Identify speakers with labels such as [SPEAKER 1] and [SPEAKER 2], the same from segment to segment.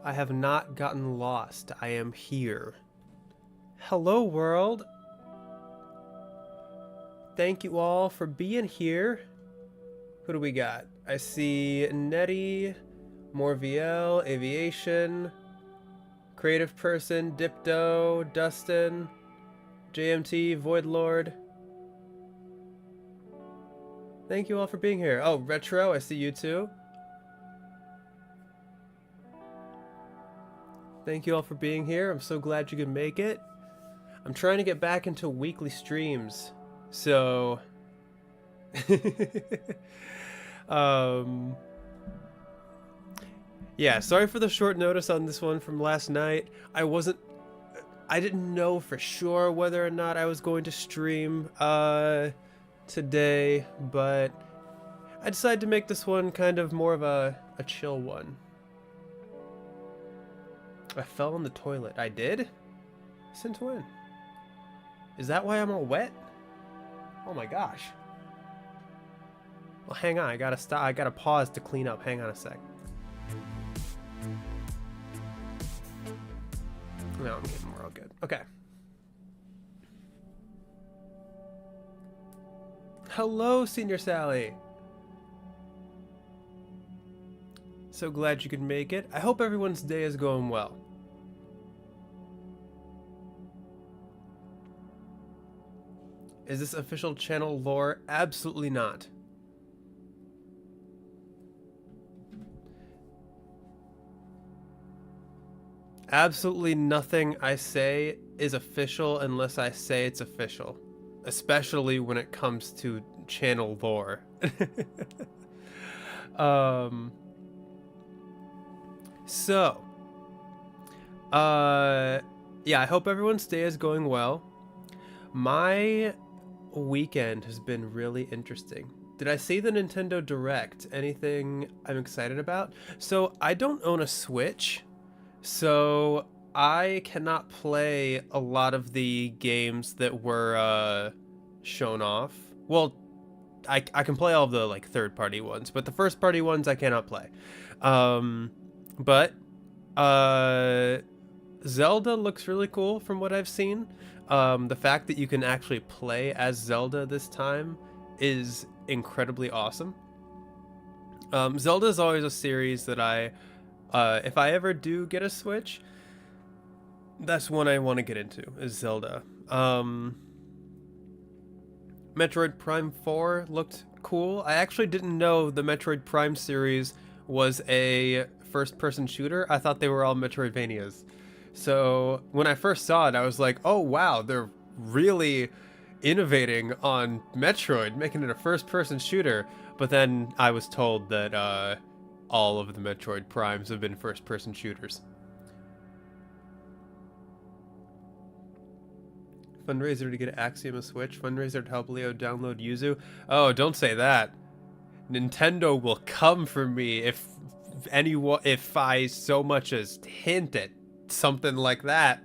[SPEAKER 1] I have not gotten lost. I am here. Hello, world. Thank you all for being here. Who do we got? I see Nettie, Morviel, Aviation, Creative Person, Dipto, Dustin, JMT, Void Lord. Thank you all for being here. Oh, Retro, I see you too. Thank you all for being here. I'm so glad you could make it. I'm trying to get back into weekly streams. So yeah, sorry for the short notice on this one from last night. I didn't know for sure whether or not I was going to stream today, but I decided to make this one kind of more of a chill one. I fell in the toilet. I did? Since when? Is that why I'm all wet? Oh my gosh. Well, hang on. I gotta stop. I gotta pause to clean up. Hang on a sec. No, I'm getting more all good. Okay. Hello, Senior Sally. So glad you could make it. I hope everyone's day is going well. Is this official channel lore? Absolutely not. Absolutely nothing I say is official unless I say it's official. Especially when it comes to channel lore. Yeah, I hope everyone's day is going well. My weekend has been really interesting. Did I see the Nintendo Direct? Anything I'm excited about? So I don't own a Switch, so I cannot play a lot of the games that were shown off. Well, I can play all of the like third-party ones, but the first-party ones I cannot play. But Zelda looks really cool from what I've seen. The fact that you can actually play as Zelda this time is incredibly awesome. Zelda is always a series that if I ever do get a Switch, that's one I want to get into, is Zelda. Metroid Prime 4 looked cool. I actually didn't know the Metroid Prime series was a first-person shooter. I thought they were all Metroidvanias. So when I first saw it, I was like, oh wow, they're really innovating on Metroid, making it a first-person shooter. But then I was told that all of the Metroid Primes have been first-person shooters. Fundraiser to get Axiom a Switch. Fundraiser to help Leo download Yuzu. Oh, don't say that. Nintendo will come for me if I so much as hint at something like that.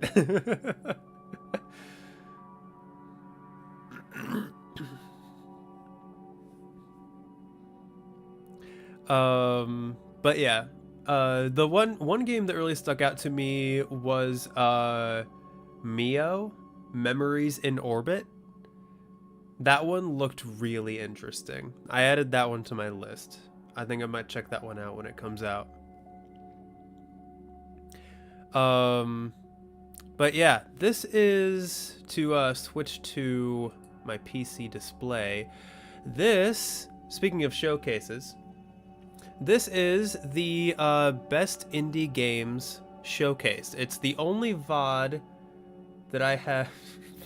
[SPEAKER 1] But yeah, the one game that really stuck out to me was Mio, Memories in Orbit. That one looked really interesting. I added that one to my list. I think I might check that one out when it comes out. But yeah, this is to switch to my PC display. This, speaking of showcases, this is the best indie games showcase. It's the only VOD that I have.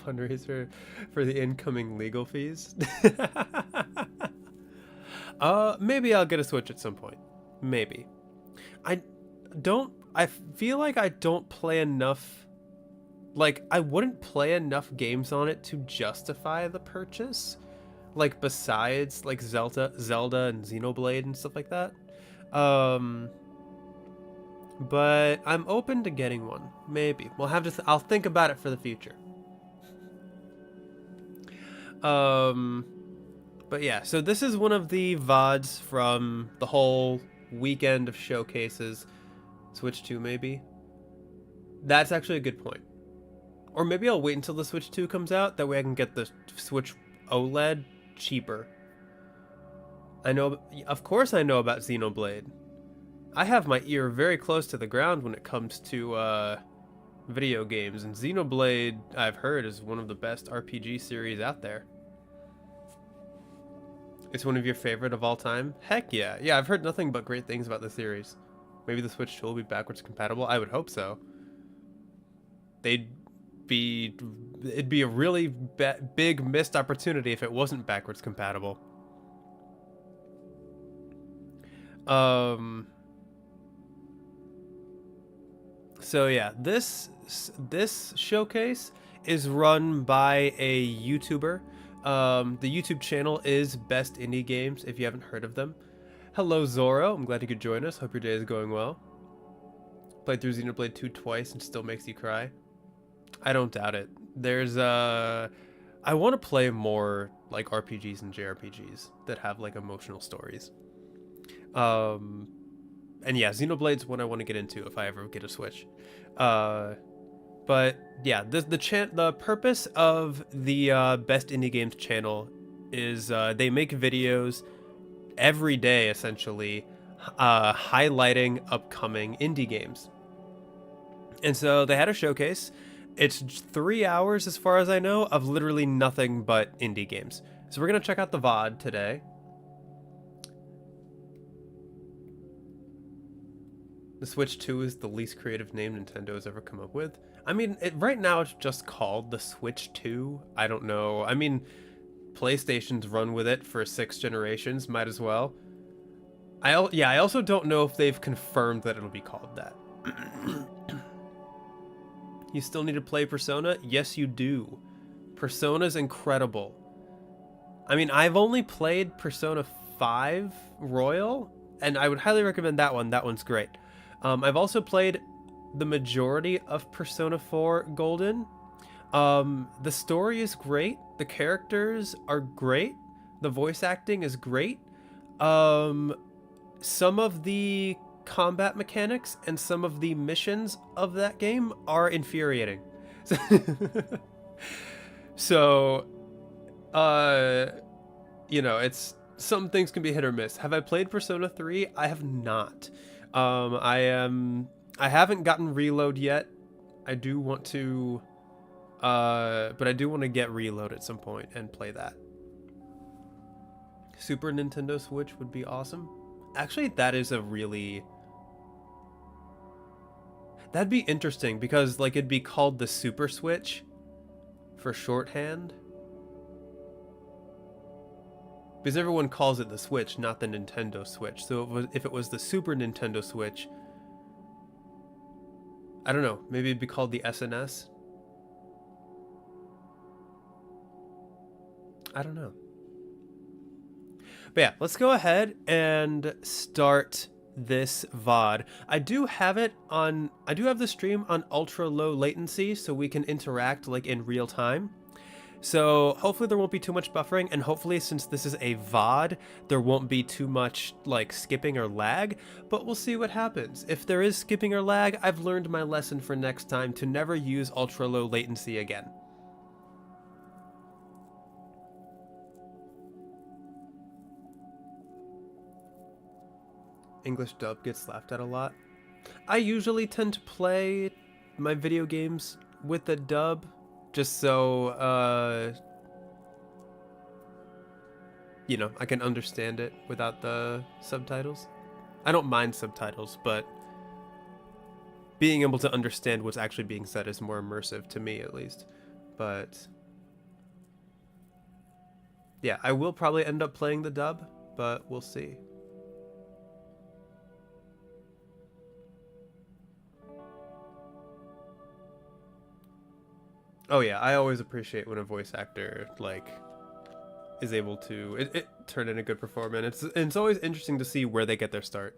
[SPEAKER 1] Fundraiser for the incoming legal fees. Maybe I'll get a Switch at some point. Maybe. I feel like I don't play enough. Like, I wouldn't play enough games on it to justify the purchase. Like, besides, like, Zelda and Xenoblade and stuff like that. But I'm open to getting one. Maybe. We'll have to I'll think about it for the future. But yeah, so this is one of the VODs from the whole weekend of showcases. Switch 2 maybe. That's actually a good point. Or maybe I'll wait until the Switch 2 comes out. That way I can get the Switch OLED cheaper. I know, of course I know about Xenoblade. I have my ear very close to the ground when it comes to video games, and Xenoblade, I've heard, is one of the best RPG series out there. It's one of your favorite of all time? Heck yeah. Yeah, I've heard nothing but great things about the series. Maybe the Switch 2 will be backwards compatible. I would hope so. It'd be a really big missed opportunity if it wasn't backwards compatible. So yeah, this showcase is run by a YouTuber. The YouTube channel is Best Indie Games, if you haven't heard of them. Hello, Zoro. I'm glad you could join us. Hope your day is going well. Played through Xenoblade 2 twice and still makes you cry. I don't doubt it. There's I want to play more like RPGs and JRPGs that have like emotional stories. And yeah, Xenoblade's one I want to get into if I ever get a Switch. But yeah, the purpose of the Best Indie Games channel is they make videos every day, essentially, highlighting upcoming indie games. And so they had a showcase. It's 3 hours, as far as I know, of literally nothing but indie games. So we're going to check out the VOD today. The Switch 2 is the least creative name Nintendo has ever come up with. I mean, right now it's just called the Switch 2. I don't know. I mean, PlayStation's run with it for 6 generations. Might as well. I also don't know if they've confirmed that it'll be called that. You still need to play Persona? Yes, you do. Persona's incredible. I mean, I've only played Persona 5 Royal, and I would highly recommend that one. That one's great. I've also played the majority of Persona 4 Golden. The story is great. The characters are great. The voice acting is great. Some of the combat mechanics and some of the missions of that game are infuriating. So, you know, it's some things can be hit or miss. Have I played Persona 3? I have not. I haven't gotten Reload yet. I do want to, but I do want to get Reload at some point and play that. Super Nintendo Switch would be awesome. Actually, that'd be interesting because like it'd be called the Super Switch for shorthand. Because everyone calls it the Switch, not the Nintendo Switch. So if it was the Super Nintendo Switch, I don't know, maybe it'd be called the SNS? I don't know. But yeah, let's go ahead and start this VOD. I do have the stream on ultra low latency so we can interact like in real time. So hopefully there won't be too much buffering, and hopefully since this is a VOD, there won't be too much like skipping or lag, but we'll see what happens. If there is skipping or lag, I've learned my lesson for next time to never use ultra low latency again. English dub gets laughed at a lot. I usually tend to play my video games with the dub, just so, you know, I can understand it without the subtitles. I don't mind subtitles, but being able to understand what's actually being said is more immersive to me, at least. But yeah, I will probably end up playing the dub, but we'll see. Oh yeah, I always appreciate when a voice actor like is able to turn in a good performance. It's always interesting to see where they get their start.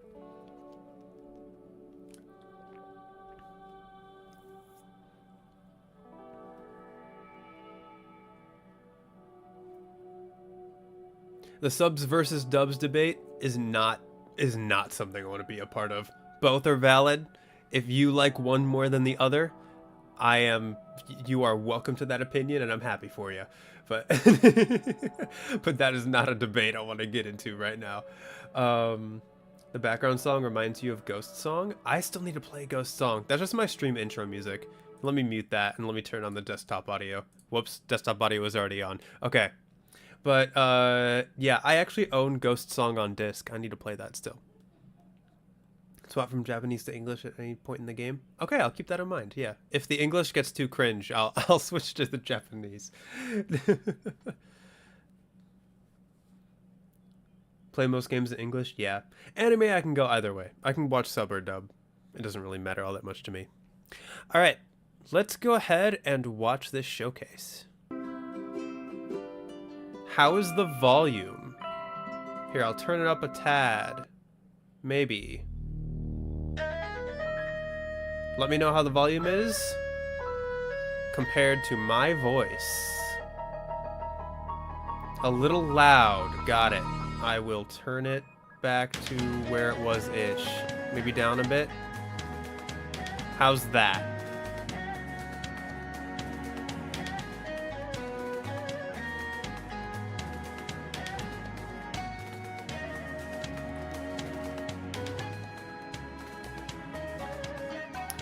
[SPEAKER 1] The subs versus dubs debate is not something I want to be a part of. Both are valid. If you like one more than the other, you are welcome to that opinion, and I'm happy for you. But but that is not a debate I want to get into right now. The background song reminds you of Ghost Song. I still need to play Ghost Song. That's just my stream intro music. Let me mute that and let me turn on the desktop audio. Whoops, desktop audio was already on. Okay. But yeah, I actually own Ghost Song on disc. I need to play that still. Swap from Japanese to English at any point in the game. Okay, I'll keep that in mind. Yeah, if the English gets too cringe, I'll switch to the Japanese. Play most games in English. Yeah, anime I can go either way. I can watch sub or dub. It doesn't really matter all that much to me. All right, let's go ahead and watch this showcase. How is the volume? Here, I'll turn it up a tad. Maybe. Let me know how the volume is compared to my voice. A little loud. Got it. I will turn it back to where it was-ish. Maybe down a bit. How's that?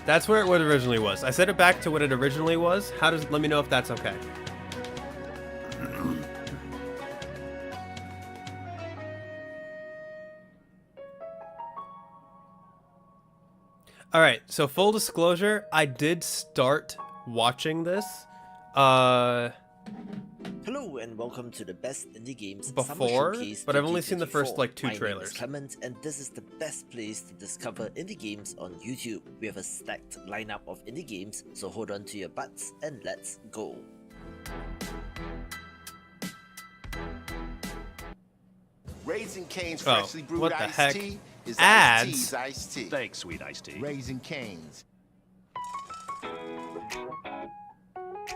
[SPEAKER 1] That's where it originally was. I set it back to what it originally was. Let me know if that's okay. All right, so full disclosure, I did start watching this.
[SPEAKER 2] Hello and welcome to the best indie games
[SPEAKER 1] Before,
[SPEAKER 2] Summer Showcase
[SPEAKER 1] but I've only seen the first
[SPEAKER 2] 2024.
[SPEAKER 1] like 2
[SPEAKER 2] My
[SPEAKER 1] trailers.
[SPEAKER 2] name is Clement, and this is the best place to discover indie games on YouTube. We have a stacked lineup of indie games, so hold on to your butts and let's go.
[SPEAKER 3] Raising Cane's freshly brewed
[SPEAKER 1] what the
[SPEAKER 3] iced
[SPEAKER 1] heck?
[SPEAKER 3] tea is
[SPEAKER 1] Ads?
[SPEAKER 3] iced tea's iced tea.
[SPEAKER 4] Thanks, sweet iced tea.
[SPEAKER 3] Raising Cane's.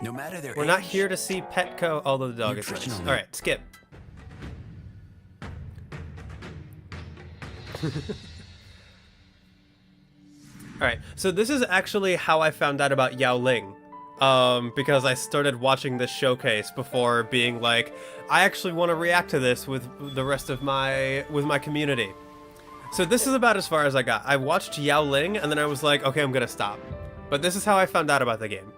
[SPEAKER 4] No matter their
[SPEAKER 1] We're
[SPEAKER 4] age,
[SPEAKER 1] not here to see Petco, although the dog is nice.
[SPEAKER 4] Nutritional.
[SPEAKER 1] All right, skip. All right, so this is actually how I found out about Yao Ling. Because I started watching this showcase before being like, I actually want to react to this with the rest of my community. So this is about as far as I got. I watched Yao Ling and then I was like, okay, I'm gonna stop. But this is how I found out about the game.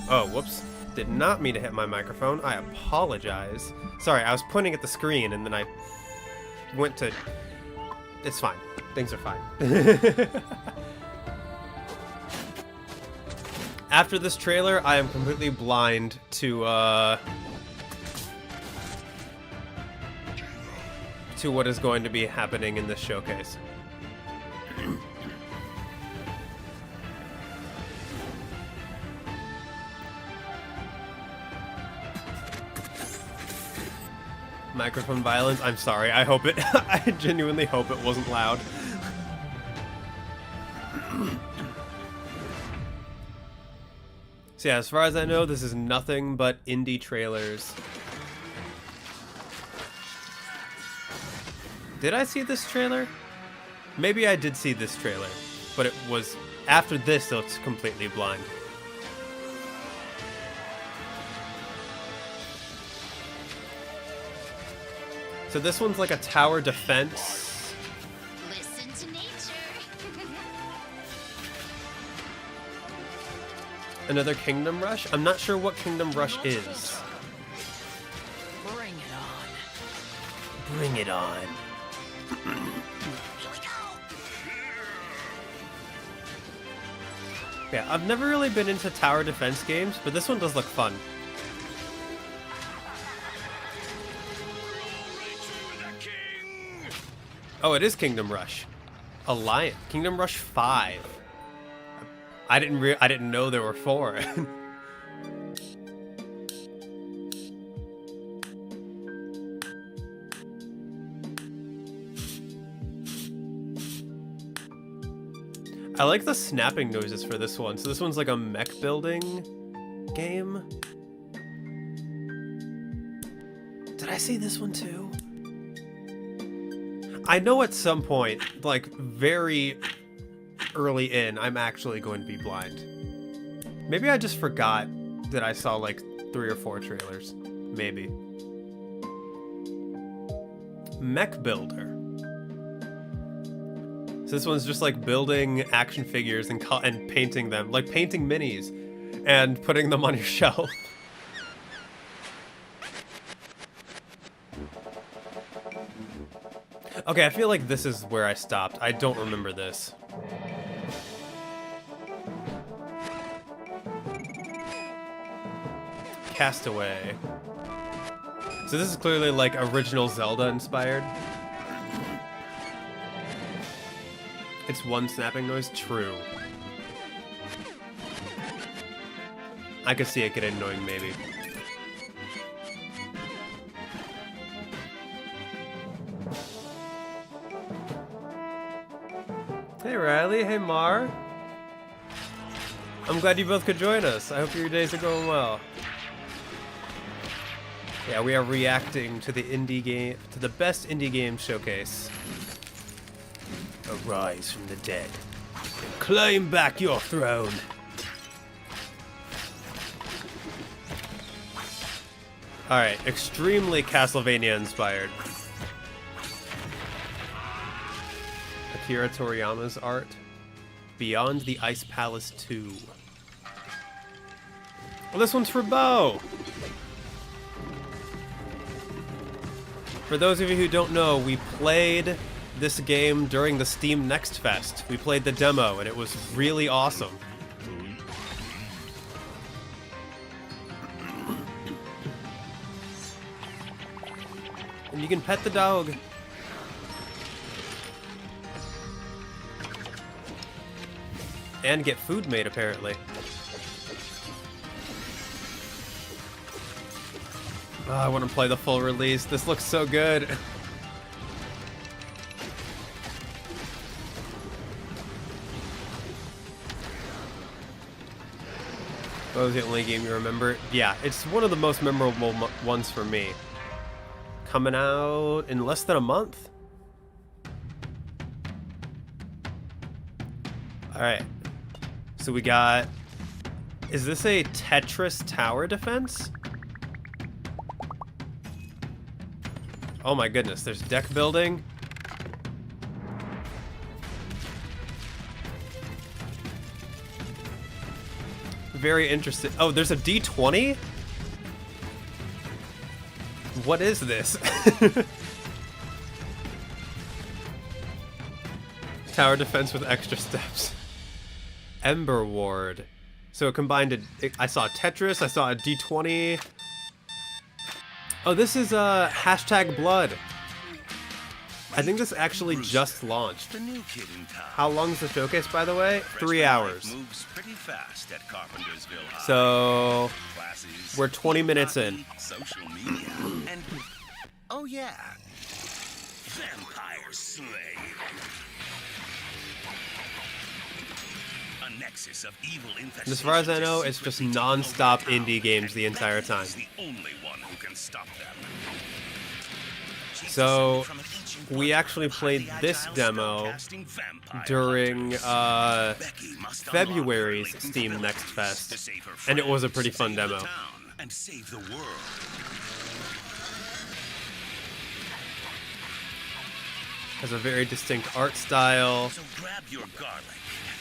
[SPEAKER 1] Oh, whoops. Did not mean to hit my microphone. I apologize. Sorry, I was pointing at the screen and then I went to... It's fine. Things are fine. After this trailer, I am completely blind to what is going to be happening in this showcase. Microphone violence. I'm sorry. I hope it. I genuinely hope it wasn't loud. So yeah, as far as I know, this is nothing but indie trailers. Did I see this trailer? Maybe I did see this trailer, but it was after this, so it's completely blind. So this one's like a tower defense.
[SPEAKER 5] Listen to nature.
[SPEAKER 1] Another Kingdom Rush? I'm not sure what Kingdom Rush is.
[SPEAKER 5] Bring it on.
[SPEAKER 1] Bring it on.
[SPEAKER 5] Here we go.
[SPEAKER 1] Yeah, I've never really been into tower defense games, but this one does look fun. Oh, it is Kingdom Rush. Alliance. Kingdom Rush 5. I didn't know there were 4. I like the snapping noises for this one. So this one's like a mech building game. Did I see this one too? I know at some point, like very early in, I'm actually going to be blind. Maybe I just forgot that I saw like 3 or 4 trailers. Maybe. Mech Builder. So this one's just like building action figures and painting them, like painting minis and putting them on your shelf. Okay, I feel like this is where I stopped. I don't remember this. Castaway. So this is clearly like original Zelda inspired. It's one snapping noise? True. I could see it getting annoying maybe. Hey Riley, hey Mar. I'm glad you both could join us. I hope your days are going well. Yeah, we are reacting to the best indie game showcase. Arise from the dead and claim back your throne. Alright, extremely Castlevania inspired. Akira Toriyama's art. Beyond the Ice Palace 2. Well, this one's for Bo! For those of you who don't know, we played this game during the Steam Next Fest. We played the demo, and it was really awesome. And you can pet the dog. And get food made, apparently. Oh, I want to play the full release. This looks so good. What was the only game you remember? Yeah, it's one of the most memorable ones for me. Coming out in less than a month? Alright. So we got... Is this a Tetris tower defense? Oh my goodness, there's deck building. Very interesting. Oh, there's a D20? What is this? Tower defense with extra steps. Ember Ward. So it combined I saw Tetris, I saw a D20. Oh, this is hashtag blood. I think this actually just launched.
[SPEAKER 4] The new kid in town.
[SPEAKER 1] How long's the showcase, by the way? 3 hours.
[SPEAKER 4] Moves pretty fast at Carpentersville High.
[SPEAKER 1] So
[SPEAKER 4] Classes,
[SPEAKER 1] we're 20 minutes in.
[SPEAKER 4] Social media, and oh yeah, Vampire Slave. A nexus of evil infestation.
[SPEAKER 1] As far as I know, it's just non-stop indie games the entire time.
[SPEAKER 4] The only one who can stop them.
[SPEAKER 1] So we actually played this demo during February's Steam Next Fest, and it was a pretty fun demo.
[SPEAKER 4] And save the world.
[SPEAKER 1] Has a very distinct art style.
[SPEAKER 4] So grab your garlic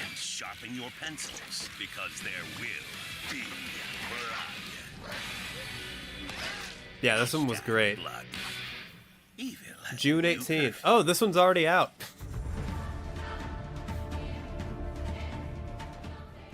[SPEAKER 4] and sharpen your pencils, because there will be blood.
[SPEAKER 1] Yeah, this one was great.
[SPEAKER 4] Blood. Evil.
[SPEAKER 1] June 18th. Oh, this one's already out.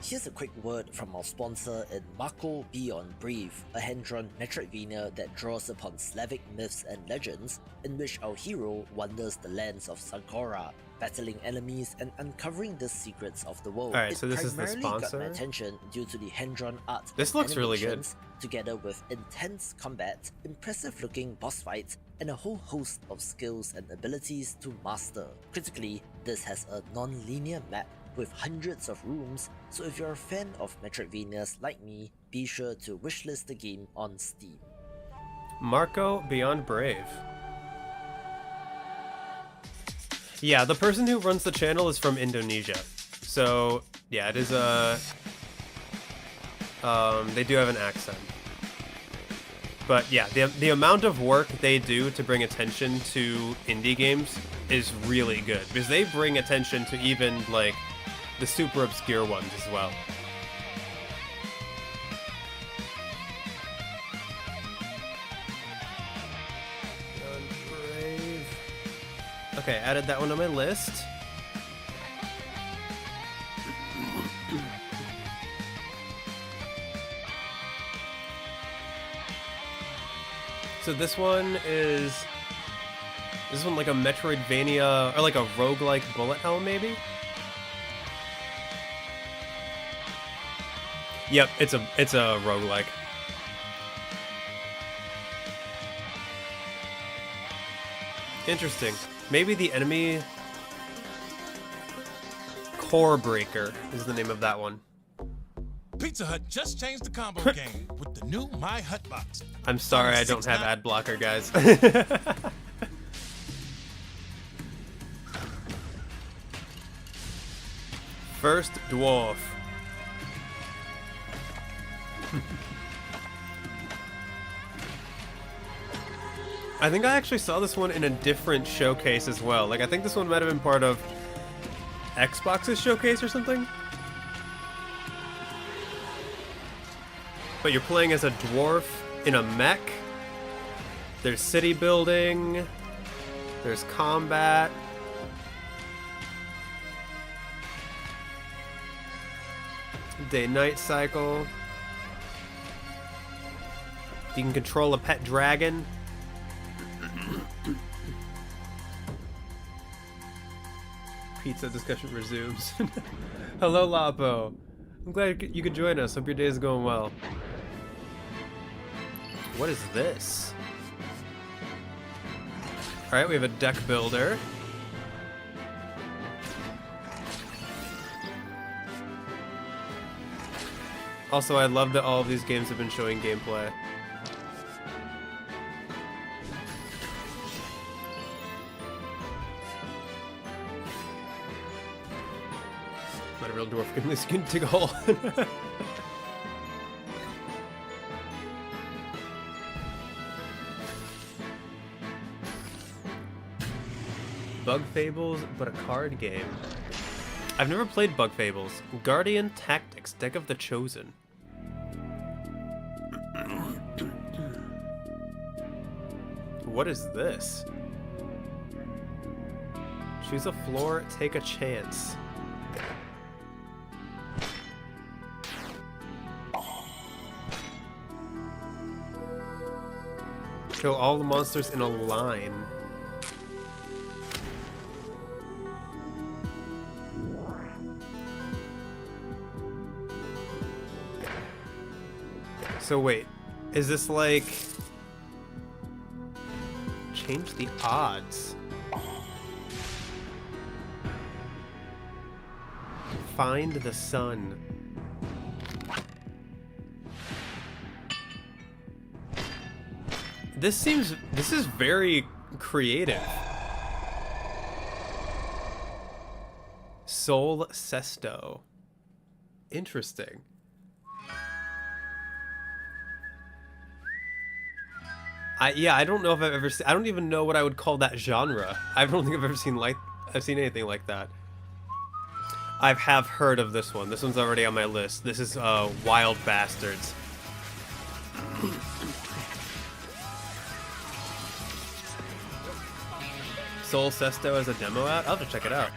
[SPEAKER 2] Here's a quick word from our sponsor in Marco Beyond Brief, a hand-drawn Metroidvania that draws upon Slavic myths and legends, in which our hero wanders the lands of Sankora, battling enemies and uncovering the secrets of the world.
[SPEAKER 1] Alright, so this is the
[SPEAKER 2] primarily got my
[SPEAKER 1] sponsor?
[SPEAKER 2] attention due to the hand-drawn art.
[SPEAKER 1] This
[SPEAKER 2] and
[SPEAKER 1] looks really good.
[SPEAKER 2] animations, together with intense combat, impressive-looking boss fights, and a whole host of skills and abilities to master. Critically, this has a non-linear map with hundreds of rooms, so if you're a fan of Metroidvanias like me, be sure to wishlist the game on Steam.
[SPEAKER 1] Marco Beyond Brave. Yeah, the person who runs the channel is from Indonesia. So yeah, it is a. They do have an accent. But yeah, the amount of work they do to bring attention to indie games is really good because they bring attention to even like the super obscure ones as well. Brave. Okay, added that one on my list. So this one is this one like a Metroidvania or like a roguelike bullet hell maybe? Yep, it's a roguelike. Interesting. Maybe the enemy Core Breaker is the name of that one.
[SPEAKER 6] Pizza Hut just changed the combo game with the new My Hut box.
[SPEAKER 1] I'm sorry I don't have ad blocker, guys. First dwarf. I think I actually saw this one in a different showcase as well. Like, I think this one might have been part of Xbox's showcase or something. But you're playing as a dwarf in a mech. There's city building. There's combat. Day-night cycle. You can control a pet dragon. Pizza discussion resumes. Hello, Lapo. I'm glad you could join us. Hope your day is going well. What is this? Alright, we have a deck builder. Also, I love that all of these games have been showing gameplay. Not a real dwarf, can this can dig a hole. Bug Fables, but a card game. I've never played Bug Fables. Guardian Tactics, Deck of the Chosen. What is this? Choose a floor, take a chance. Kill all the monsters in a line. So wait, is this like... change the odds? Find the sun. This is very creative. Sol Sesto. Interesting. I don't know if I've ever seen, I don't even know what I would call that genre. I don't think I've ever seen anything like that. I have heard of this one. This one's already on my list. This is Wild Bastards. Sol Sesto as a demo out? I'll have to check it out.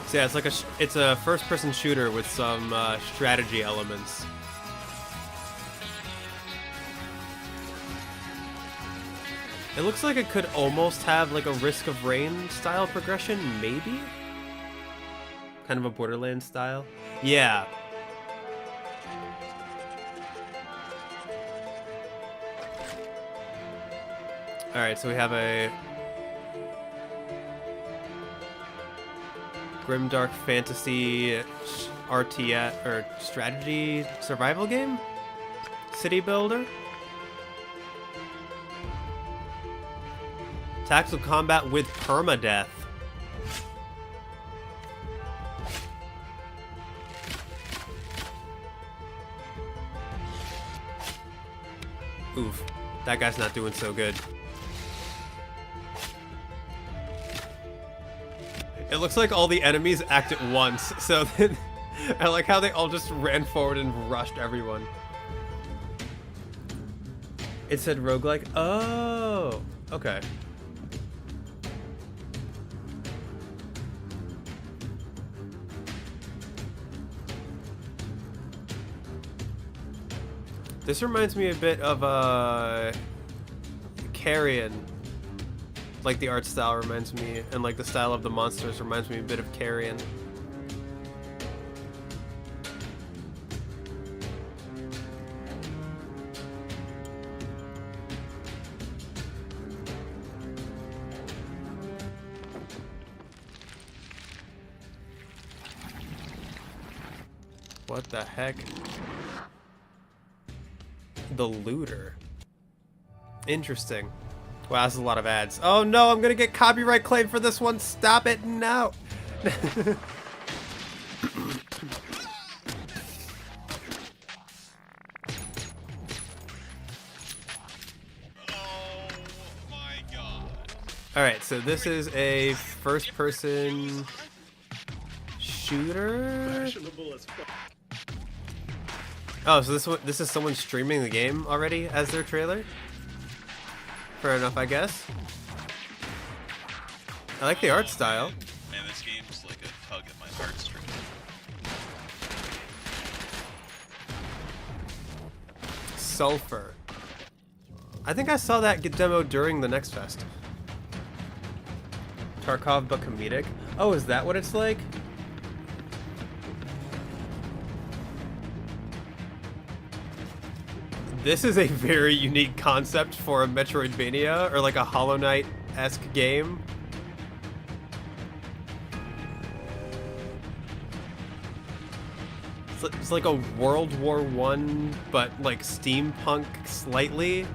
[SPEAKER 1] So yeah, it's a first-person shooter with some strategy elements. It looks like it could almost have like a Risk of Rain style progression, maybe? Kind of a Borderlands style. Yeah. Alright, so we have a... Grimdark fantasy RTS or strategy survival game? City builder? Tactical combat with permadeath. Oof, that guy's not doing so good. It looks like all the enemies act at once, so then I like how they all just ran forward and rushed everyone. It said roguelike? Oh, okay. This reminds me a bit of Carrion. Like the art style reminds me, and like the style of the monsters reminds me a bit of Carrion. What the heck? The looter. Interesting. Wow, that's a lot of ads. Oh no, I'm gonna get copyright claim for this one. Stop it now.
[SPEAKER 4] Oh my god.
[SPEAKER 1] Alright, so this is a first-person shooter. Oh, so this is someone streaming the game already as their trailer? Fair enough, I guess. I like the art style.
[SPEAKER 4] Man, this game's like a tug at my heartstrings.
[SPEAKER 1] Sulfur. I think I saw that get demoed during the Next Fest. Tarkov but comedic. Oh, is that what it's like? This is a very unique concept for a Metroidvania, or like a Hollow Knight-esque game. It's like a World War I, but like steampunk slightly.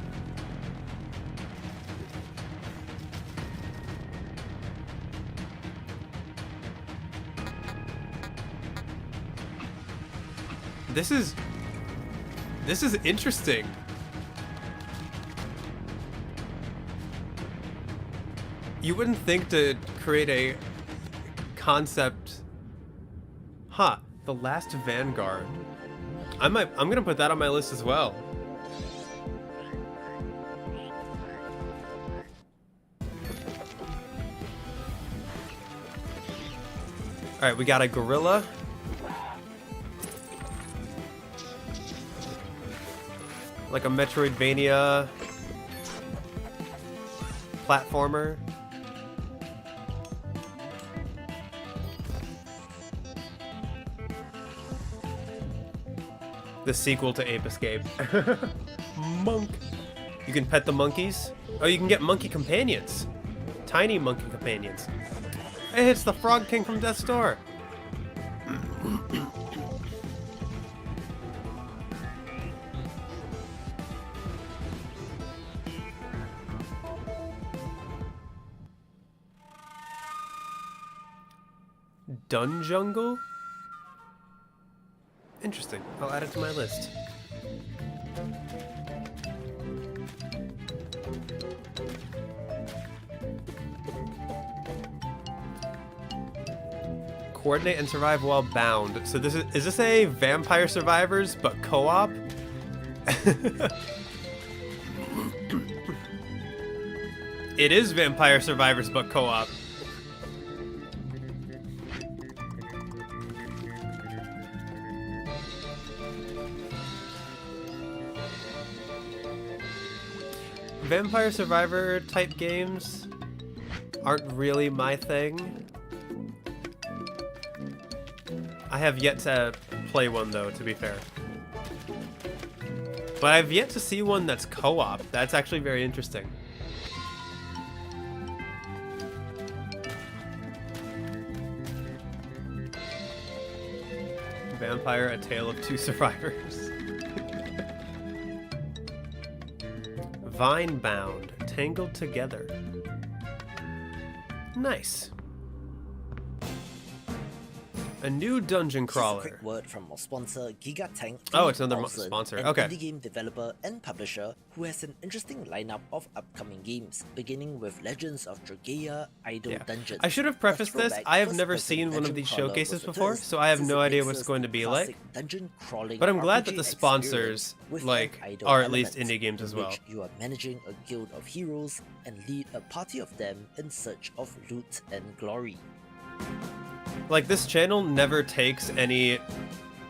[SPEAKER 1] This is interesting. You wouldn't think to create a concept. Huh, The Last Vanguard. I'm gonna put that on my list as well. Alright, we got a gorilla. Like a Metroidvania platformer. The sequel to Ape Escape. Monk. You can pet the monkeys. Oh, you can get monkey companions. Tiny monkey companions. Hey, it's the Frog King from Death's Door. Dun Jungle? Interesting. I'll add it to my list. Coordinate and survive while bound. So is this a Vampire Survivors but co-op? It is Vampire Survivors but co-op. Vampire Survivor type games aren't really my thing. I have yet to play one though, to be fair. But I've yet to see one that's co-op. That's actually very interesting. Vampire: A Tale of Two Survivors. Vine-bound, tangled together. Nice. A new dungeon
[SPEAKER 2] Here's a
[SPEAKER 1] crawler.
[SPEAKER 2] quick word from our sponsor, Gigatank.
[SPEAKER 1] Oh, it's another
[SPEAKER 2] 3000,
[SPEAKER 1] sponsor.
[SPEAKER 2] An
[SPEAKER 1] Okay.
[SPEAKER 2] indie game developer and publisher who has an interesting lineup of upcoming games, beginning with Legends of Dragaea Idle
[SPEAKER 1] Yeah.
[SPEAKER 2] Dungeons.
[SPEAKER 1] I should have
[SPEAKER 2] A
[SPEAKER 1] prefaced this.
[SPEAKER 2] throwback
[SPEAKER 1] I have never
[SPEAKER 2] first-person
[SPEAKER 1] seen one of
[SPEAKER 2] dungeon
[SPEAKER 1] these
[SPEAKER 2] crawler
[SPEAKER 1] showcases
[SPEAKER 2] with a
[SPEAKER 1] before,
[SPEAKER 2] twist,
[SPEAKER 1] so I have
[SPEAKER 2] since
[SPEAKER 1] no
[SPEAKER 2] it
[SPEAKER 1] idea what
[SPEAKER 2] mixes
[SPEAKER 1] it's going to
[SPEAKER 2] the
[SPEAKER 1] be
[SPEAKER 2] classic
[SPEAKER 1] like.
[SPEAKER 2] dungeon crawling
[SPEAKER 1] But I'm glad that
[SPEAKER 2] RPG
[SPEAKER 1] the sponsors
[SPEAKER 2] experience with
[SPEAKER 1] like
[SPEAKER 2] an idle
[SPEAKER 1] are at least
[SPEAKER 2] element,
[SPEAKER 1] indie games
[SPEAKER 2] in
[SPEAKER 1] as well.
[SPEAKER 2] which you are managing a guild of heroes and lead a party of them in search of loot and glory.
[SPEAKER 1] Like this channel never takes any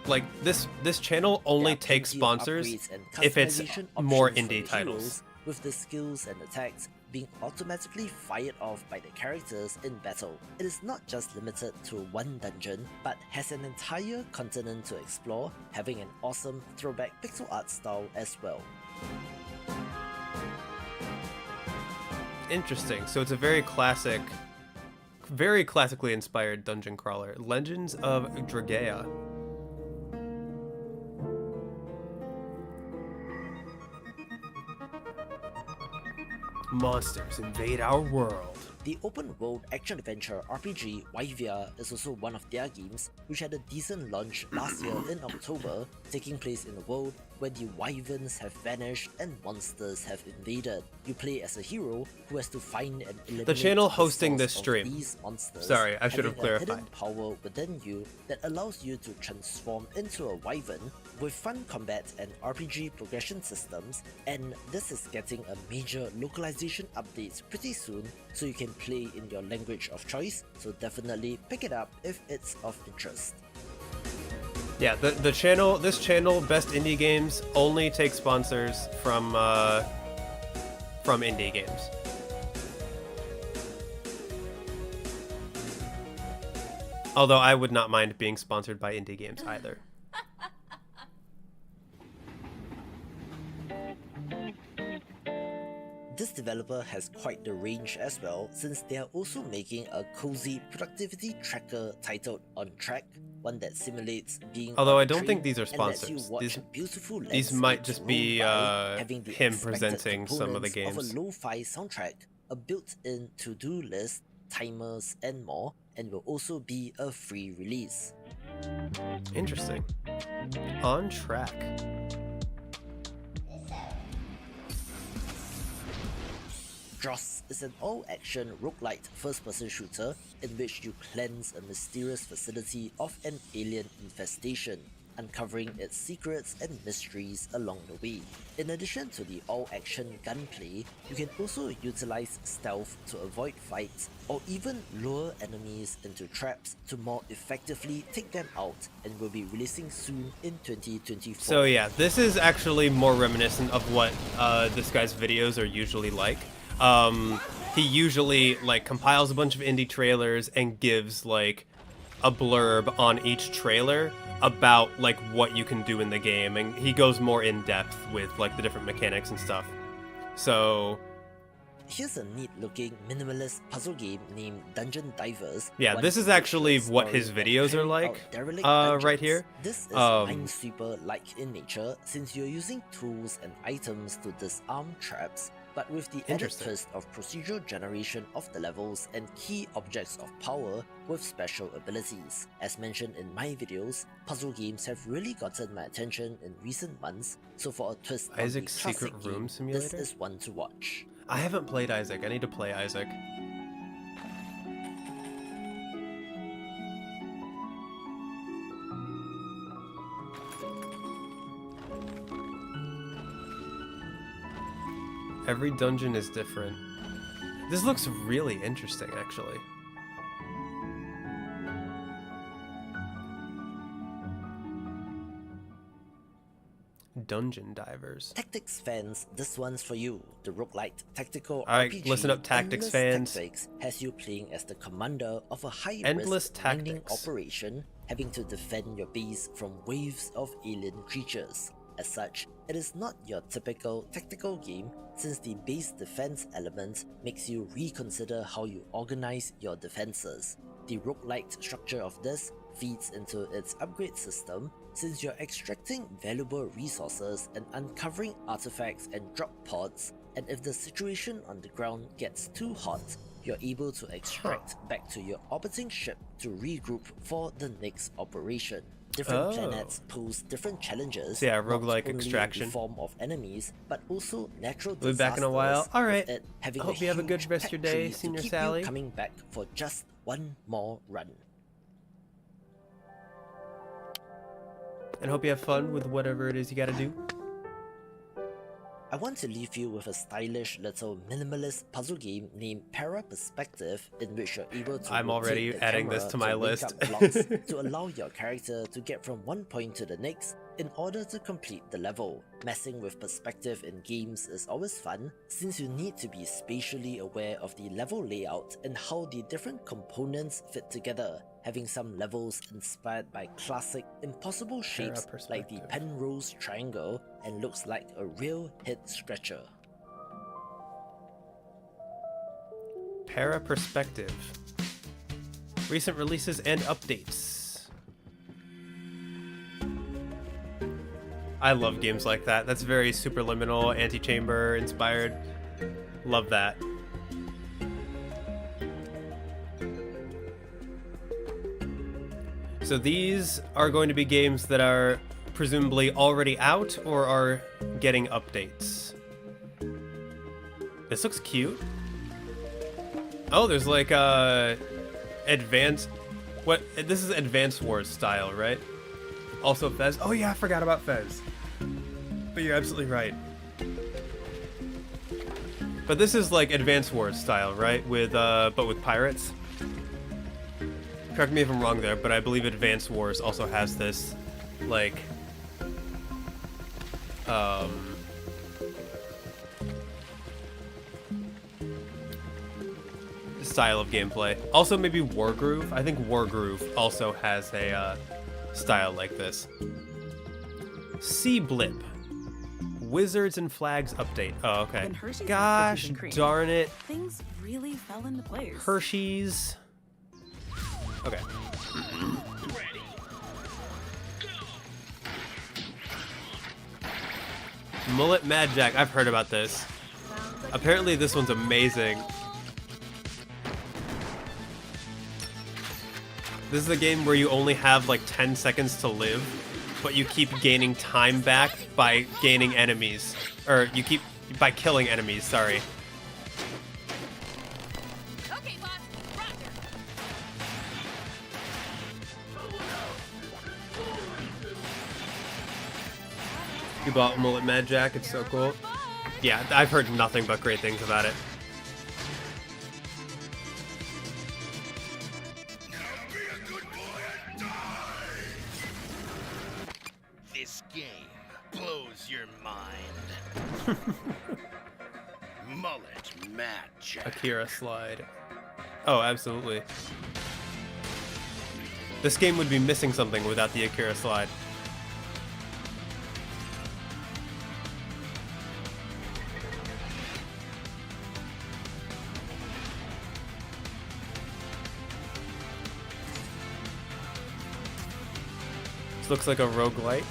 [SPEAKER 1] like this channel only
[SPEAKER 2] There are
[SPEAKER 1] takes
[SPEAKER 2] plenty of
[SPEAKER 1] sponsors
[SPEAKER 2] upgrades and
[SPEAKER 1] if it's
[SPEAKER 2] customization
[SPEAKER 1] more
[SPEAKER 2] options for
[SPEAKER 1] indie
[SPEAKER 2] the
[SPEAKER 1] titles.
[SPEAKER 2] heroes, with the skills and attacks being automatically fired off by the characters in battle. It is not just limited to one dungeon, but has an entire continent to explore, having an awesome throwback pixel art style as well.
[SPEAKER 1] Interesting. So it's a very classically inspired dungeon crawler. Legends of Dragaea. Monsters invade our world.
[SPEAKER 2] The open world action-adventure RPG YVR is also one of their games, which had a decent launch last year in October, taking place in a world where the wyverns have vanished and monsters have invaded. You play as a hero who has to find and eliminate
[SPEAKER 1] channel hosting
[SPEAKER 2] source
[SPEAKER 1] this
[SPEAKER 2] of
[SPEAKER 1] stream.
[SPEAKER 2] these monsters,
[SPEAKER 1] Sorry, I should have
[SPEAKER 2] having a hidden
[SPEAKER 1] clarified.
[SPEAKER 2] power within you that allows you to transform into a wyvern with fun combat and RPG progression systems, and this is getting a major localization update pretty soon, so you can play in your language of choice, so definitely pick it up if it's of interest.
[SPEAKER 1] Yeah, this channel, Best Indie Games, only takes sponsors from indie games. Although I would not mind being sponsored by indie games either.
[SPEAKER 2] This developer has quite the range as well, since they are also making a cozy productivity tracker titled On Track, one that simulates being
[SPEAKER 1] Although
[SPEAKER 2] on
[SPEAKER 1] I
[SPEAKER 2] a
[SPEAKER 1] don't
[SPEAKER 2] train
[SPEAKER 1] think these are
[SPEAKER 2] and lets you
[SPEAKER 1] sponsors.
[SPEAKER 2] watch beautiful
[SPEAKER 1] These might
[SPEAKER 2] landscapes
[SPEAKER 1] just
[SPEAKER 2] roll
[SPEAKER 1] be
[SPEAKER 2] by, having the
[SPEAKER 1] him
[SPEAKER 2] expected
[SPEAKER 1] presenting some of the
[SPEAKER 2] components
[SPEAKER 1] games.
[SPEAKER 2] of a lo-fi soundtrack, a built-in to-do list, timers, and more, and will also be a free release.
[SPEAKER 1] Interesting. On Track.
[SPEAKER 2] Dross is an all-action roguelite first-person shooter in which you cleanse a mysterious facility of an alien infestation, uncovering its secrets and mysteries along the way. In addition to the all-action gunplay, you can also utilize stealth to avoid fights or even lure enemies into traps to more effectively take them out, and will be releasing soon in 2024.
[SPEAKER 1] So yeah, this is actually more reminiscent of what this guy's videos are usually like. He usually like compiles a bunch of indie trailers and gives like a blurb on each trailer about like what you can do in the game, and he goes more in depth with like the different mechanics and stuff. So
[SPEAKER 2] here's a neat-looking minimalist puzzle game named Dungeon Divers.
[SPEAKER 1] yeah,
[SPEAKER 2] one
[SPEAKER 1] this is
[SPEAKER 2] in which
[SPEAKER 1] actually
[SPEAKER 2] the
[SPEAKER 1] what
[SPEAKER 2] story
[SPEAKER 1] his
[SPEAKER 2] of
[SPEAKER 1] videos are
[SPEAKER 2] carrying
[SPEAKER 1] like,
[SPEAKER 2] out derelict
[SPEAKER 1] right
[SPEAKER 2] dungeons.
[SPEAKER 1] here.
[SPEAKER 2] This is Minesweeper-like in nature, since you're using tools and items to disarm traps, but with the added
[SPEAKER 1] Interesting.
[SPEAKER 2] twist of procedural generation of the levels and key objects of power with special abilities. As mentioned in my videos, puzzle games have really gotten my attention in recent months, so for a twist on
[SPEAKER 1] Isaac's
[SPEAKER 2] the classic
[SPEAKER 1] Secret Room
[SPEAKER 2] game,
[SPEAKER 1] Simulator?
[SPEAKER 2] this is one to watch.
[SPEAKER 1] I haven't played Isaac. I need to play Isaac. Every dungeon is different. This looks really interesting, actually. Dungeon Divers.
[SPEAKER 2] Tactics fans, this one's for you. The roguelite tactical
[SPEAKER 1] Alright,
[SPEAKER 2] RPG
[SPEAKER 1] listen up, Tactics
[SPEAKER 2] Endless
[SPEAKER 1] fans.
[SPEAKER 2] Tactics has you playing as the commander of a
[SPEAKER 1] Endless
[SPEAKER 2] high-risk mining
[SPEAKER 1] Tactics.
[SPEAKER 2] operation, having to defend your base from waves of alien creatures. As such, it is not your typical tactical game, since the base defense element makes you reconsider how you organize your defenses. The roguelite structure of this feeds into its upgrade system, since you're extracting valuable resources and uncovering artifacts and drop pods, and if the situation on the ground gets too hot, you're able to extract back to your orbiting ship to regroup for the next operation. Different planets pose different challenges,
[SPEAKER 1] So yeah,
[SPEAKER 2] not
[SPEAKER 1] roguelike
[SPEAKER 2] only
[SPEAKER 1] extraction.
[SPEAKER 2] in the form of enemies, but also natural
[SPEAKER 1] We'll be back in a
[SPEAKER 2] disasters,
[SPEAKER 1] while. All
[SPEAKER 2] with
[SPEAKER 1] right.
[SPEAKER 2] it having
[SPEAKER 1] Hope
[SPEAKER 2] a
[SPEAKER 1] you have a good
[SPEAKER 2] huge
[SPEAKER 1] rest of your
[SPEAKER 2] tech
[SPEAKER 1] day,
[SPEAKER 2] tree to
[SPEAKER 1] Senior
[SPEAKER 2] keep
[SPEAKER 1] Sally.
[SPEAKER 2] you coming back for just one more run.
[SPEAKER 1] And hope you have fun with whatever it is you gotta do.
[SPEAKER 2] I want to leave you with a stylish little minimalist puzzle game named Para Perspective, in which you're able to
[SPEAKER 1] I'm already
[SPEAKER 2] rotate the
[SPEAKER 1] adding this
[SPEAKER 2] camera
[SPEAKER 1] to my
[SPEAKER 2] link
[SPEAKER 1] list.
[SPEAKER 2] up blocks to allow your character to get from one point to the next in order to complete the level. Messing with perspective in games is always fun, since you need to be spatially aware of the level layout and how the different components fit together, having some levels inspired by classic impossible shapes like the
[SPEAKER 1] perspective.
[SPEAKER 2] Penrose triangle and looks like a real head scratcher.
[SPEAKER 1] Para Perspective. Recent releases and updates. I love games like that. That's very superliminal, anti-chamber inspired. Love that. So these are going to be games that are presumably already out or are getting updates. This looks cute. Oh, there's like advanced. What? This is Advance Wars style, right? Also Fez. Oh yeah, I forgot about Fez. But you're absolutely right. But this is like Advance Wars style, right? With but with pirates. Correct me if I'm wrong there, but I believe Advance Wars also has this, like, style of gameplay. Also, maybe Wargroove. I think Wargroove also has a style like this. Sea Blip. Wizards and Flags update. Oh, okay.
[SPEAKER 7] When Hershey's had
[SPEAKER 1] Gosh
[SPEAKER 7] cookies and cream,
[SPEAKER 1] darn it.
[SPEAKER 7] things really fell into place.
[SPEAKER 1] Hershey's. Okay. Mullet Mad Jack. I've heard about this. Apparently this one's amazing. This is a game where you only have like 10 seconds to live, but you keep gaining time back by gaining enemies. Or you keep by killing enemies, sorry.
[SPEAKER 5] Okay, boss. Roger.
[SPEAKER 1] You bought Mullet Mad Jack, it's so cool. Yeah, I've heard nothing but great things about it.
[SPEAKER 4] This game blows your mind. Mullet Magic.
[SPEAKER 1] Akira Slide. Oh, absolutely. This game would be missing something without the Akira Slide. This looks like a roguelike.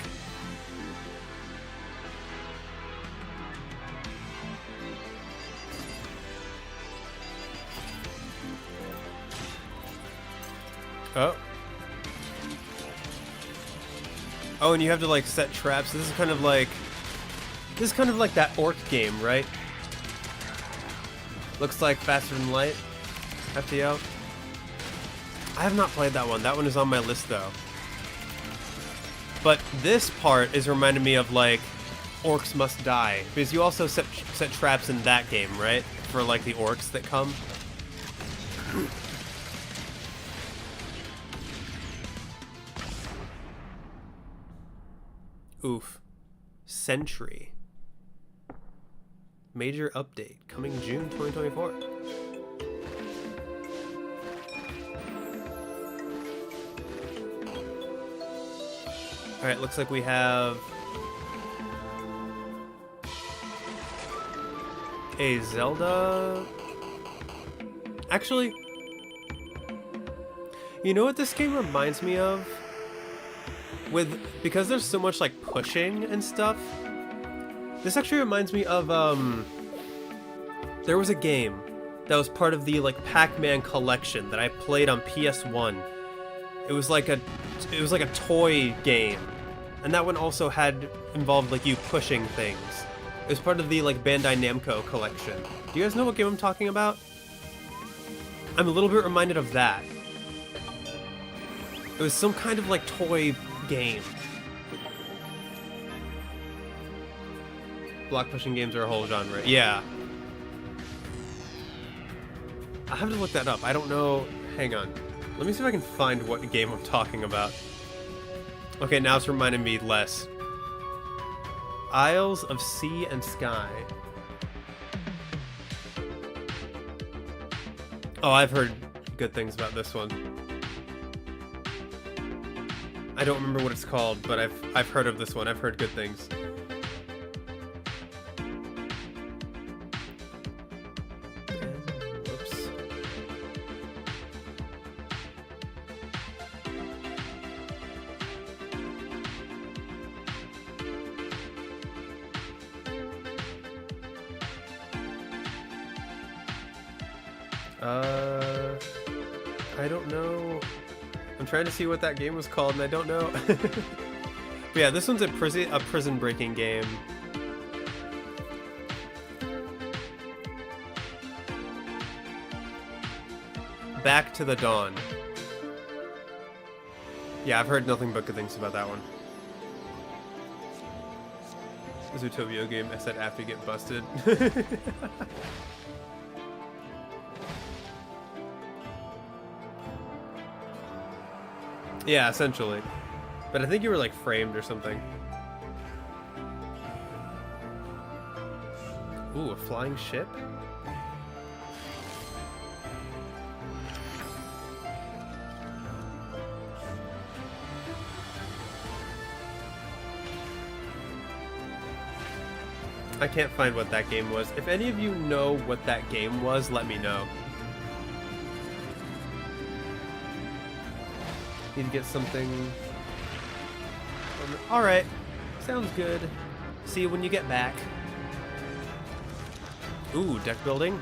[SPEAKER 1] Oh. Oh, and you have to like set traps. This is kind of like that orc game, right? Looks like Faster Than Light. FTO. I have not played that one. That one is on my list though. But this part is reminding me of like Orcs Must Die, because you also set traps in that game, right? For like the orcs that come. Oof. Sentry. Major update coming June 2024. Alright, looks like we have a Zelda. Actually, You know what this game reminds me of? Because there's so much like pushing and stuff. This actually reminds me of there was a game that was part of the like Pac-Man collection that I played on PS1. It was like a toy game. And that one also involved like you pushing things. It was part of the like Bandai Namco collection. Do you guys know what game I'm talking about? I'm a little bit reminded of that. It was some kind of like toy game. Block pushing games are a whole genre. Yeah. I have to look that up. I don't know. Hang on. Let me see if I can find what game I'm talking about. Okay, now it's reminding me less. Isles of Sea and Sky. Oh, I've heard good things about this one. I don't remember what it's called, but I've heard of this one. I've heard good things. Whoops. I don't know. I'm trying to see what that game was called, and I don't know. But yeah, this one's a prison breaking game. Back to the Dawn. Yeah, I've heard nothing but good things about that one. Zootopia game I said after you get busted. Yeah, essentially. But I think you were like framed or something. Ooh, a flying ship? I can't find what that game was. If any of you know what that game was, let me know. Need to get something. Alright. Sounds good. See you when you get back. Ooh, deck building.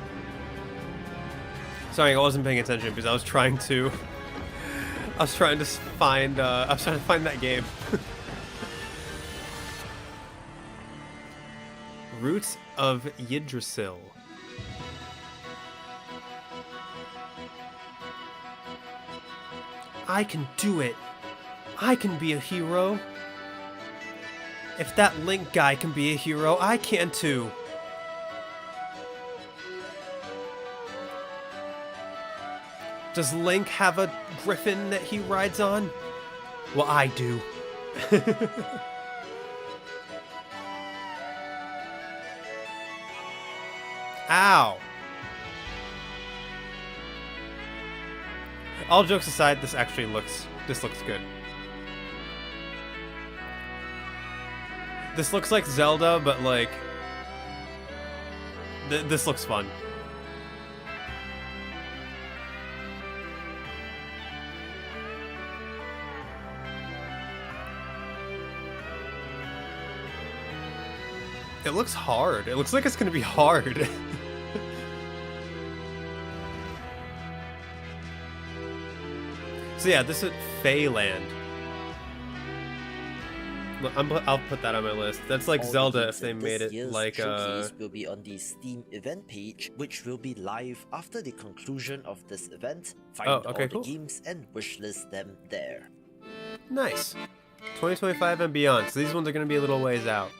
[SPEAKER 1] Sorry, I wasn't paying attention because I was trying to find that game. Roots of Yggdrasil. I can do it. I can be a hero. If that Link guy can be a hero, I can too. Does Link have a griffin that he rides on? Well, I do. Ow. All jokes aside, this looks good. This looks like Zelda, but like this looks fun. It looks hard. It looks like it's gonna be hard. So yeah, this is Feyland. I'll put that on my list. That's like
[SPEAKER 2] All the
[SPEAKER 1] Zelda
[SPEAKER 2] games
[SPEAKER 1] if they
[SPEAKER 2] in
[SPEAKER 1] made
[SPEAKER 2] this
[SPEAKER 1] it
[SPEAKER 2] year's
[SPEAKER 1] like
[SPEAKER 2] showcase will be on the Steam event page, which will be live after the conclusion of this event. Find all the
[SPEAKER 1] cool.
[SPEAKER 2] games and wishlist them there.
[SPEAKER 1] Nice. 2025 and beyond. So these ones are going to be a little ways out.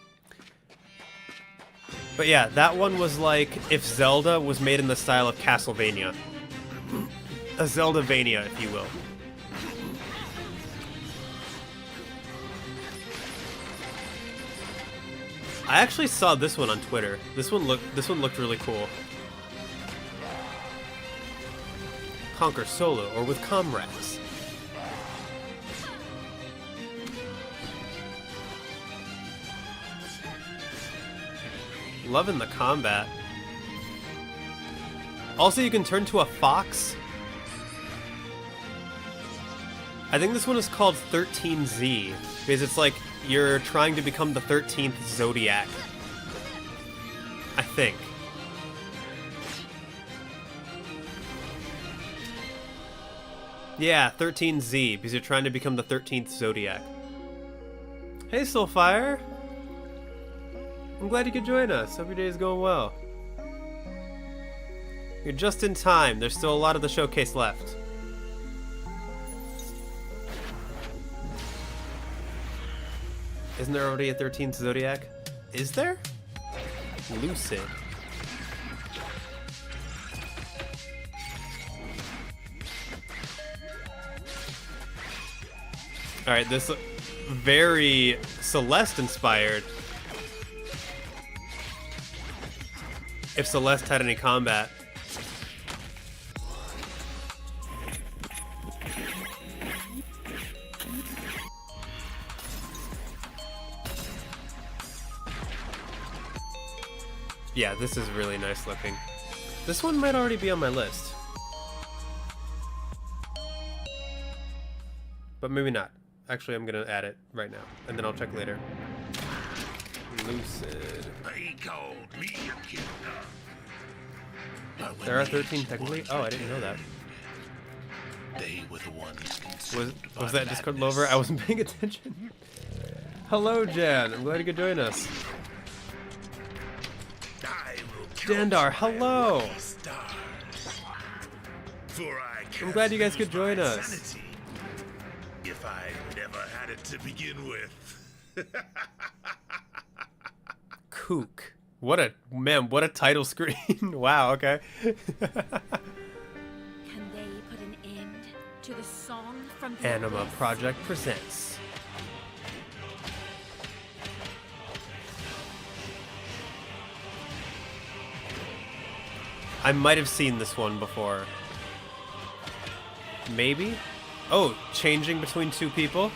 [SPEAKER 1] But yeah, that one was like if Zelda was made in the style of Castlevania. A Zeldavania, if you will. I actually saw this one on Twitter. This one looked really cool. Conquer solo or with comrades. Loving the combat. Also, you can turn to a fox. I think this one is called 13Z because it's like you're trying to become the 13th Zodiac. I think. Yeah, 13Z because you're trying to become the 13th Zodiac. Hey, Soulfire. I'm glad you could join us. Hope your day is going well. You're just in time. There's still a lot of the showcase left. Isn't there already a 13th Zodiac? Is there? Lucid. Alright, this very Celeste inspired. If Celeste had any combat. Yeah, this is really nice looking. This one might already be on my list. But maybe not. Actually, I'm gonna add it right now, and then I'll check later. Lucid.
[SPEAKER 4] They called me a killer. But when
[SPEAKER 1] There are
[SPEAKER 4] they
[SPEAKER 1] 13 technically? Oh, I didn't know that.
[SPEAKER 4] They were the ones consumed
[SPEAKER 1] Was
[SPEAKER 4] by
[SPEAKER 1] that Discord
[SPEAKER 4] madness.
[SPEAKER 1] lover? I wasn't paying attention. Hello, Jan. I'm glad you could join us.
[SPEAKER 4] I will kill
[SPEAKER 1] Dandar,
[SPEAKER 4] my
[SPEAKER 1] hello.
[SPEAKER 4] lucky stars. For I
[SPEAKER 1] I'm glad you guys
[SPEAKER 4] cast
[SPEAKER 1] could join
[SPEAKER 4] my
[SPEAKER 1] us.
[SPEAKER 4] sanity, if I never had it to begin with.
[SPEAKER 1] Kook. What a title screen. Wow, okay.
[SPEAKER 7] Can they put an end to the song from the
[SPEAKER 1] Anima
[SPEAKER 7] abyss?
[SPEAKER 1] Project presents. I might have seen this one before. Maybe? Oh, changing between two people?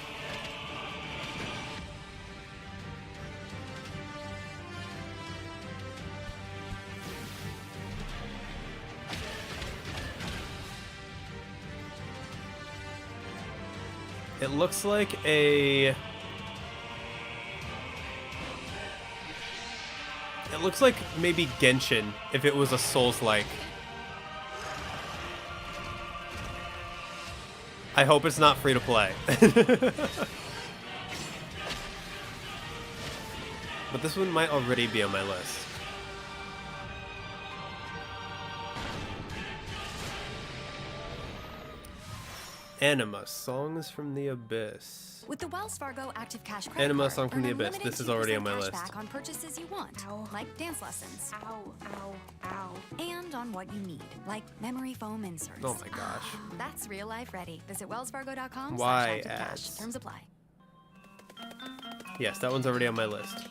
[SPEAKER 1] It looks like a... It looks like maybe Genshin, if it was a Souls-like. I hope it's not free to play. But this one might already be on my list. Anima, Songs from the Abyss.
[SPEAKER 8] With the Wells Fargo Active Cash credit
[SPEAKER 1] Anima,
[SPEAKER 8] card,
[SPEAKER 1] Song from
[SPEAKER 8] earn
[SPEAKER 1] the Abyss.
[SPEAKER 8] unlimited
[SPEAKER 1] This is already
[SPEAKER 8] 2%
[SPEAKER 1] on my
[SPEAKER 8] cash
[SPEAKER 1] list.
[SPEAKER 8] back on purchases you want,
[SPEAKER 7] Ow.
[SPEAKER 8] like dance lessons,
[SPEAKER 7] Ow, ow, ow.
[SPEAKER 8] and on what you need, like memory foam inserts.
[SPEAKER 1] Oh my gosh.
[SPEAKER 8] That's real life ready. Visit wellsfargo.com/activecash.
[SPEAKER 1] Why ads?
[SPEAKER 8] Terms apply.
[SPEAKER 1] Yes, that one's already on my list.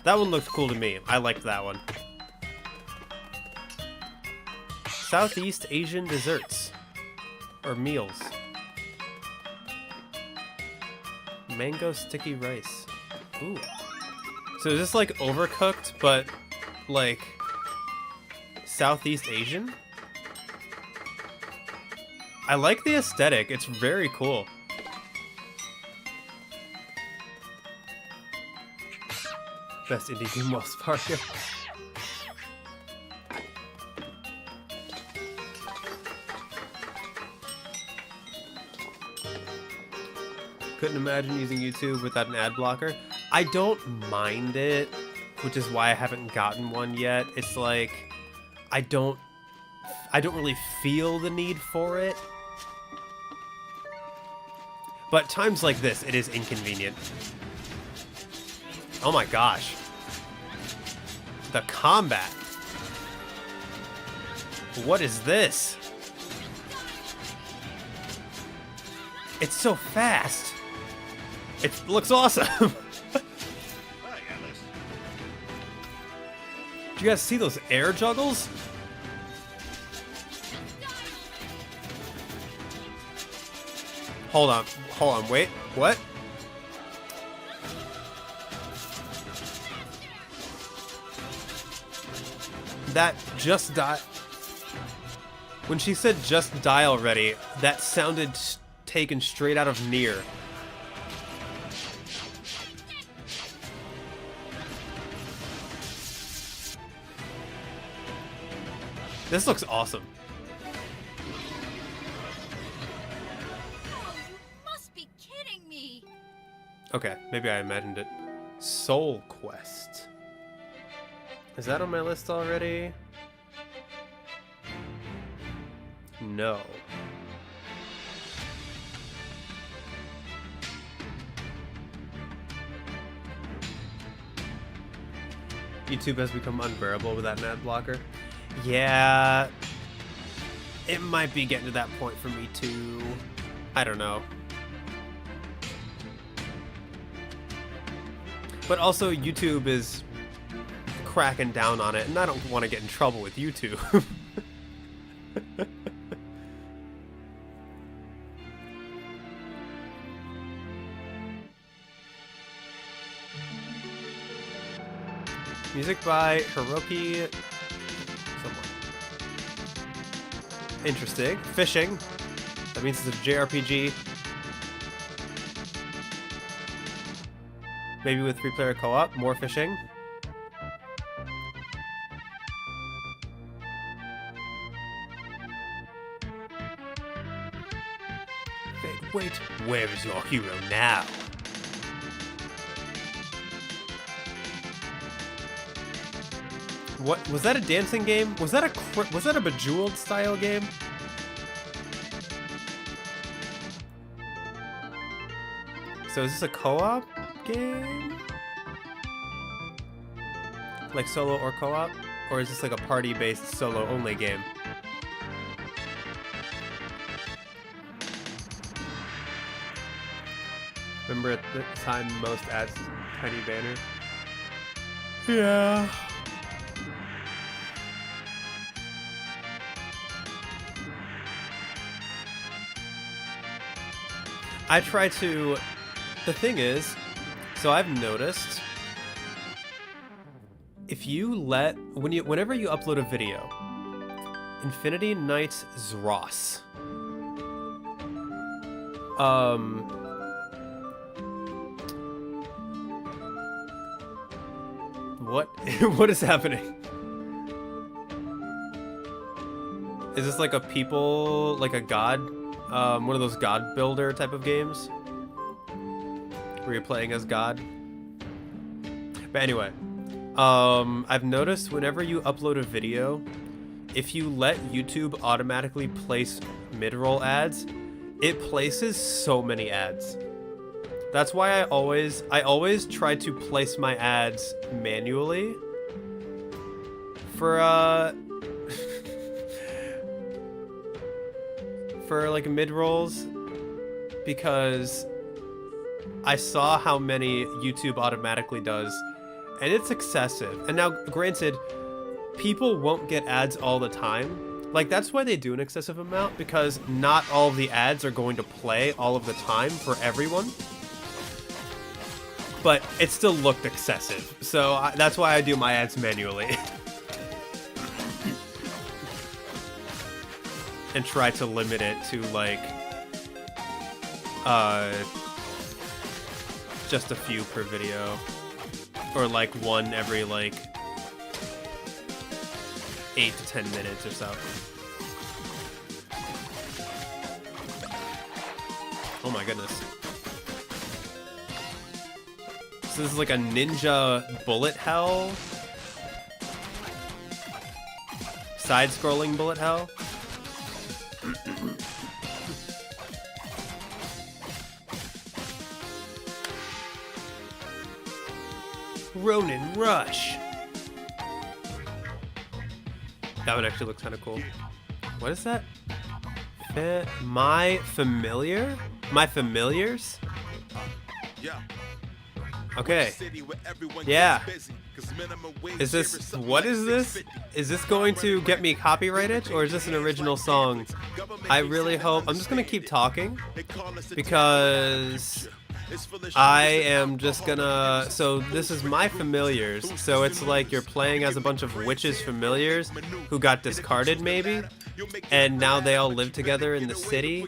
[SPEAKER 1] That one looked cool to me. I liked that one. Southeast Asian desserts. Or meals. Mango sticky rice. Ooh. So is this like overcooked, but like Southeast Asian? I like the aesthetic. It's very cool. Best indie game, Wells Fargo. Couldn't imagine using YouTube without an ad blocker. I don't mind it, which is why I haven't gotten one yet. It's like I don't really feel the need for it. But times like this, it is inconvenient. Oh my gosh. The combat. What is this? It's so fast. It looks awesome.
[SPEAKER 4] Hi, Alice.
[SPEAKER 1] Do you guys see those air juggles? Hold on, wait, what? That just died. When she said just die already, that sounded taken straight out of Nier. This looks awesome.
[SPEAKER 7] Oh, you must be kidding me.
[SPEAKER 1] Okay, maybe I imagined it. Soul Quest. Is that on my list already? No. YouTube has become unbearable with that ad blocker. Yeah, it might be getting to that point for me too. I don't know. But also YouTube is cracking down on it, and I don't want to get in trouble with YouTube. Music by Hiroki someone. Interesting. Fishing. That means it's a JRPG. Maybe with 3-player co-op. More fishing. Wait, where is your hero now? What was that? A dancing game? Was that a Bejeweled style game? So is this a co-op game? Like solo or co-op? Or is this like a party-based solo only game? Remember at the time most ads tiny banner? Yeah. I try to... The thing is, so I've noticed, if you let... Whenever you upload a video, Infinity Knights Zross. What? What is happening? Is this like a people... like a god... one of those God Builder type of games where you're playing as God. But anyway, I've noticed whenever you upload a video, if you let YouTube automatically place mid-roll ads, it places so many ads. That's why I always try to place my ads manually for for like mid-rolls, because I saw how many YouTube automatically does, and it's excessive. And now granted, people won't get ads all the time. Like that's why they do an excessive amount, because not all of the ads are going to play all of the time for everyone. But it still looked excessive. So that's why I do my ads manually. And try to limit it to like just a few per video, or like one every like 8 to 10 minutes or so. Oh my goodness. So this is like a ninja bullet hell, side-scrolling bullet hell. Ronin Rush. That one actually looks kind of cool. What is that? My Familiar? My Familiars? Okay. Yeah. Is this... What is this? Is this going to get me copyrighted, or is this an original song? I really hope... I'm just going to keep talking, because I am just gonna... So this is my familiars. So it's like you're playing as a bunch of witches familiars who got discarded maybe, and now they all live together in the city.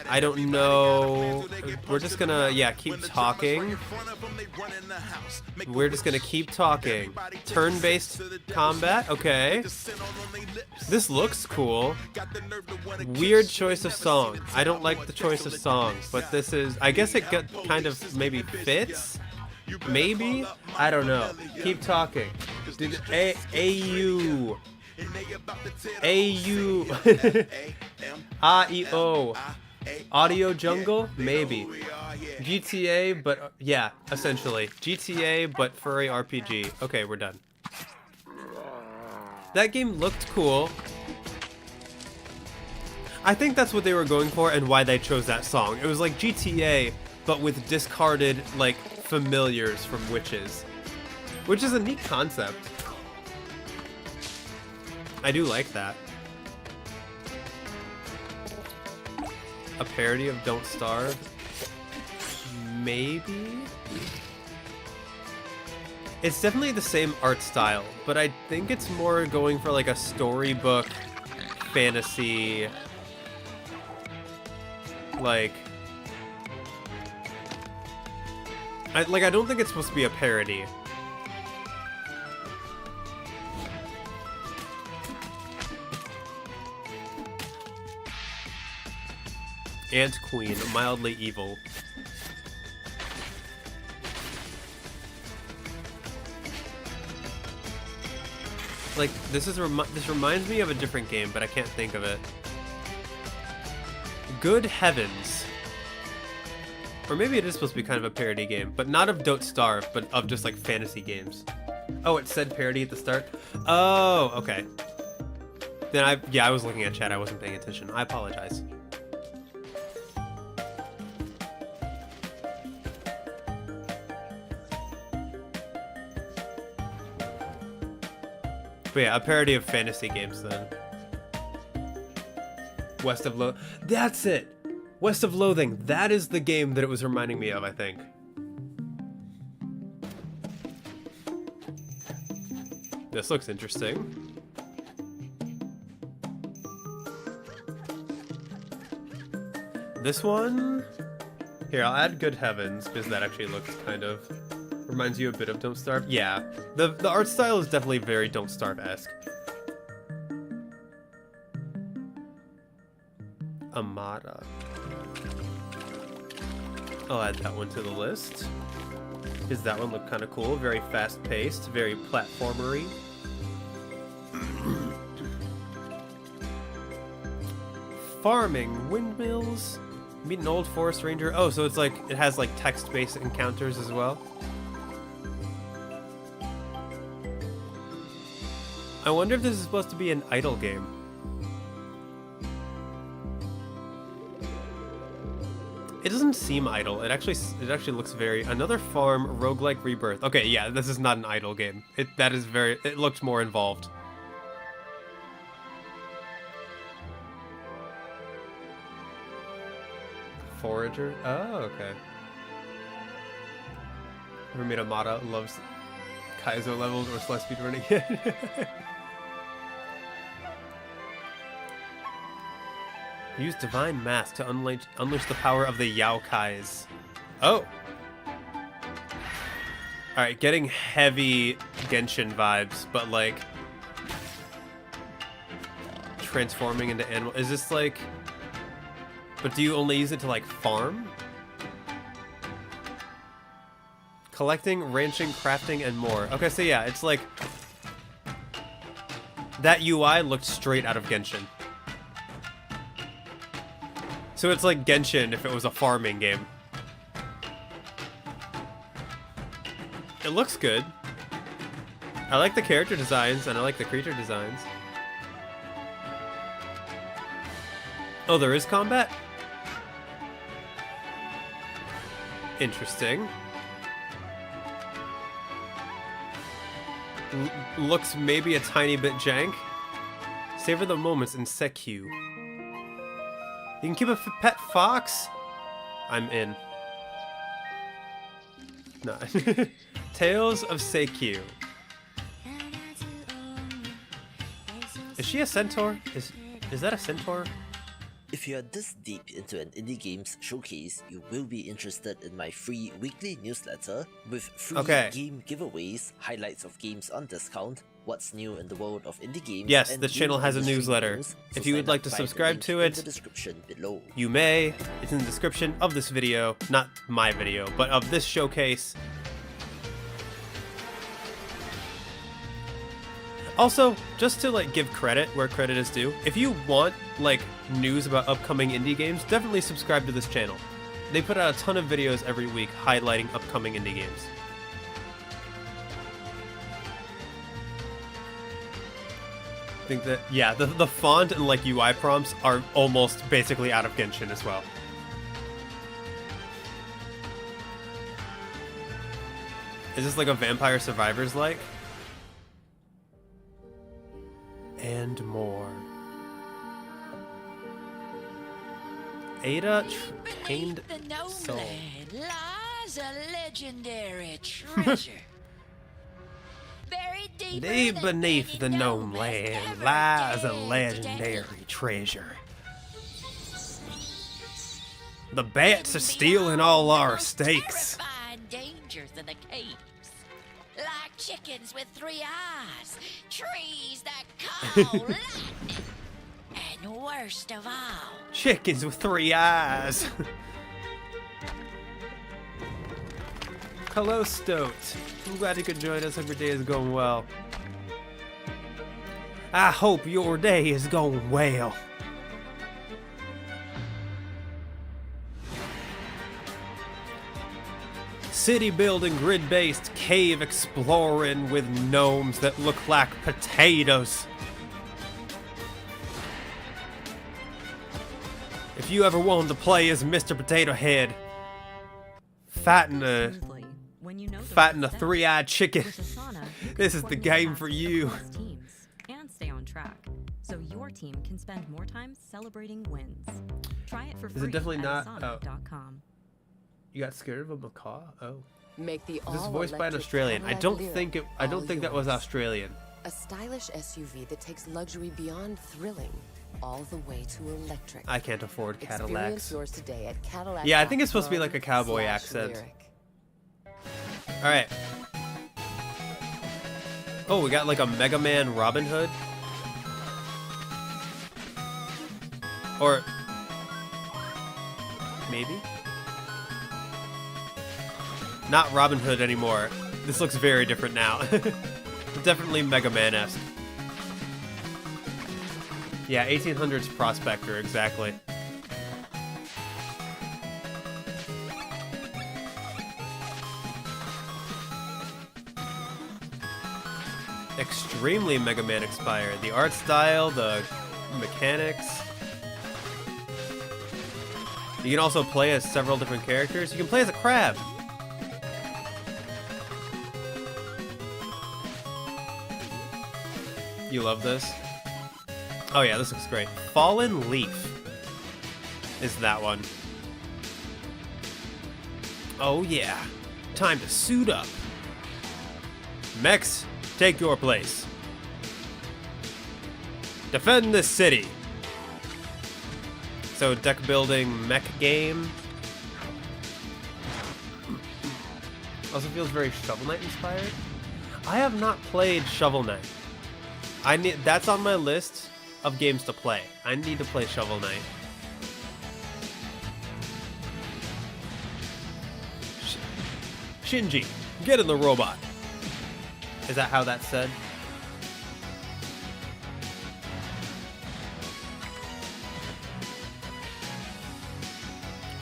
[SPEAKER 1] I don't know. We're just gonna, yeah, keep talking. We're just gonna keep talking. Turn-based combat, okay. This looks cool. Weird choice of song. I don't like the choice of song, but this is, I guess it kind of maybe fits? Maybe? I don't know. Keep talking. Dude, A-U. A-U. A-E-O. Audio Jungle? Maybe. GTA, but yeah, essentially. GTA, but furry RPG. Okay, we're done. That game looked cool. I think that's what they were going for and why they chose that song. It was like GTA, but with discarded, like, familiars from witches. Which is a neat concept. I do like that. A parody of Don't Starve? Maybe? It's definitely the same art style, but I think it's more going for like a storybook fantasy, like I don't think it's supposed to be a parody. Ant Queen, mildly evil. Like, this reminds me of a different game, but I can't think of it. Good Heavens. Or maybe it is supposed to be kind of a parody game, but not of Don't Starve, but of just like fantasy games. Oh, it said parody at the start? Oh, okay. Then I was looking at chat, I wasn't paying attention. I apologize. But yeah, a parody of fantasy games then. West of Loathing. That's it! West of Loathing. That is the game that it was reminding me of, I think. This looks interesting. This one? Here, I'll add Good Heavens, because that actually looks kind of... reminds you a bit of Don't Starve? Yeah. The art style is definitely very Don't Starve-esque. Amada. I'll add that one to the list. Because that one looked kind of cool. Very fast-paced, very platformery. Farming. Windmills. Meet an old forest ranger. Oh, so it's like, it has like text-based encounters as well. I wonder if this is supposed to be an idle game. It doesn't seem idle. It actually looks very... Another farm, roguelike rebirth. Okay, yeah, this is not an idle game. It looked more involved. Forager? Oh, okay. Roommate Amada loves Kaizo levels or slash speedrunning. Use Divine Mask to unleash the power of the Yaokais. Oh! Alright, getting heavy Genshin vibes, but like... transforming into animal... Is this like... But do you only use it to like farm? Collecting, ranching, crafting, and more. Okay, so yeah, it's like... That UI looked straight out of Genshin. So it's like Genshin if it was a farming game. It looks good. I like the character designs, and I like the creature designs. Oh, there is combat? Interesting. Looks maybe a tiny bit jank. Savor the moments in Secu. You can keep a pet fox? I'm in. No. Tales of Seikyu. Is she a centaur? Is that a centaur?
[SPEAKER 2] If you are this deep into an indie games showcase, you will be interested in my free weekly newsletter with free game giveaways, highlights of games on discount, what's new in the world of indie games.
[SPEAKER 1] Yes,
[SPEAKER 2] and
[SPEAKER 1] this channel has a
[SPEAKER 2] industry
[SPEAKER 1] newsletter.
[SPEAKER 2] news, so
[SPEAKER 1] If you would
[SPEAKER 2] sign
[SPEAKER 1] like
[SPEAKER 2] up
[SPEAKER 1] to
[SPEAKER 2] via the
[SPEAKER 1] subscribe
[SPEAKER 2] link
[SPEAKER 1] to
[SPEAKER 2] in
[SPEAKER 1] it,
[SPEAKER 2] the description below.
[SPEAKER 1] you may. It's in the description of this video. Not my video, but of this showcase. Also, just to like give credit where credit is due, if you want like news about upcoming indie games, definitely subscribe to this channel. They put out a ton of videos every week highlighting upcoming indie games. I think that, yeah, the font and like UI prompts are almost basically out of Genshin as well. Is this like a Vampire Survivors like? And more. Ada Tamed
[SPEAKER 9] The Gnome
[SPEAKER 1] Soul.
[SPEAKER 9] Land lies a legendary treasure. Buried deeper
[SPEAKER 1] Deep
[SPEAKER 9] than
[SPEAKER 1] beneath
[SPEAKER 9] any
[SPEAKER 1] the Gnome
[SPEAKER 9] has
[SPEAKER 1] Land
[SPEAKER 9] ever
[SPEAKER 1] lies a
[SPEAKER 9] dared to
[SPEAKER 1] legendary
[SPEAKER 9] take.
[SPEAKER 1] treasure. The bats are stealing all our
[SPEAKER 9] Most
[SPEAKER 1] steaks.
[SPEAKER 9] terrifying dangers in the caves. Like chickens with 3 eyes, trees that call lightning, and worst of all,
[SPEAKER 1] Chickens with 3 eyes. Hello, Stoat. I'm glad you could join us. Hope your day is going well. I hope your day is going well. City building, grid-based, cave exploring with gnomes that look like potatoes. If you ever wanted to play as Mr. Potato Head, fighting a three-eyed chicken, this is the game for you.
[SPEAKER 10] And stay on track, so your team can spend more time celebrating wins. Try it for free.
[SPEAKER 1] Is it definitely
[SPEAKER 10] at
[SPEAKER 1] not?
[SPEAKER 10] Asana.com.
[SPEAKER 1] You got scared of a macaw? Oh.
[SPEAKER 11] Make the
[SPEAKER 1] This is voiced by an Australian. I don't think that was Australian.
[SPEAKER 11] A stylish SUV that takes luxury beyond thrilling, all the way to electric.
[SPEAKER 1] I can't afford
[SPEAKER 11] Experience
[SPEAKER 1] Cadillacs.
[SPEAKER 11] yours today at Cadillac.
[SPEAKER 1] Yeah, I think it's supposed to be like a cowboy accent. Alright. Oh, we got like a Mega Man Robin Hood. Or maybe? Not Robin Hood anymore. This looks very different now. Definitely Mega Man-esque. Yeah, 1800s Prospector, exactly. Extremely Mega Man inspired. The art style, the mechanics. You can also play as several different characters. You can play as a crab. You love this? Oh yeah, this looks great. Fallen Leaf is that one. Oh yeah, time to suit up. Mechs, take your place. Defend this city. So deck building mech game. Also feels very Shovel Knight inspired. I have not played Shovel Knight. That's on my list of games to play. I need to play Shovel Knight. Shinji, get in the robot. Is that how that's said?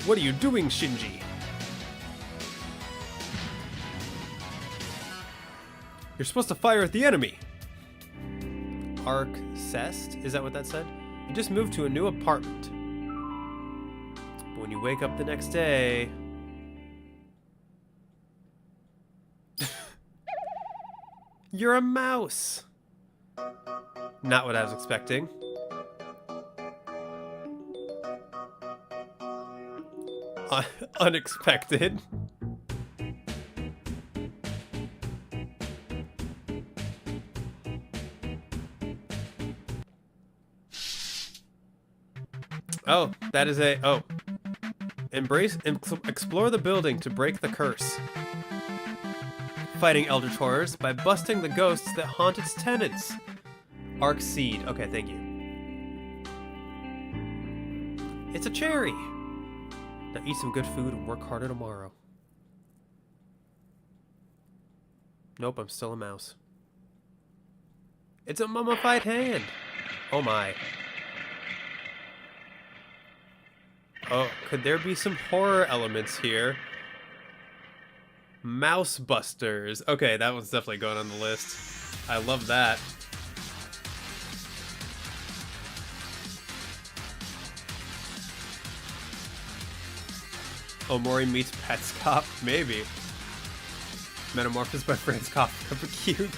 [SPEAKER 1] What are you doing, Shinji? You're supposed to fire at the enemy. Arc-cest? Is that what that said? You just moved to a new apartment. But when you wake up the next day... You're a mouse! Not what I was expecting. Unexpected. Oh, that is a... Oh. Explore the building to break the curse. Fighting eldritch horrors by busting the ghosts that haunt its tenants. Arc Seed. Okay, thank you. It's a cherry. Now eat some good food and work harder tomorrow. Nope, I'm still a mouse. It's a mummified hand. Oh my. Oh, could there be some horror elements here? Mouse Busters. Okay, that one's definitely going on the list. I love that. Omori meets Pets Cop? Maybe. Metamorphosis by Franz Kafka. Cute.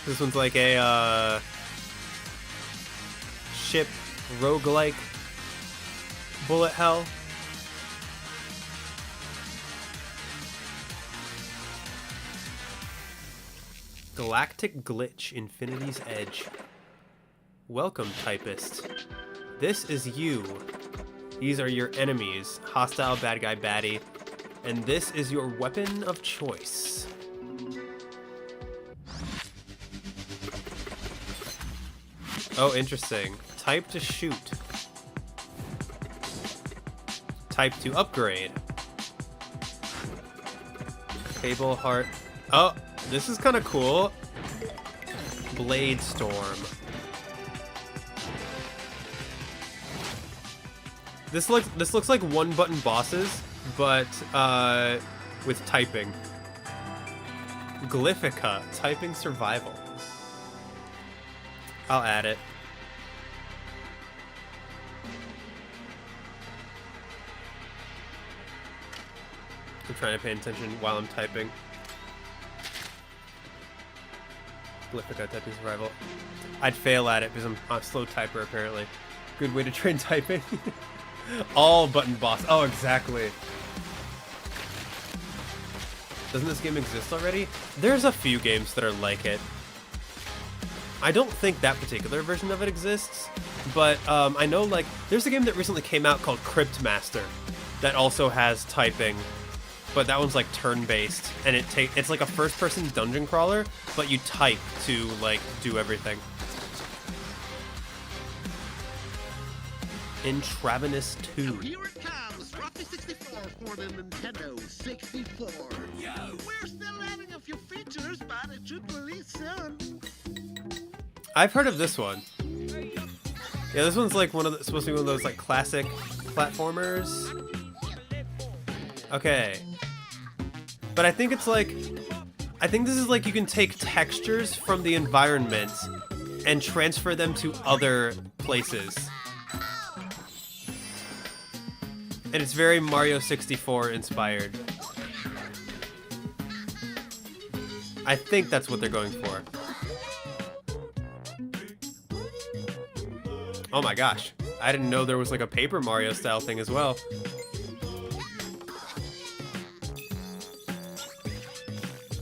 [SPEAKER 1] This one's like a ship roguelike bullet hell. Galactic Glitch, Infinity's Edge. Welcome, typist. This is you. These are your enemies, hostile bad guy baddie, and this is your weapon of choice. Oh, interesting. Type to shoot. Type to upgrade. Cable heart. Oh, this is kind of cool. Blade Storm. This looks like one-button bosses, but with typing. Glyphica, typing survival. I'll add it. I'm trying to pay attention while I'm typing. Glyphica, typing survival. I'd fail at it because I'm a slow typer apparently. Good way to train typing. All button boss. Oh, exactly. Doesn't this game exist already? There's a few games that are like it. I don't think that particular version of it exists, but I know like there's a game that recently came out called Cryptmaster that also has typing, but that one's like turn-based, and it's like a first-person dungeon crawler, but you type to like do everything. Intravenous 2.
[SPEAKER 12] Here it comes, Rocky 64 for the Nintendo 64. Yo, we're still adding a few features, but it should release soon.
[SPEAKER 1] I've heard of this one. Yeah, this one's like supposed to be one of those like classic platformers. Okay. But I think it's like, I think this is like you can take textures from the environment and transfer them to other places. And it's very Mario 64 inspired. I think that's what they're going for. Oh my gosh. I didn't know there was like a Paper Mario style thing as well.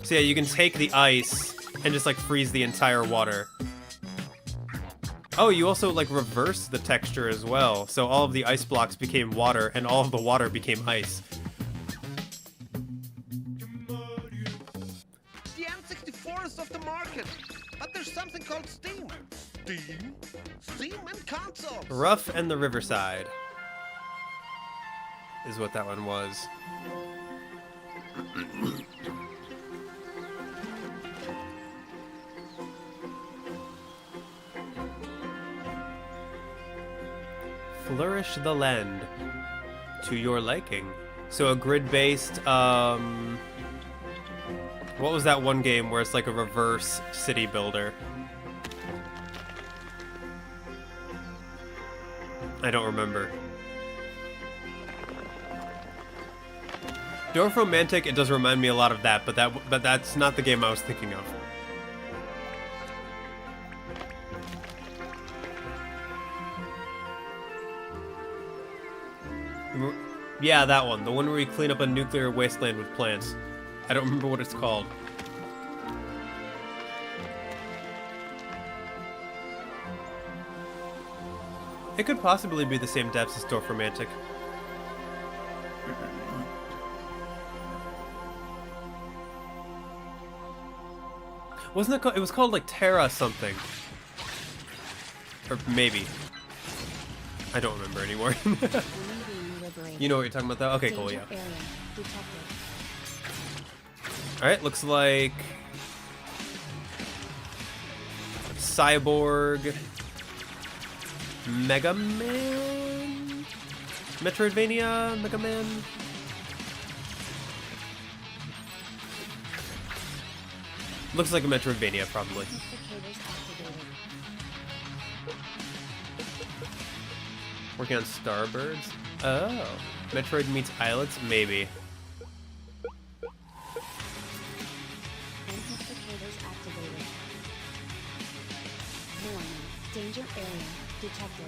[SPEAKER 1] So yeah, you can take the ice and just like freeze the entire water. Oh, you also like reverse the texture as well. So all of the ice blocks became water and all of the water became ice.
[SPEAKER 12] The N64 is off the market, but there's something called Steam. Steam? Steam and consoles.
[SPEAKER 1] Rough and the Riverside is what that one was. Flourish the land to your liking. So a grid-based, what was that one game where it's like a reverse city builder? I don't remember. Dwarf Romantic, it does remind me a lot of that, but that's not the game I was thinking of. Yeah, that one. The one where you clean up a nuclear wasteland with plants. I don't remember what it's called. It could possibly be the same depths as Dorfromantic. Wasn't it called? It was called like Terra something. Or maybe. I don't remember anymore. You know what you're talking about though? Okay, cool, yeah. Alright, looks like... Cyborg... Mega Man? Metroidvania? Mega Man? Looks like a Metroidvania, probably. Working on Starbirds? Oh. Metroid meets Islets? Maybe.
[SPEAKER 13] Amplificators activated. Warning. Danger area detected.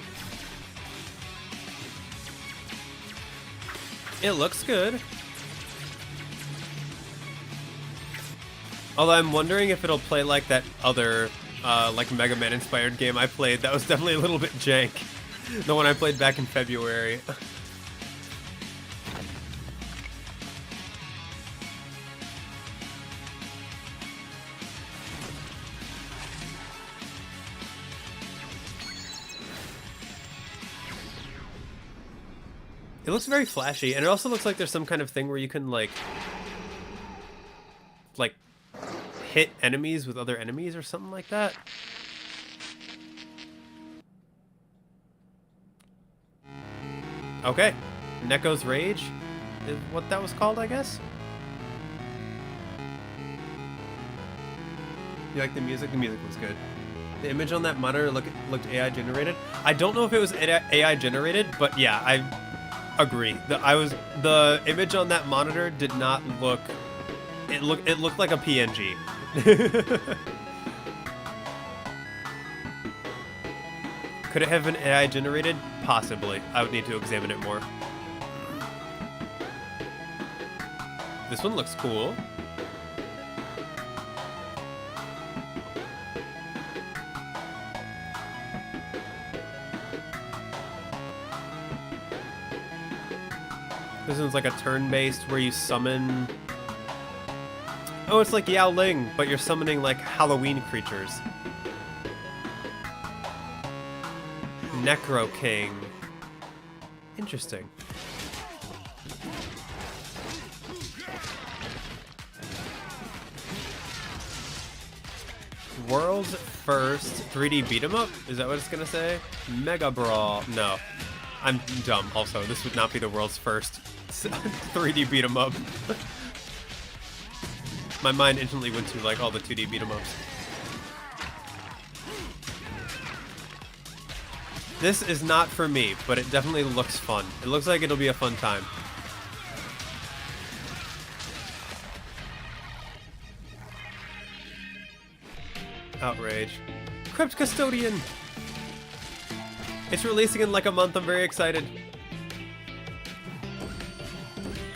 [SPEAKER 1] It looks good. Although I'm wondering if it'll play like that other, like Mega Man inspired game I played. That was definitely a little bit jank. The one I played back in February. It looks very flashy, and it also looks like there's some kind of thing where you can, like hit enemies with other enemies or something like that. Okay. Neko's Rage is what that was called, I guess? You like the music? The music was good. The image on that monitor looked AI generated. I don't know if it was AI generated, but yeah, I agree. The image on that monitor did not look... It looked like a PNG. Could it have been AI generated? Possibly. I would need to examine it more. This one looks cool. This one's like a turn-based where you summon... Oh, it's like Yao Ling, but you're summoning like Halloween creatures. Necro King. Interesting. World's first 3D beat 'em up? Is that what it's gonna say? Mega Brawl. No. I'm dumb also. This would not be the world's first 3D beat 'em up. My mind instantly went to like all the 2D beat 'em ups. This is not for me, but it definitely looks fun. It looks like it'll be a fun time. Outrage. Crypt Custodian! It's releasing in like a month. I'm very excited.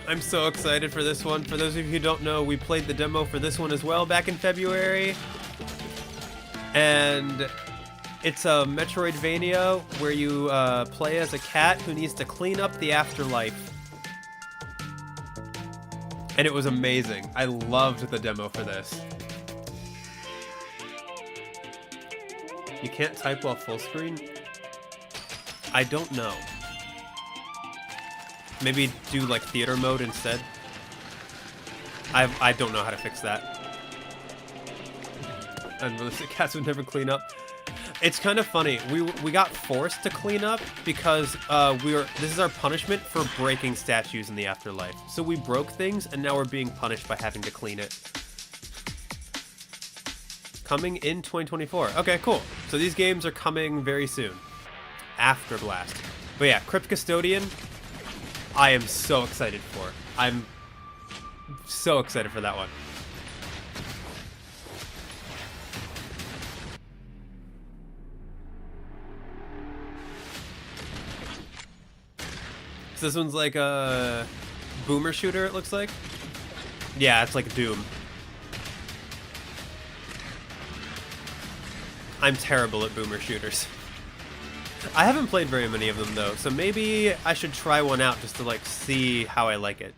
[SPEAKER 1] I'm so excited for this one. For those of you who don't know, we played the demo for this one as well back in February. And it's a Metroidvania where you play as a cat who needs to clean up the afterlife. And it was amazing. I loved the demo for this. You can't type while full screen? I don't know. Maybe do like theater mode instead. I don't know how to fix that. Unrealistic cats would never clean up. It's kind of funny. We got forced to clean up because this is our punishment for breaking statues in the afterlife. So we broke things and now we're being punished by having to clean it. Coming in 2024. Okay, cool. So these games are coming very soon. After Blast. But yeah, Crypt Custodian, I am so excited for. I'm so excited for that one. So this one's like a boomer shooter, it looks like. Yeah, it's like Doom. I'm terrible at boomer shooters. I haven't played very many of them though, so maybe I should try one out just to like see how I like it.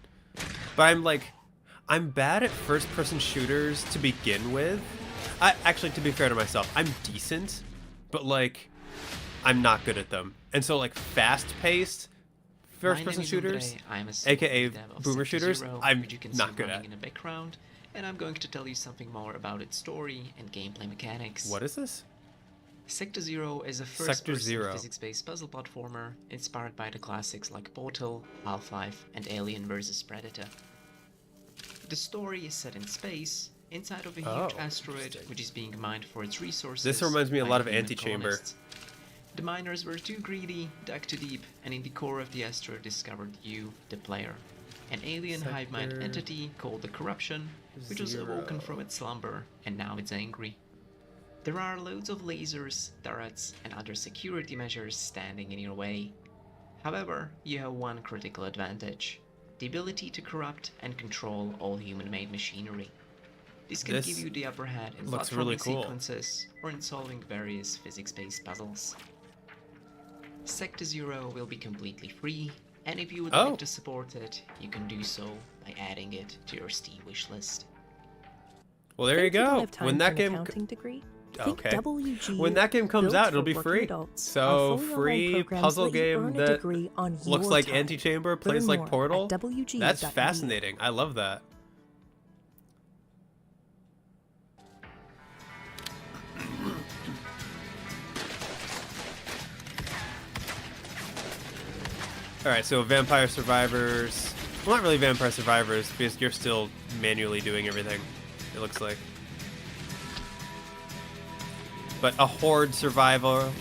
[SPEAKER 1] But I'm bad at first-person shooters to begin with. Actually, to be fair to myself, I'm decent, but like I'm not good at them. And so like fast-paced first-person shooters, aka boomer shooters, I'm not good at.
[SPEAKER 14] In the background, and I'm going to tell you something more about its story and gameplay mechanics.
[SPEAKER 1] What is this?
[SPEAKER 14] Sector Zero is a first-person physics-based puzzle platformer inspired by the classics like Portal, Half-Life, and Alien vs. Predator. The story is set in space, inside of a huge asteroid which is being mined for its resources.
[SPEAKER 1] This reminds me a lot of
[SPEAKER 14] human
[SPEAKER 1] Antichamber.
[SPEAKER 14] colonists. The miners were too greedy, dug too deep, and in the core of the asteroid discovered you, the player. An alien hive mind entity called the Corruption, which was awoken from its slumber, and now it's angry. There are loads of lasers, turrets, and other security measures standing in your way. However, you have one critical advantage: the ability to corrupt and control all human-made machinery. This can give you the upper hand in platforming sequences or in solving various physics-based puzzles. Sector Zero will be completely free, and if you would like to support it, you can do so by adding it to your Steam wishlist.
[SPEAKER 1] Well, there you go. When that game when that game comes out, it'll be free. So free puzzle game that looks like Antichamber, plays like Portal. That's fascinating. I love that. Alright, so Vampire Survivors. Well, not really Vampire Survivors, because you're still manually doing everything, it looks like. But a horde survival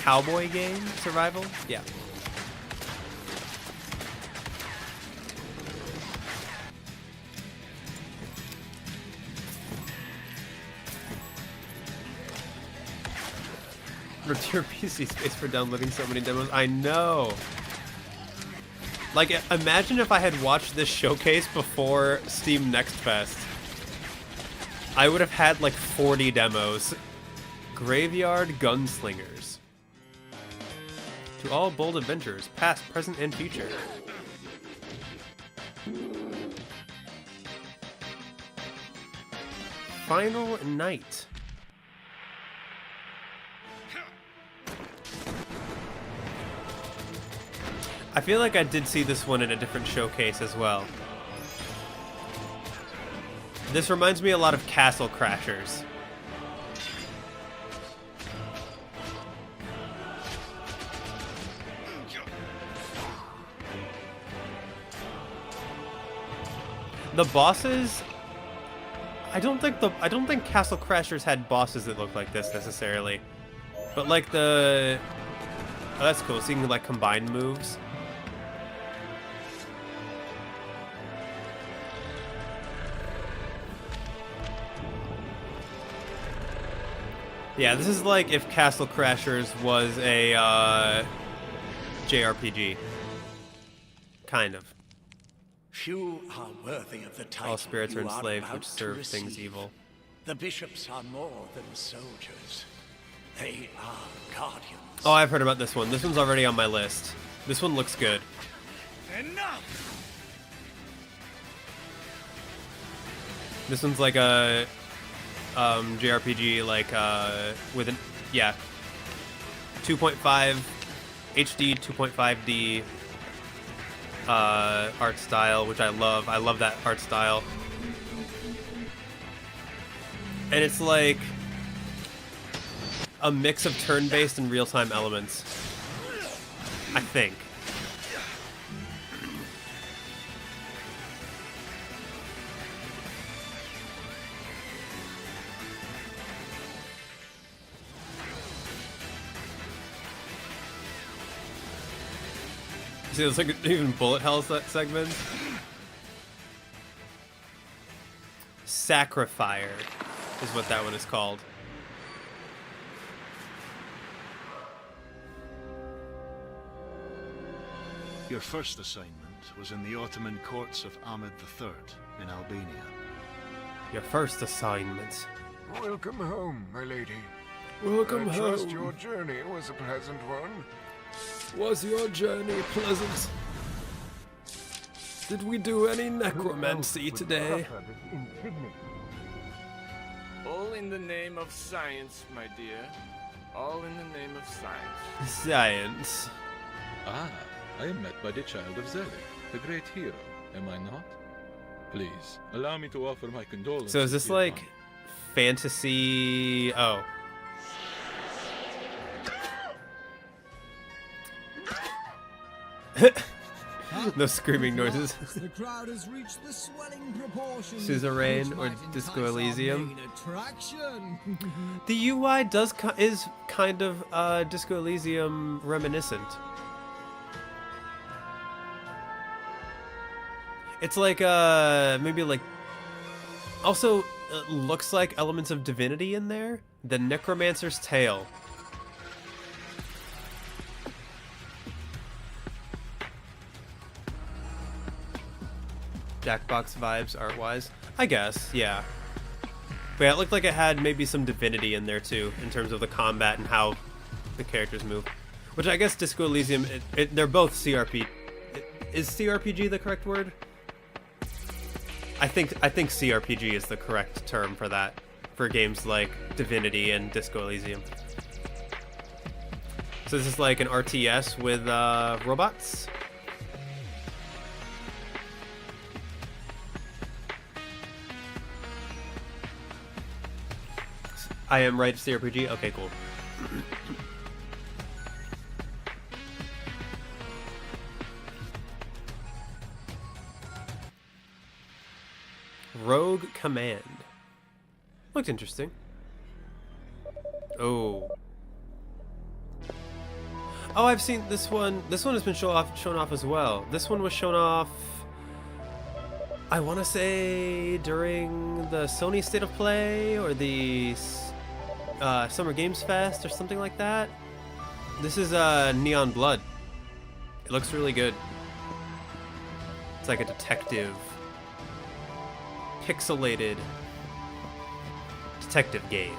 [SPEAKER 1] cowboy game? Survival? Yeah. Return your PC space for downloading so many demos. I know. Like, imagine if I had watched this showcase before Steam Next Fest. I would have had like 40 demos. Graveyard Gunslingers. To all bold adventurers, past, present, and future. Final Night. I feel like I did see this one in a different showcase as well. This reminds me a lot of Castle Crashers. The bosses, I don't think Castle Crashers had bosses that look like this necessarily. But like oh, that's cool. So you can like combine moves. Yeah, this is like if Castle Crashers was a JRPG. Kind of.
[SPEAKER 15] Few are worthy of the title.
[SPEAKER 1] All spirits are
[SPEAKER 15] you
[SPEAKER 1] enslaved,
[SPEAKER 15] about
[SPEAKER 1] which
[SPEAKER 15] to
[SPEAKER 1] serve
[SPEAKER 15] receive.
[SPEAKER 1] things evil.
[SPEAKER 15] The bishops are more than soldiers. They are guardians.
[SPEAKER 1] Oh, I've heard about this one. This one's already on my list. This one looks good.
[SPEAKER 15] Enough!
[SPEAKER 1] This one's like a JRPG, like with an 2.5 HD 2.5D art style, which I love. I love that art style. And it's like a mix of turn-based and real-time elements, I think. See, there's like even bullet hell segments. Sacrifier is what that one is called.
[SPEAKER 16] Your first assignment was in the Ottoman courts of Ahmed III in Albania.
[SPEAKER 1] Your first assignment.
[SPEAKER 17] Welcome home, my lady.
[SPEAKER 1] Welcome
[SPEAKER 17] I trust
[SPEAKER 1] home.
[SPEAKER 17] your journey was a pleasant one.
[SPEAKER 1] Was your journey pleasant? Did we do any necromancy today?
[SPEAKER 18] All in the name of science, my dear. All in the name of science.
[SPEAKER 1] Science.
[SPEAKER 19] Ah, I am met by the child of Zelig, the great hero, am I not? Please, allow me to offer my condolences.
[SPEAKER 1] So is this like fantasy? Oh. No screaming noises.
[SPEAKER 20] The crowd has reached the swelling proportions.
[SPEAKER 1] Suzerain
[SPEAKER 20] which
[SPEAKER 1] or
[SPEAKER 20] might
[SPEAKER 1] Disco
[SPEAKER 20] entice our
[SPEAKER 1] Elysium.
[SPEAKER 20] main attraction.
[SPEAKER 1] The UI is kind of Disco Elysium reminiscent. It's like maybe like also looks like elements of Divinity in there. The Necromancer's Tale. Jackbox vibes art-wise, I guess, yeah. But yeah, it looked like it had maybe some Divinity in there too, in terms of the combat and how the characters move. Which I guess Disco Elysium, they're both CRPG. Is CRPG the correct word? I think CRPG is the correct term for that, for games like Divinity and Disco Elysium. So this is like an RTS with robots? I am right, CRPG? Okay, cool. Rogue Command. Looked interesting. Oh. Oh, I've seen this one. This one has been shown off as well. This one was shown off, I want to say, during the Sony State of Play or the Summer Games Fest or something like that. This is Neon Blood. It looks really good. It's like a detective, pixelated detective game.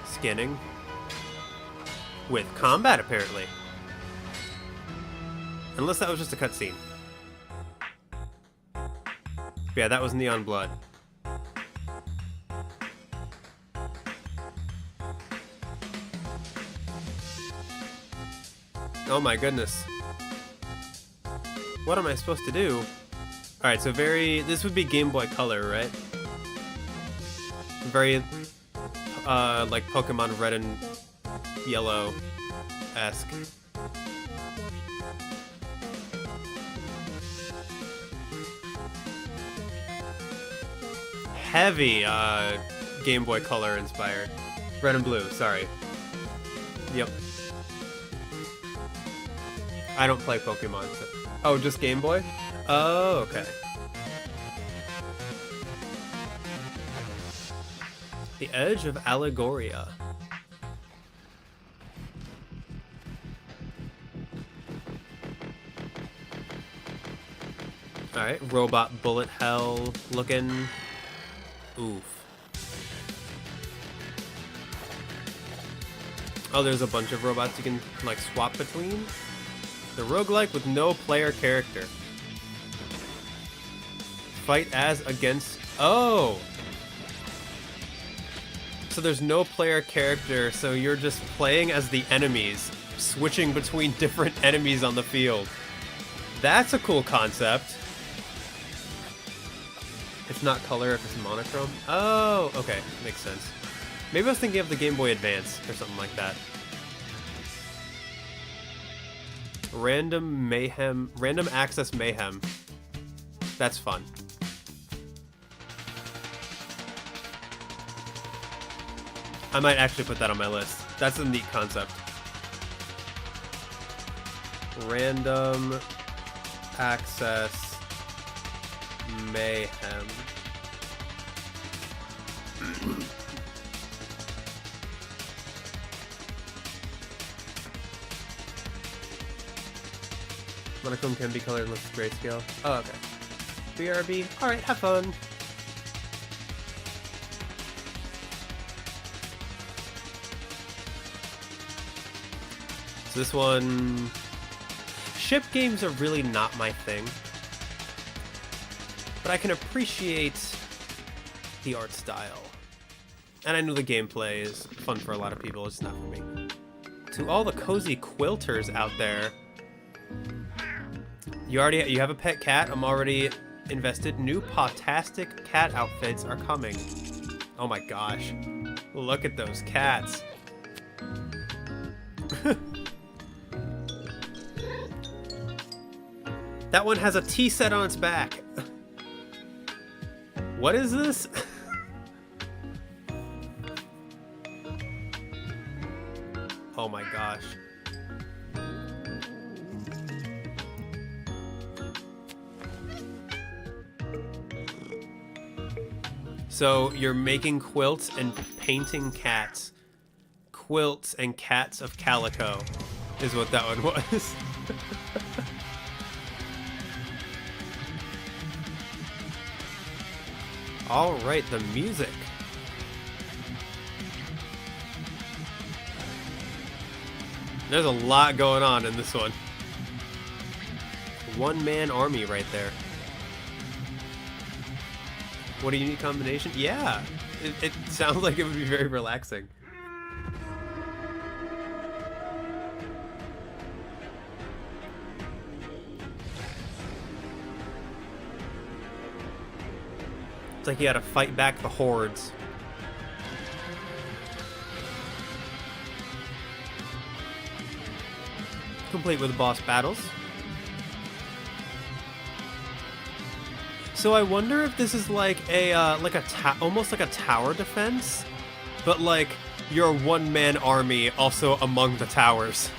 [SPEAKER 1] Scanning with combat, apparently. Unless that was just a cutscene. Yeah, that was Neon Blood. Oh my goodness. What am I supposed to do? Alright, so this would be Game Boy Color, right? Very, like Pokemon Red and Yellow-esque. Heavy Game Boy Color inspired. Red and blue, sorry. Yep. I don't play Pokemon. So. Oh, just Game Boy? Oh, okay. The Edge of Allegoria. Alright, robot bullet hell looking. Oof. Oh, there's a bunch of robots you can, like, swap between? The roguelike with no player character. Fight as against... Oh! So there's no player character, so you're just playing as the enemies, switching between different enemies on the field. That's a cool concept. It's not color if it's monochrome. Oh, okay. Makes sense. Maybe I was thinking of the Game Boy Advance or something like that. Random mayhem, random access mayhem. That's fun. I might actually put that on my list. That's a neat concept. Random access mayhem. Monochrome can be colored unless it's grayscale. Oh, okay. BRB. Alright, have fun. So this one... Ship games are really not my thing. But I can appreciate the art style. And I know the gameplay is fun for a lot of people, it's not for me. To all the cozy quilters out there, you have a pet cat? I'm already invested. New Potastic cat outfits are coming. Oh my gosh. Look at those cats. That one has a tea set on its back. What is this? Oh my gosh. So you're making quilts and painting cats. Quilts and cats of calico is what that one was. All right, the music. There's a lot going on in this one. One-man army right there. What a unique combination. Yeah, it sounds like it would be very relaxing. It's like you gotta fight back the hordes. Complete with boss battles. So I wonder if this is like a almost like a tower defense, but like you're a one-man army also among the towers.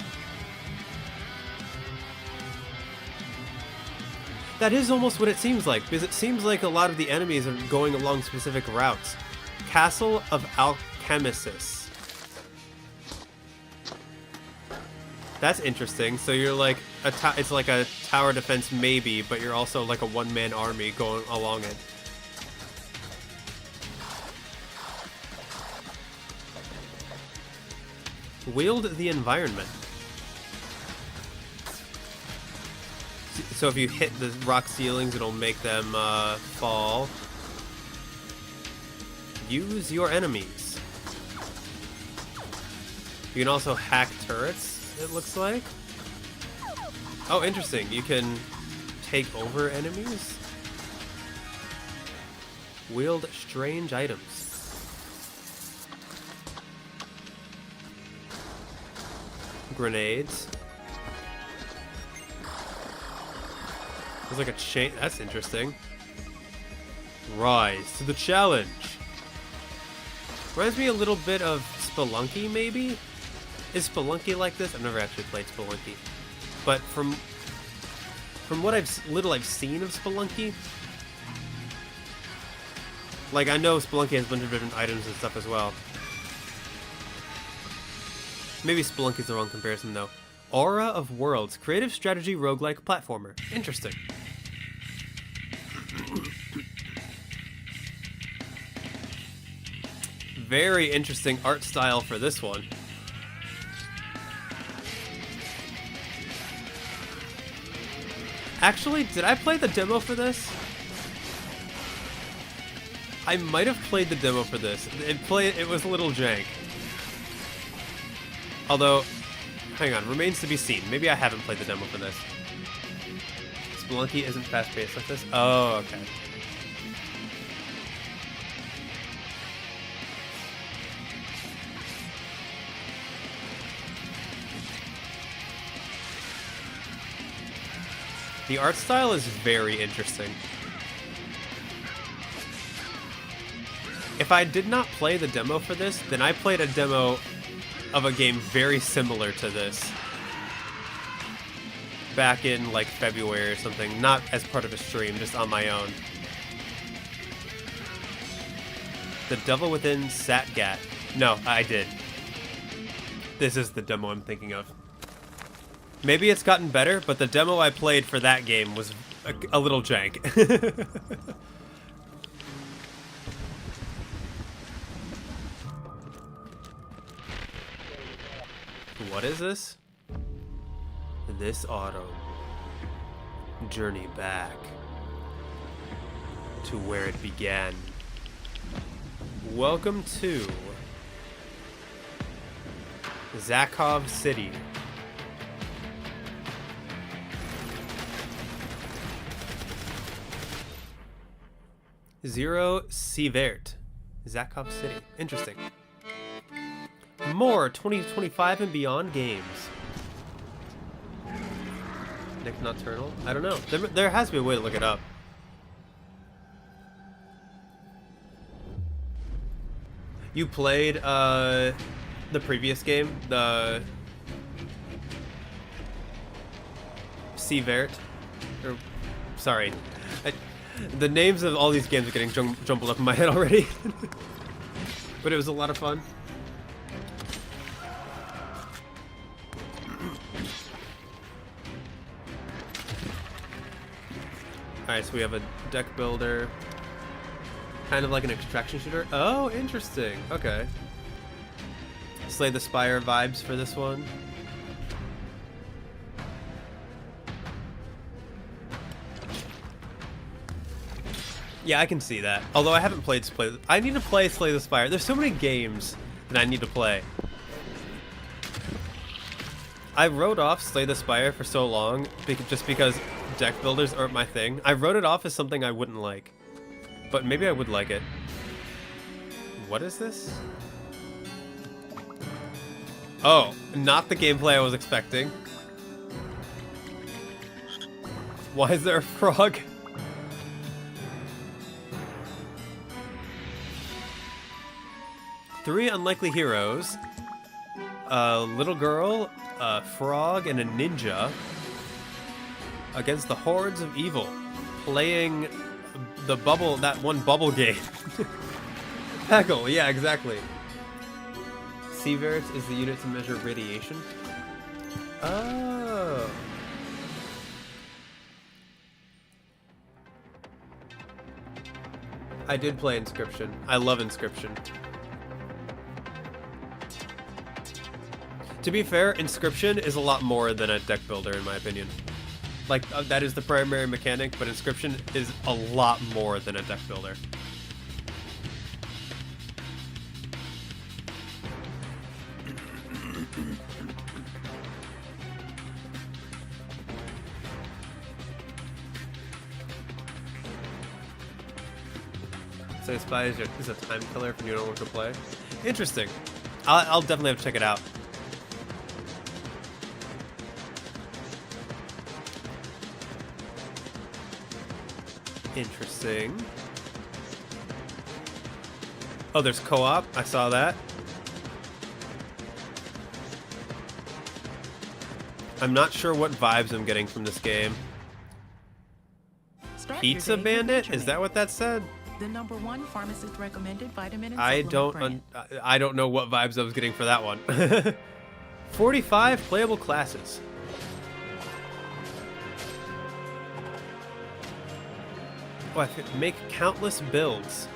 [SPEAKER 1] That is almost what it seems like, because it seems like a lot of the enemies are going along specific routes. Castle of Alchemists. That's interesting. So you're like it's like a tower defense maybe, but you're also like a one-man army going along it. Wield the environment. So if you hit the rock ceilings, it'll make them fall. Use your enemies. You can also hack turrets, it looks like. Oh, interesting. You can take over enemies. Wield strange items. Grenades. There's like a chain. That's interesting. Rise to the challenge. Reminds me a little bit of Spelunky, maybe? Is Spelunky like this? I've never actually played Spelunky. But from what I've seen of Spelunky, like I know Spelunky has a bunch of different items and stuff as well. Maybe Spelunky's the wrong comparison though. Aura of Worlds, creative strategy roguelike platformer. Interesting. Very interesting art style for this one. Actually, did I play the demo for this? I might have played the demo for this. It was a little jank. Although, hang on, remains to be seen. Maybe I haven't played the demo for this. Spelunky isn't fast-paced like this? Oh, okay. The art style is very interesting. If I did not play the demo for this, then I played a demo of a game very similar to this back in like February or something, not as part of a stream, just on my own. The Devil Within Satgat. No, I did. This is the demo I'm thinking of. Maybe it's gotten better, but the demo I played for that game was a little jank. What is this? This autumn, journey back to where it began. Welcome to Zakov City. Zero Sievert. Zakov City. Interesting. More 2025 and beyond games. Nick Nocturnal? I don't know. There has to be a way to look it up. You played the previous game, the Sievert, or sorry, the names of all these games are getting jumbled up in my head already. But it was a lot of fun. Alright, so we have a deck builder. Kind of like an extraction shooter. Oh, interesting. Okay. Slay the Spire vibes for this one. Yeah, I can see that. Although I haven't played I need to play Slay the Spire. There's so many games that I need to play. I wrote off Slay the Spire for so long just because deck builders aren't my thing. I wrote it off as something I wouldn't like. But maybe I would like it. What is this? Oh, not the gameplay I was expecting. Why is there a frog? Three unlikely heroes. A little girl, a frog, and a ninja against the hordes of evil. Playing the bubble, that one bubble game. Peggle, yeah, exactly. Sieverts is the unit to measure radiation. Oh. I did play Inscription. I love Inscription. To be fair, Inscription is a lot more than a deck builder in my opinion. Like, that is the primary mechanic, but Inscription is a lot more than a deck builder. So Spy is a time killer if you don't want to play. Interesting. I'll definitely have to check it out. Interesting. Oh, there's co-op. I saw that. I'm not sure what vibes I'm getting from this game. Pizza Bandit? Is that what that said?
[SPEAKER 21] The #1 pharmacist recommended vitamin and
[SPEAKER 1] I
[SPEAKER 21] supplement
[SPEAKER 1] don't know what vibes I was getting for that one. 45 playable classes. Oh, I could make countless builds.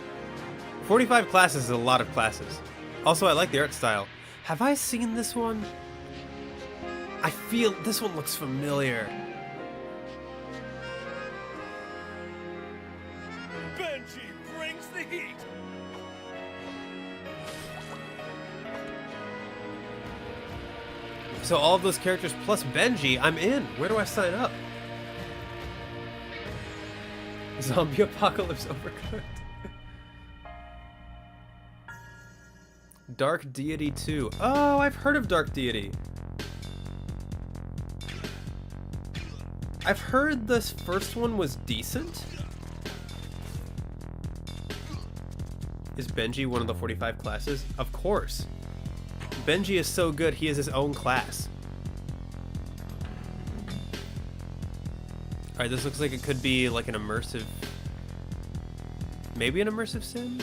[SPEAKER 1] 45 classes is a lot of classes. Also, I like the art style. Have I seen this one? I feel this one looks familiar.
[SPEAKER 4] Benji brings the heat.
[SPEAKER 1] So all of those characters plus Benji, I'm in. Where do I sign up? Zombie Apocalypse Overcooked. Dark Deity 2. Oh, I've heard of Dark Deity. I've heard this first one was decent. Is Benji one of the 45 classes? Of course. Benji is so good, he has his own class. Alright, this looks like it could be like an immersive... Maybe an immersive sim?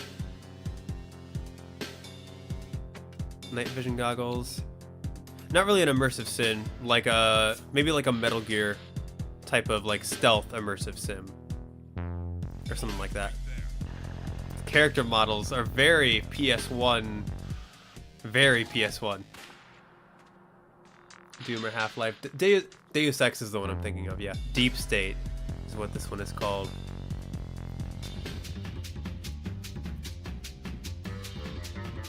[SPEAKER 1] Night vision goggles. Not really an immersive sim, like maybe like a Metal Gear type of like stealth immersive sim or something like that. Character models are very PS1, very PS1. Doom or Half-Life. Deus Ex is the one I'm thinking of, yeah. Deep State is what this one is called.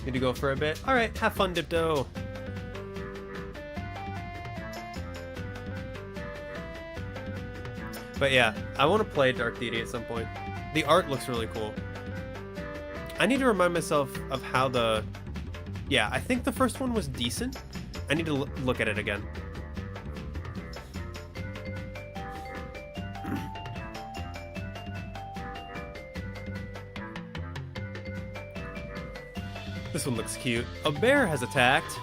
[SPEAKER 1] Need to go for a bit? Alright, have fun, Dipto. But yeah, I want to play Dark Deity at some point. The art looks really cool. I need to remind myself of how the... Yeah, I think the first one was decent. I need to look at it again. This one looks cute. A bear has attacked.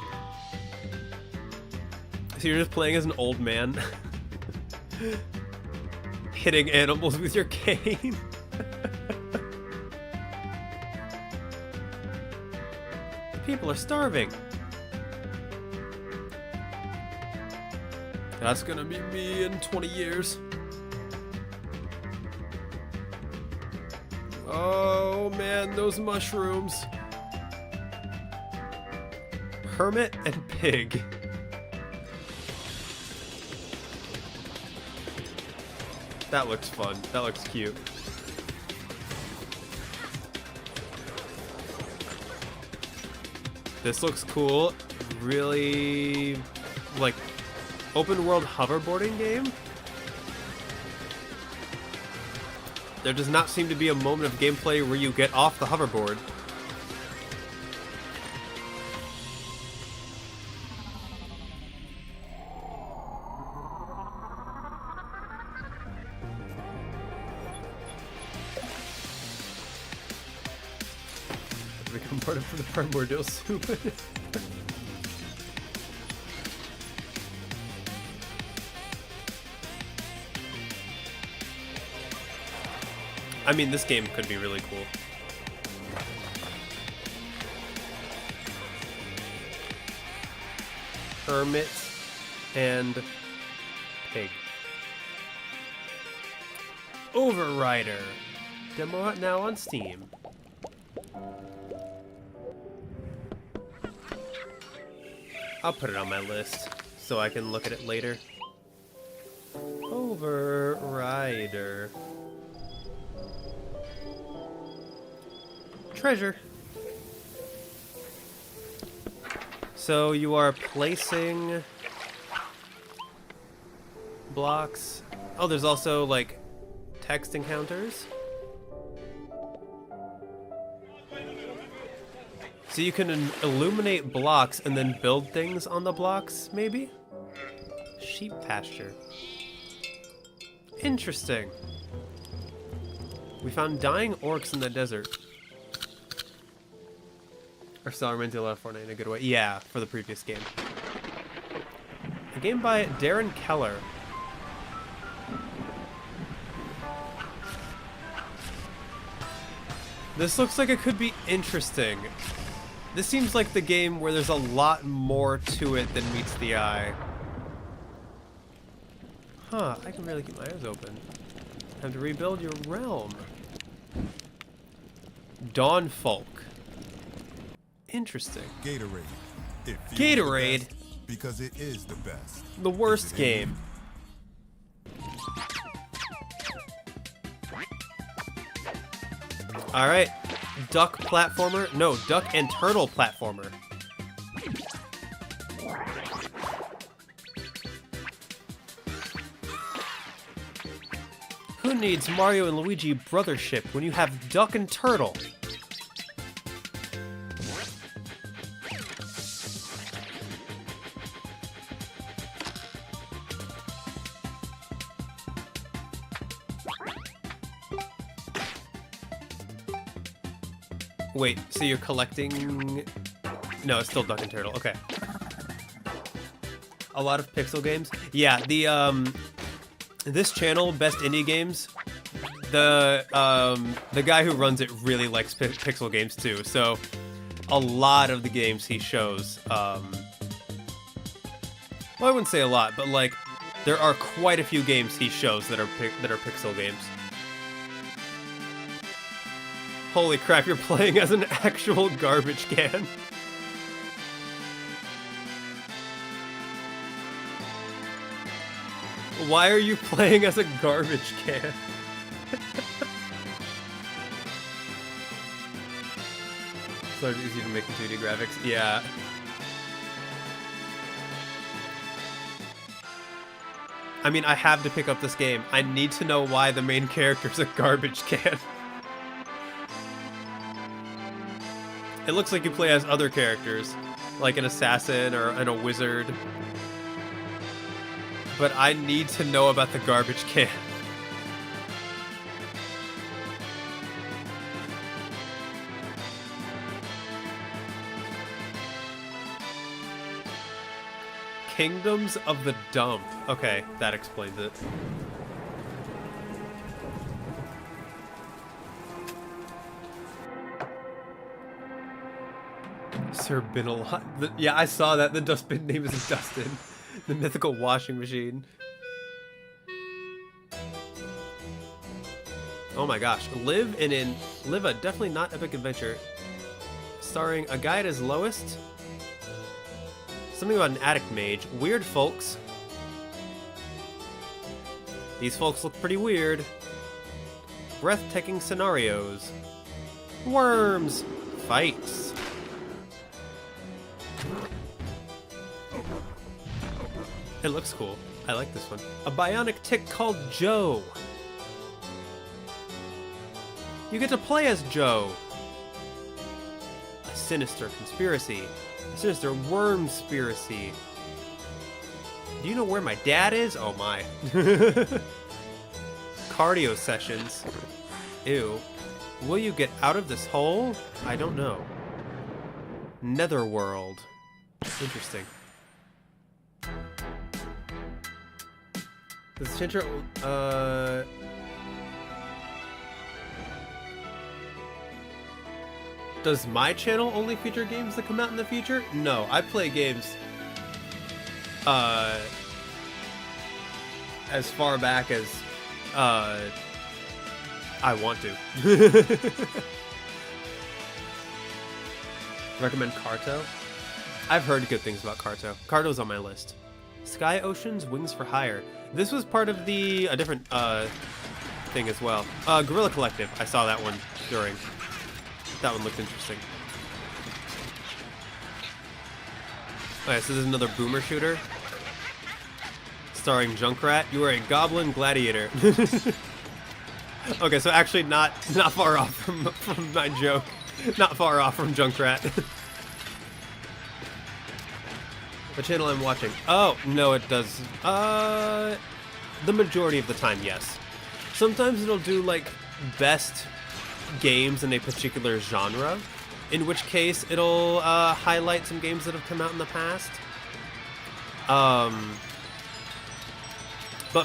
[SPEAKER 1] So you're just playing as an old man. Hitting animals with your cane. People are starving. That's gonna be me in 20 years. Oh man, those mushrooms. Hermit and pig. That looks fun. That looks cute. This looks cool. Really, like, open world hoverboarding game. There does not seem to be a moment of gameplay where you get off the hoverboard. Become part of the primordial soup. I mean, this game could be really cool. Hermit and pig. Overrider. Demo now on Steam. I'll put it on my list so I can look at it later. Overrider. Treasure. So you are placing blocks. Oh, there's also like text encounters. So you can illuminate blocks and then build things on the blocks, maybe? Sheep pasture. Interesting. We found dying orcs in the desert. Or still reminds you of Fortnite in a good way. Yeah, for the previous game. A game by Darren Keller. This looks like it could be interesting. This seems like the game where there's a lot more to it than meets the eye. Huh, I can really keep my eyes open. Time to rebuild your realm. Dawn Folk. Interesting.
[SPEAKER 3] Gatorade.
[SPEAKER 1] Gatorade?
[SPEAKER 3] Because it is the best.
[SPEAKER 1] The worst game. Alright. Duck platformer? No, duck and turtle platformer. Who needs Mario and Luigi brothership when you have duck and turtle? Wait, so you're collecting... No, it's still Duck and Turtle. Okay. A lot of pixel games. Yeah, the this channel, Best Indie Games, the guy who runs it really likes pixel games too. So a lot of the games he shows. Well, I wouldn't say a lot, but like there are quite a few games he shows that are pixel games. Holy crap! You're playing as an actual garbage can. Why are you playing as a garbage can? So it's easy to make 2D graphics. Yeah. I mean, I have to pick up this game. I need to know why the main character's a garbage can. It looks like you play as other characters, like an assassin or a wizard. But I need to know about the garbage can. Kingdoms of the Dump. Okay, that explains it. Sir Binalot. Yeah, I saw that. The dustbin name is Dustin. The mythical washing machine. Oh my gosh. Live a definitely not epic adventure. Starring a guide as Lowest. Something about an addict mage. Weird folks. These folks look pretty weird. Breathtaking scenarios. Worms. Fights. It looks cool. I like this one. A bionic tick called Joe. You get to play as Joe. A sinister conspiracy. A sinister wormspiracy. Do you know where my dad is? Oh my. Cardio sessions. Ew. Will you get out of this hole? I don't know. Netherworld. Interesting. Does Chintra, does my channel only feature games that come out in the future? No, I play games, as far back as, I want to. Recommend Carto? I've heard good things about Carto. Carto's on my list. Sky Oceans, Wings for Hire. This was part of the a different thing as well. Guerrilla Collective. I saw that one during. That one looked interesting. Okay, so this is another boomer shooter. Starring Junkrat. You are a goblin gladiator. Okay, so actually not far off from my joke. Not far off from Junkrat. The channel I'm watching. Oh, no, it does. The majority of the time, yes. Sometimes it'll do, like, best games in a particular genre, in which case it'll highlight some games that have come out in the past. But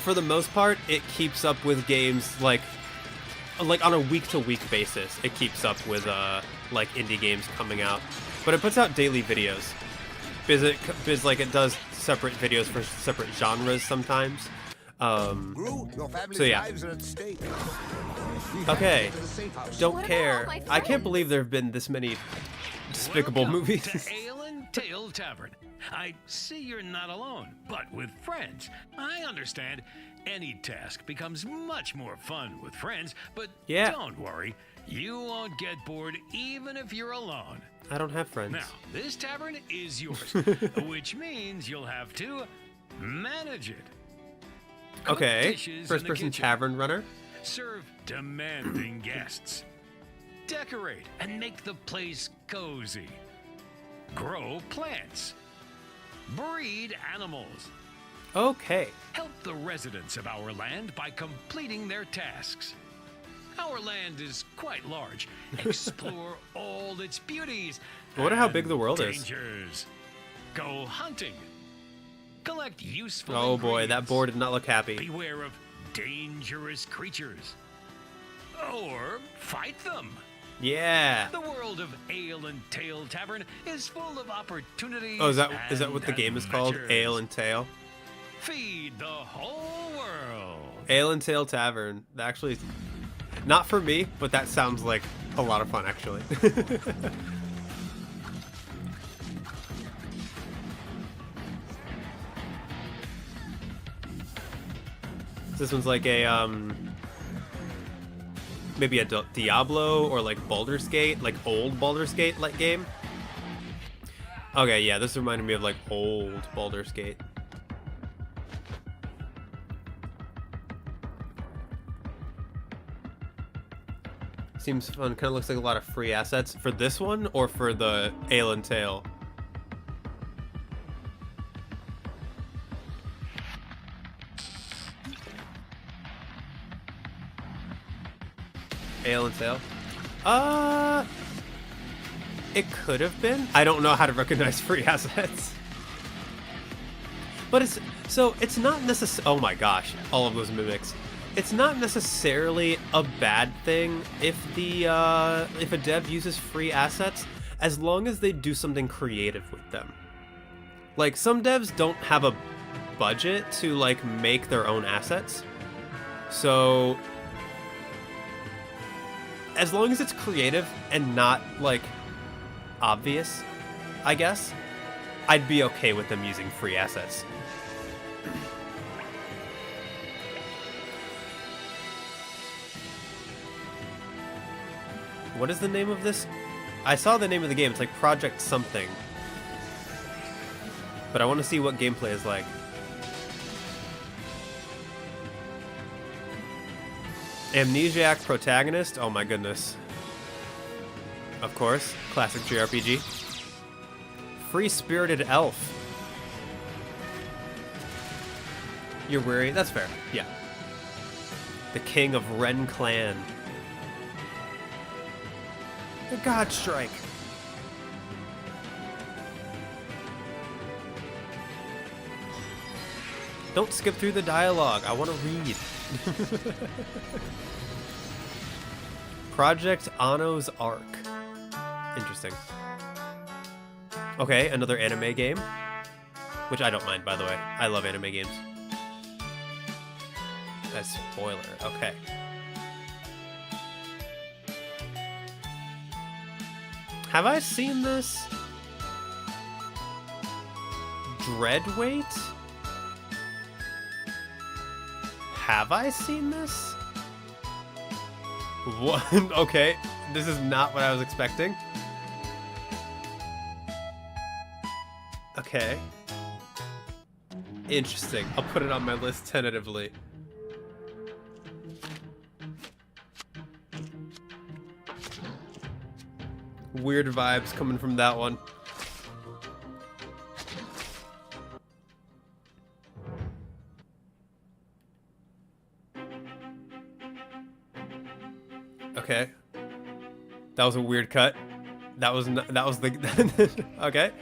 [SPEAKER 1] for the most part, it keeps up with games, like on a week-to-week basis. It keeps up with, like, indie games coming out. But it puts out daily videos. Because like it does separate videos for separate genres sometimes. So yeah. Okay. Don't care. I can't believe there have been this many despicable movies.
[SPEAKER 6] To Ale and Tale Tavern. I see you're not alone, but with friends. I understand any task becomes much more fun with friends, but
[SPEAKER 1] yeah.
[SPEAKER 6] Don't worry. You won't get bored even if you're alone.
[SPEAKER 1] I don't have friends.
[SPEAKER 6] Now, this tavern is yours, which means you'll have to manage it.
[SPEAKER 1] Okay, first-person tavern runner.
[SPEAKER 6] Serve demanding guests. Decorate and make the place cozy. Grow plants. Breed animals.
[SPEAKER 1] Okay.
[SPEAKER 6] Help the residents of our land by completing their tasks. Our land is quite large. Explore all its beauties.
[SPEAKER 1] I wonder how big the world
[SPEAKER 6] dangers.
[SPEAKER 1] is.
[SPEAKER 6] Go hunting. Collect useful
[SPEAKER 1] Oh boy, that board did not look happy.
[SPEAKER 6] Beware of dangerous creatures. Or fight them.
[SPEAKER 1] Yeah.
[SPEAKER 6] The world of Ale and Tail Tavern is full of opportunities.
[SPEAKER 1] Oh, is that what the
[SPEAKER 6] and
[SPEAKER 1] game is called?
[SPEAKER 6] adventures.
[SPEAKER 1] Ale and Tail?
[SPEAKER 6] Feed the whole world.
[SPEAKER 1] Ale and Tail Tavern. Actually, not for me, but that sounds like a lot of fun, actually. This one's like a, maybe a Diablo or like Baldur's Gate, like old Baldur's Gate like game. Okay, yeah, this reminded me of like old Baldur's Gate. Seems fun. Kind of looks like a lot of free assets for this one or for the Ale and Tail. Ale and Tail? It could have been. I don't know how to recognize free assets. But it's not necessarily. Oh my gosh, all of those mimics. It's not necessarily a bad thing if a dev uses free assets, as long as they do something creative with them. Like, some devs don't have a budget to like make their own assets, so as long as it's creative and not like obvious, I guess I'd be okay with them using free assets. What is the name of this? I saw the name of the game. It's like Project something. But I want to see what gameplay is like. Amnesiac protagonist? Oh my goodness. Of course. Classic JRPG. Free-spirited elf. You're weary? That's fair. Yeah. The king of Ren Clan. The God Strike. Don't skip through the dialogue. I want to read. Project Anno's Arc. Interesting. Okay, another anime game. Which I don't mind, by the way. I love anime games. A spoiler. Okay. Have I seen this? Dreadweight? Have I seen this? What? Okay, this is not what I was expecting. Okay. Interesting. I'll put it on my list tentatively. Weird vibes coming from that one. Okay. That was a weird cut. That was the okay.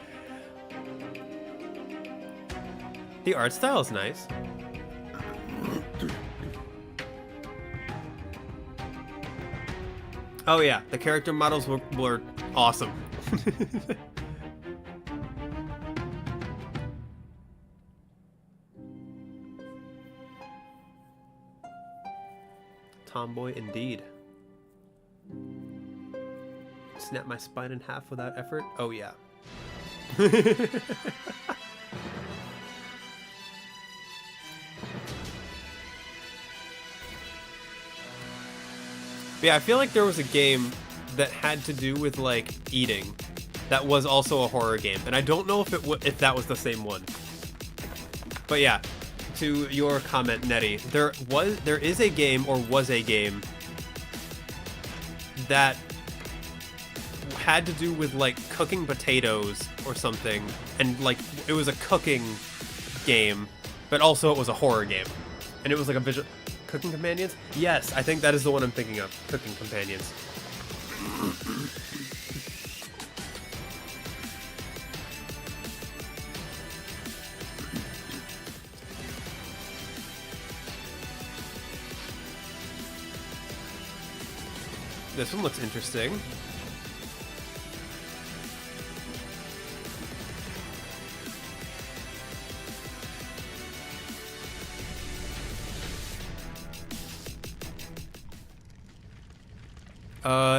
[SPEAKER 1] The art style is nice. Oh yeah, the character models were awesome. Tomboy indeed. Snap my spine in half without effort? Oh yeah. Yeah, I feel like there was a game that had to do with like eating that was also a horror game, and I don't know if that was the same one. But yeah, to your comment, Nettie, there is a game or was a game that had to do with like cooking potatoes or something, and like it was a cooking game, but also it was a horror game, and it was like a visual. Cooking Companions? Yes, I think that is the one I'm thinking of. Cooking Companions. This one looks interesting.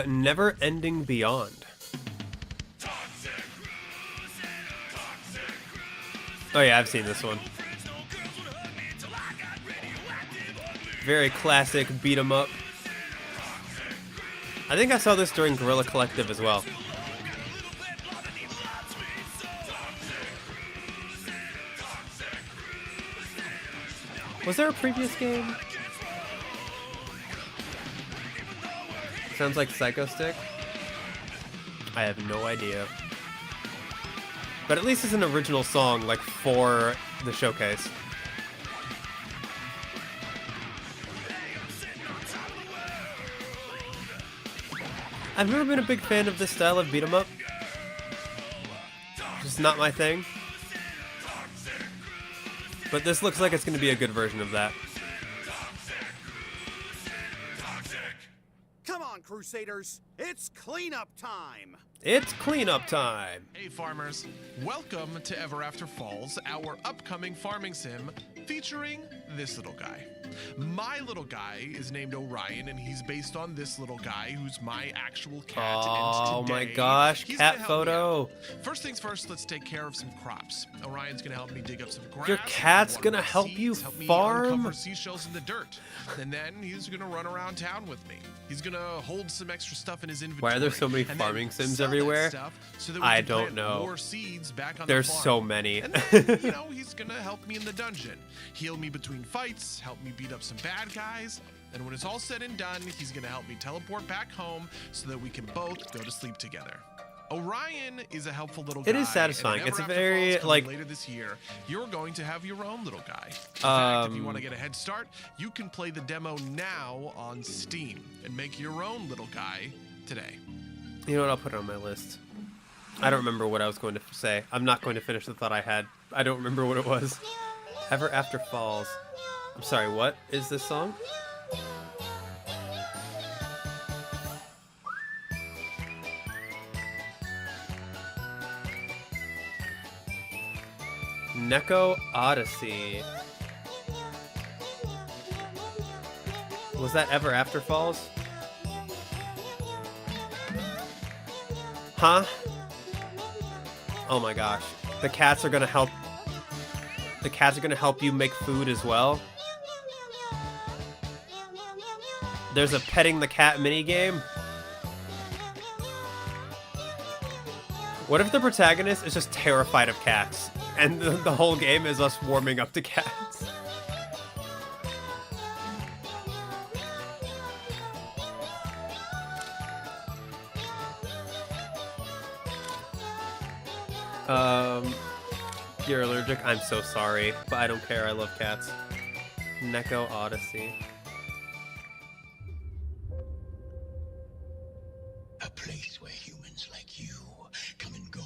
[SPEAKER 1] Never Ending Beyond. Oh yeah, I've seen this one. Very classic beat 'em up. I think I saw this during Guerrilla Collective as well. Was there a previous game? Sounds like Psycho Stick. I have no idea. But at least it's an original song, like, for the showcase. I've never been a big fan of this style of beat 'em up. Just not my thing. But this looks like it's going to be a good version of that.
[SPEAKER 5] Come on, Crusaders. It's cleanup time.
[SPEAKER 1] It's cleanup time.
[SPEAKER 22] Hey farmers, welcome to Ever After Falls, our upcoming farming sim featuring this little guy. My little guy is named Orion, and he's based on this little guy who's my actual cat.
[SPEAKER 1] Oh
[SPEAKER 22] and today,
[SPEAKER 1] my gosh,
[SPEAKER 22] he's
[SPEAKER 1] cat
[SPEAKER 22] gonna help me
[SPEAKER 1] photo.
[SPEAKER 22] out. First things first, let's take care of some crops. Orion's gonna help me dig up some grass.
[SPEAKER 1] Your cat's
[SPEAKER 22] water
[SPEAKER 1] gonna
[SPEAKER 22] my
[SPEAKER 1] help
[SPEAKER 22] seeds,
[SPEAKER 1] you
[SPEAKER 22] help me
[SPEAKER 1] farm?
[SPEAKER 22] uncover seashells in the dirt. And then he's gonna run around town with me. He's gonna hold some extra stuff in his inventory.
[SPEAKER 1] Why are there so many
[SPEAKER 22] and then
[SPEAKER 1] farming sims
[SPEAKER 22] sell that
[SPEAKER 1] everywhere?
[SPEAKER 22] stuff so that we
[SPEAKER 1] I
[SPEAKER 22] can
[SPEAKER 1] don't
[SPEAKER 22] plant
[SPEAKER 1] know.
[SPEAKER 22] more seeds back on
[SPEAKER 1] There's
[SPEAKER 22] the farm.
[SPEAKER 1] so many.
[SPEAKER 22] And then, you know, he's gonna help me in the dungeon, heal me between fights, help me beat up some bad guys, and when it's all said and done, he's gonna help me teleport back home so that we can both go to sleep together. Orion is a helpful little guy.
[SPEAKER 1] It is satisfying.
[SPEAKER 22] and
[SPEAKER 1] It's a
[SPEAKER 22] Ever After
[SPEAKER 1] very,
[SPEAKER 22] Falls coming
[SPEAKER 1] like-
[SPEAKER 22] later this year, you're going to have your own little guy. In fact, if you want to get a head start, you can play the demo now on Steam and make your own little guy today.
[SPEAKER 1] You know what? I'll put it on my list. I don't remember what I was going to say. I'm not going to finish the thought I had. I don't remember what it was. Ever After Falls. I'm sorry, what is this song? Neko Odyssey. Was that Ever After Falls? Huh? Oh my gosh. The cats are gonna help. The cats are gonna help you make food as well. There's a petting the cat minigame. What if the protagonist is just terrified of cats, and the whole game is us warming up to cats? You're allergic? I'm so sorry, but I don't care. I love cats. Neko Odyssey.
[SPEAKER 15] A place where humans like you come and go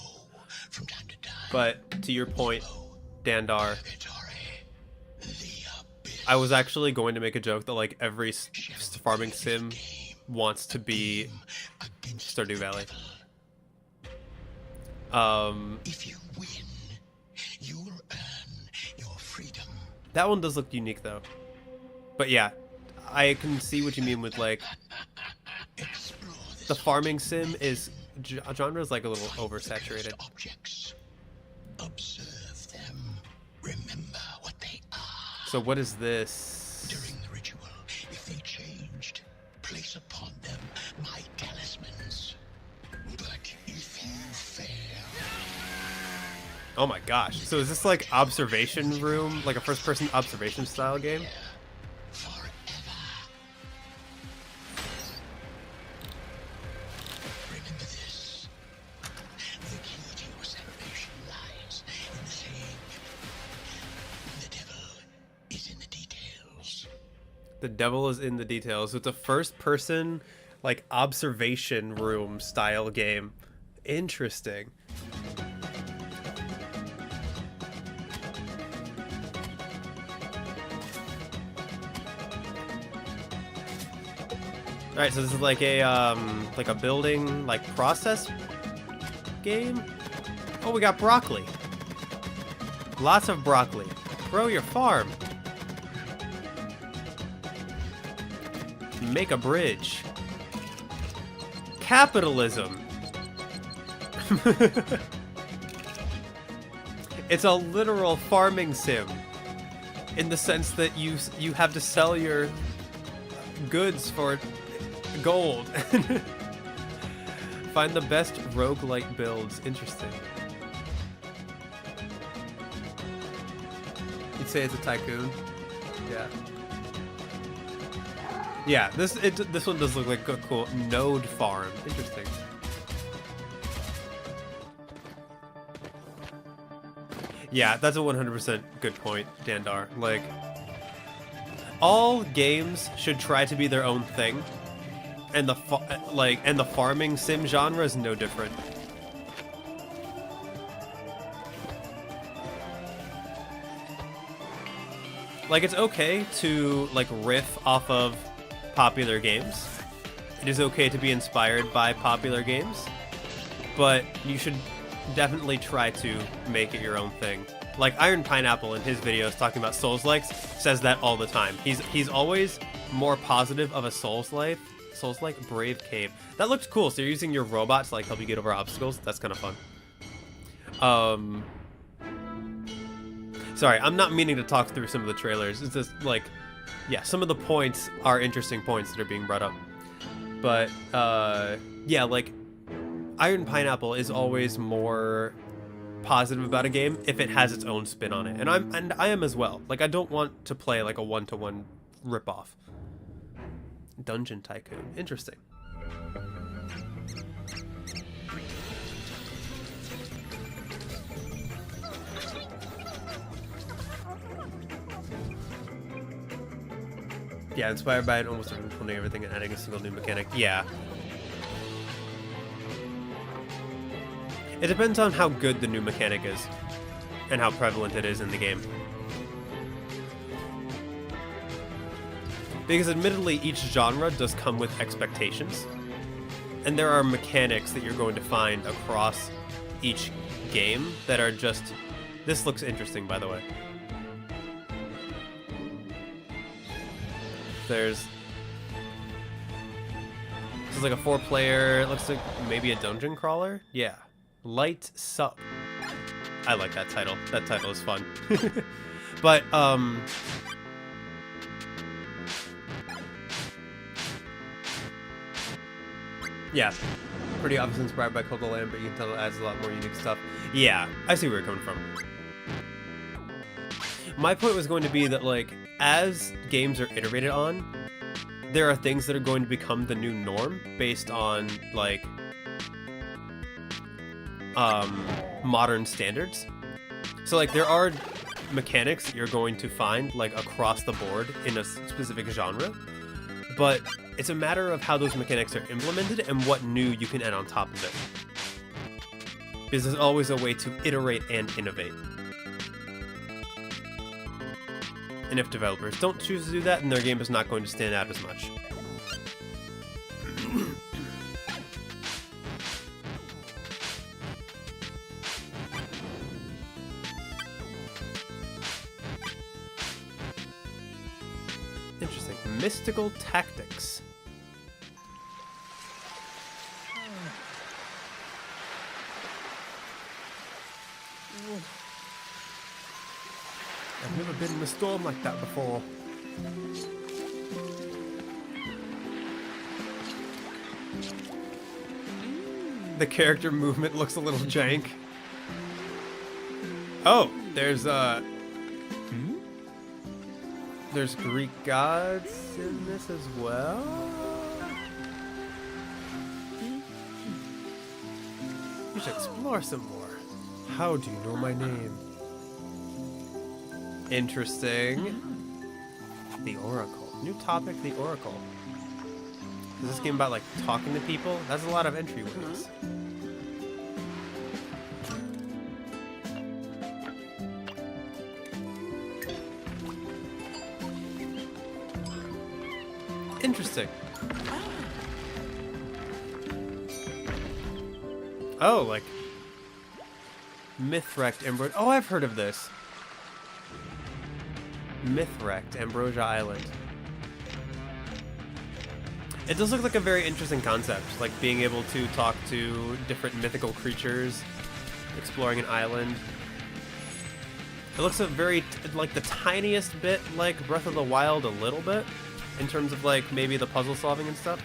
[SPEAKER 15] from time to time.
[SPEAKER 1] But to your point, Dandar, I was actually going to make a joke that like every farming sim wants to be Stardew Valley.
[SPEAKER 15] If you win, you will earn your freedom.
[SPEAKER 1] That one does look unique though. But yeah, I can see what you mean with like the farming sim is genre is like a little oversaturated.
[SPEAKER 15] Objects. Observe them. Remember what they are.
[SPEAKER 1] So what is this?
[SPEAKER 15] During the ritual, if they changed, place upon them my talismans. But if you fail,
[SPEAKER 1] Oh my gosh. So is this like observation room, like a first person observation style game?
[SPEAKER 15] remember this. The key to your salvation lies in the saying, the devil is in the details.
[SPEAKER 1] The devil is in the details. So it's a first person like observation room style game. Interesting. All right, so this is like a building like process game. Oh, we got broccoli. Lots of broccoli. Grow your farm. Make a bridge. Capitalism. It's a literal farming sim, in the sense that you have to sell your goods for gold. Find the best roguelike builds. Interesting. You'd say it's a tycoon. Yeah. Yeah, this one does look like a cool node farm. Interesting. Yeah, that's a 100% good point, Dandar. Like, all games should try to be their own thing, and the farming sim genre is no different. Like, it's okay to like riff off of popular games. It is okay to be inspired by popular games, but you should definitely try to make it your own thing. Like Iron Pineapple in his videos talking about Souls-likes says that all the time. He's always more positive of a Souls-like Brave Cave. That looks cool. So you're using your robot to like help you get over obstacles. That's kind of fun. Sorry, I'm not meaning to talk through some of the trailers. It's just like, yeah, some of the points are interesting points that are being brought up. But yeah, like Iron Pineapple is always more positive about a game if it has its own spin on it, and I am as well. Like, I don't want to play like a one-to-one ripoff. Dungeon Tycoon, interesting. Yeah, inspired by it, almost including everything and adding a single new mechanic. Yeah. It depends on how good the new mechanic is and how prevalent it is in the game. Because admittedly, each genre does come with expectations, and there are mechanics that you're going to find across each game that are just... This looks interesting, by the way. There's... This is like a 4-player, it looks like maybe a dungeon crawler? Yeah. Light Sup. I like that title. That title is fun. But, yeah. Pretty obviously inspired by Cult of Lamb, but you can tell it adds a lot more unique stuff. Yeah, I see where you're coming from. My point was going to be that, like, as games are iterated on, there are things that are going to become the new norm based on, like, modern standards. So like there are mechanics that you're going to find like across the board in a specific genre, but it's a matter of how those mechanics are implemented and what new you can add on top of it. Because there's always a way to iterate and innovate. And if developers don't choose to do that, then their game is not going to stand out as much. Interesting. Mystical Tactics. I've never been in a storm like that before. The character movement looks a little jank. Oh, there's Greek gods in this as well? We should explore some more. How do you know my name? Interesting. The Oracle. New topic, the Oracle. Is this game about, like, talking to people? That's a lot of entryways. Interesting. Oh, like Mythwrecked Ambrosia. Oh, I've heard of this. Mythwrecked Ambrosia Island. It does look like a very interesting concept, like being able to talk to different mythical creatures, exploring an island. It looks a very, like the tiniest bit like Breath of the Wild a little bit, in terms of like maybe the puzzle solving and stuff.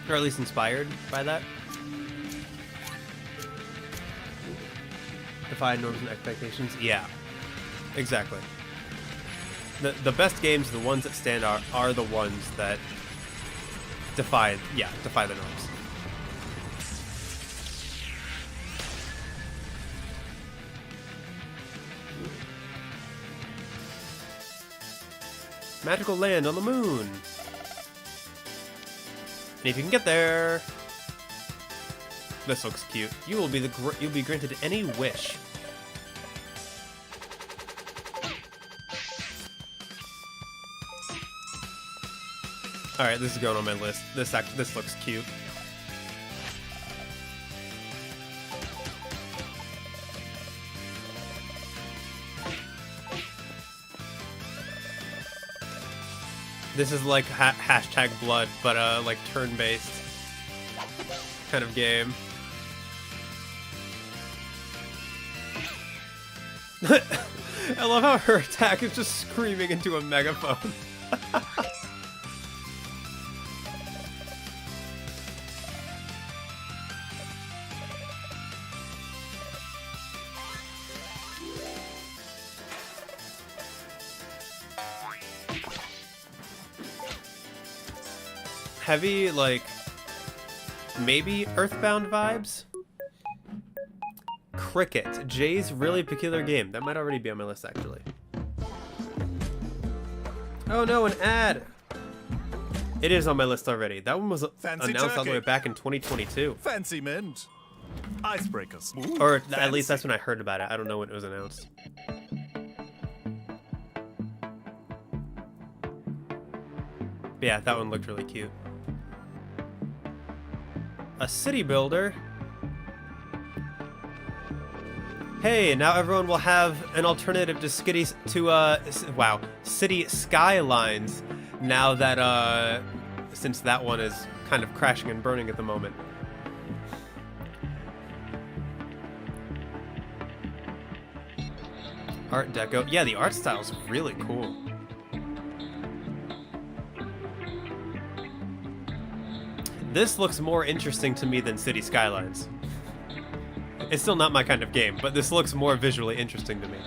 [SPEAKER 1] Or at least inspired by that. Defy norms and expectations. Yeah, exactly. The best games, the ones that stand out, are the ones that defy the norms. Magical land on the moon. And if you can get there, this looks cute. You'll be granted any wish. All right, this is going on my list. This looks cute. This is like hashtag blood, but like turn-based kind of game. I love how her attack is just screaming into a megaphone. Heavy, like, maybe Earthbound vibes? Cricket. Jay's Really Peculiar Game. That might already be on my list, actually. Oh no, an ad! It is on my list already. That one was announced all the way back in 2022.
[SPEAKER 7] Fancy mint. Icebreakers. Ooh,
[SPEAKER 1] or
[SPEAKER 7] fancy.
[SPEAKER 1] At least that's when I heard about it. I don't know when it was announced. But yeah, that one looked really cute. A city builder. Hey, now everyone will have an alternative to City Skylines. Now that since that one is kind of crashing and burning at the moment. Art Deco. Yeah, the art style is really cool. This looks more interesting to me than City Skylines. It's still not my kind of game, but this looks more visually interesting to me.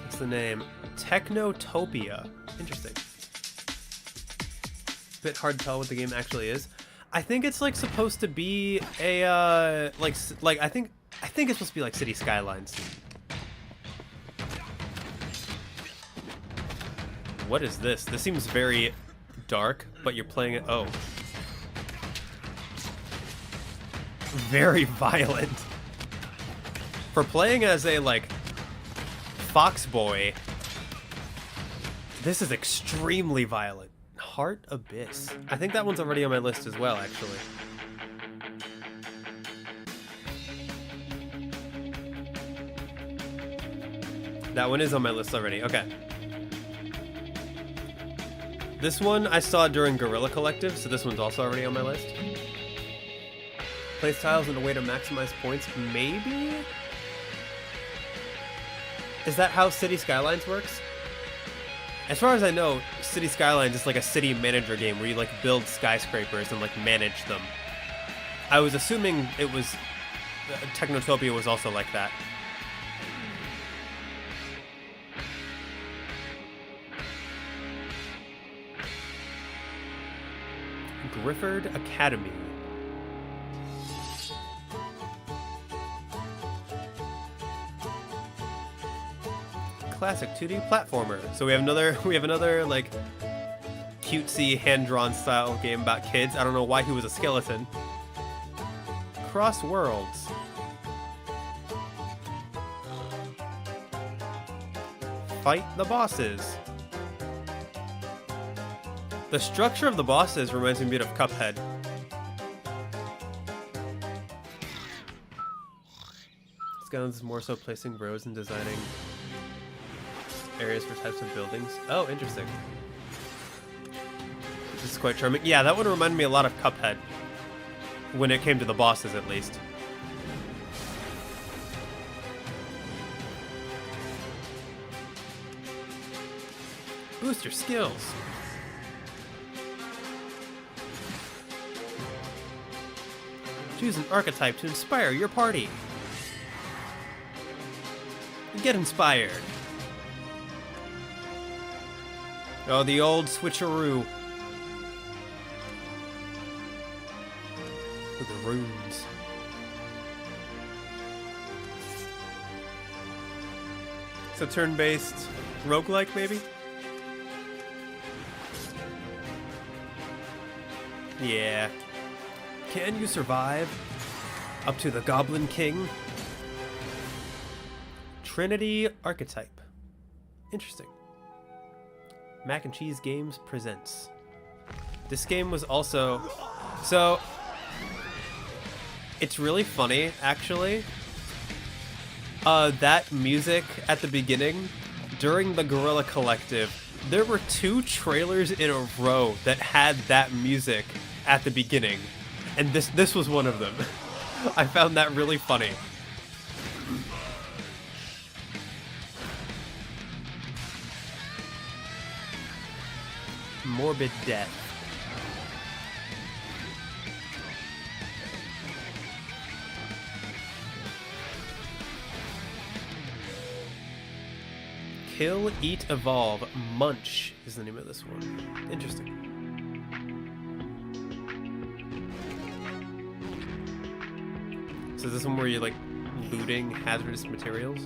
[SPEAKER 1] What's the name? Technotopia. Interesting. Bit hard to tell what the game actually is. I think it's like supposed to be a like I think it's supposed to be like City Skylines. What is this? This seems very dark, but you're playing it. Oh, very violent. For playing as a like fox boy, this is extremely violent. Heart Abyss. I think that one's already on my list as well, actually. That one is on my list already. Okay. This one I saw during Guerrilla Collective, so this one's also already on my list. Place tiles in a way to maximize points, maybe? Is that how City Skylines works? As far as I know, City Skylines is like a city manager game where you like build skyscrapers and like manage them. I was assuming it was Technotopia was also like that. Grifford Academy. Classic 2D platformer. So we have another like cutesy hand-drawn style game about kids. I don't know why he was a skeleton. across worlds. Fight the bosses. The structure of the bosses reminds me a bit of Cuphead. This is more so placing roads and designing areas for types of buildings. Oh, interesting. This is quite charming. Yeah, that would remind me a lot of Cuphead. When it came to the bosses, at least. Boost your skills. Choose an archetype to inspire your party. Get inspired. Oh, the old switcheroo. With the runes. So turn-based roguelike, maybe? Yeah. Can you survive up to the Goblin King? Trinity Archetype. Interesting. Mac and Cheese Games presents. This game was also... So... It's really funny, actually. That music at the beginning, during the Guerrilla Collective, there were 2 trailers in a row that had that music at the beginning. And this was one of them. I found that really funny. Morbid Death. Kill, Eat, Evolve. Munch is the name of this one. Interesting. So is this one where you're like looting hazardous materials?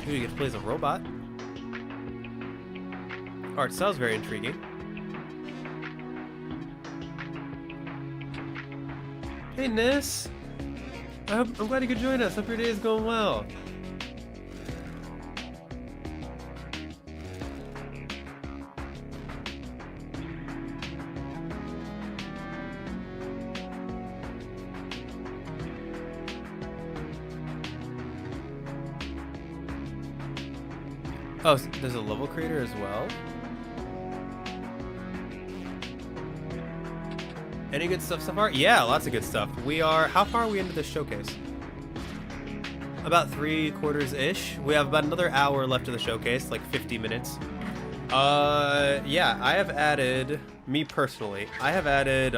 [SPEAKER 1] Ooh, you get to play as a robot. Art style's very intriguing. Hey, Nis! I'm glad you could join us. Hope your day is going well. Oh, so there's a level creator as well? Any good stuff so far? Yeah, lots of good stuff. We are... How far are we into this showcase? About 3/4-ish. We have about another hour left of the showcase, like 50 minutes. Yeah, I have added... Me personally, I have added,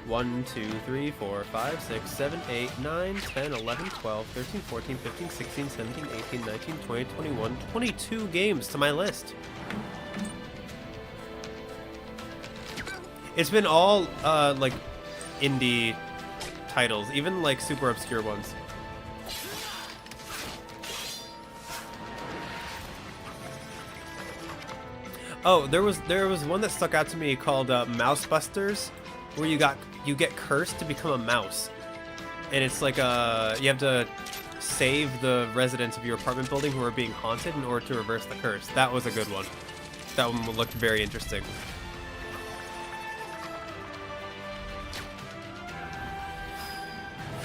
[SPEAKER 1] 1, 2, 3, 4, 5, 6, 7, 8, 9, 10, 11, 12, 13, 14, 15, 16, 17, 18, 19, 20, 21, 22 games to my list. It's been all, like, indie titles, even, like, super obscure ones. Oh, there was one that stuck out to me called Mouse Busters, where you get cursed to become a mouse, and it's like you have to save the residents of your apartment building who are being haunted in order to reverse the curse. That was a good one. That one looked very interesting.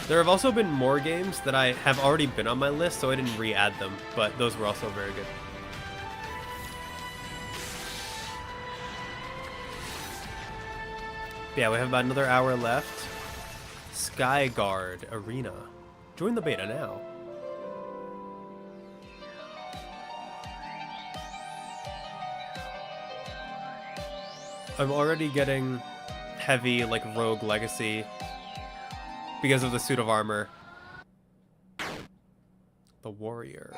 [SPEAKER 1] There have also been more games that I have already been on my list, so I didn't re-add them, but those were also very good. Yeah, we have about another hour left. Skyguard Arena. Join the beta now. I'm already getting heavy, like, Rogue Legacy because of the suit of armor. The warrior.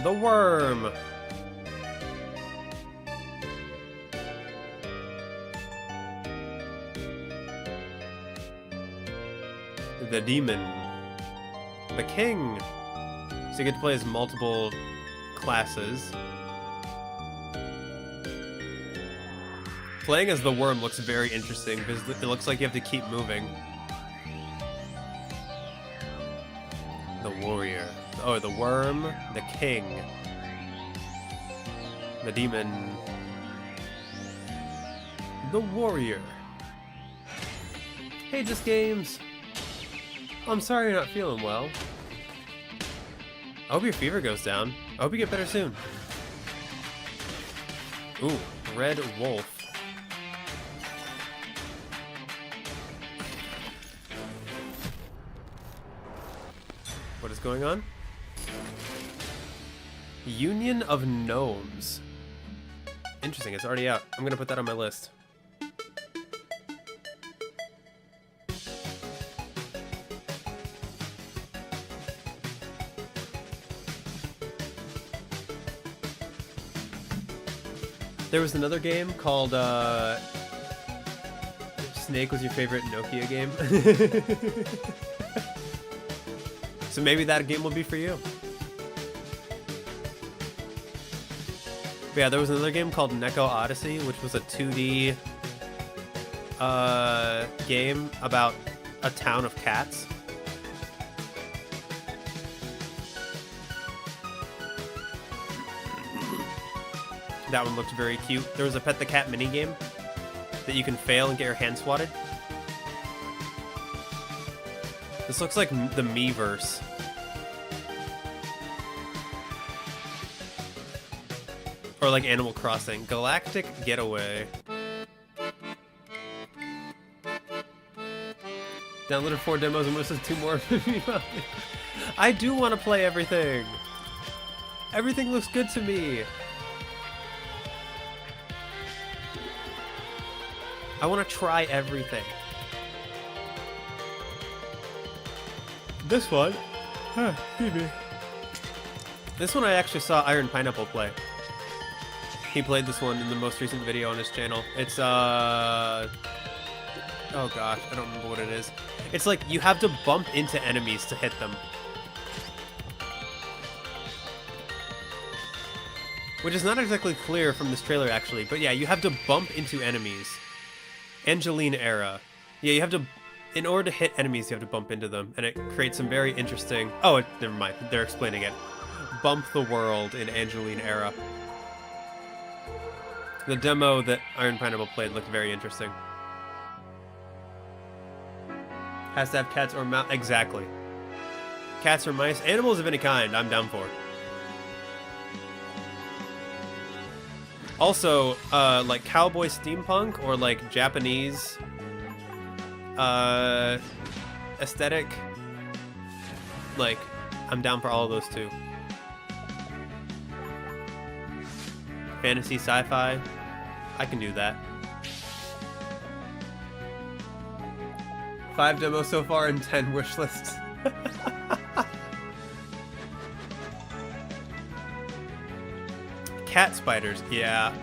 [SPEAKER 1] The worm! The demon. The king! So you get to play as multiple classes. Playing as the worm looks very interesting because it looks like you have to keep moving. The warrior. Oh, the worm, the king, the demon, the warrior. Hey, Just Games. I'm sorry you're not feeling well. I hope your fever goes down. I hope you get better soon. Ooh, red wolf. What is going on? Union of Gnomes. Interesting, it's already out. I'm gonna put that on my list. There was another game called Snake was your favorite Nokia game. So maybe that game will be for you. But yeah, there was another game called Neko Odyssey, which was a 2D game about a town of cats. That one looked very cute. There was a Pet the Cat minigame that you can fail and get your hand swatted. This looks like the Miiverse. Or like Animal Crossing. Galactic Getaway. Downloaded 4 demos and listed 2 more. I do want to play everything. Everything looks good to me. I want to try everything. This one, this one I actually saw Iron Pineapple play. He played this one in the most recent video on his channel. It's oh gosh, I don't remember what it is. It's like you have to bump into enemies to hit them. Which is not exactly clear from this trailer actually, but yeah, you have to bump into enemies. Angeline era. Yeah, you have to, in order to hit enemies, you have to bump into them, and it creates some very interesting... Oh, never mind, they're explaining it. Bump the world in Angeline era. The demo that Iron Pineapple played looked very interesting. Has to have cats or mouse. Exactly. Cats or mice. Animals of any kind, I'm down for. Also, like cowboy steampunk or like Japanese aesthetic, like I'm down for all of those too. Fantasy, sci-fi, I can do that. 5 demos so far and 10 wish lists. Cat spiders, yeah.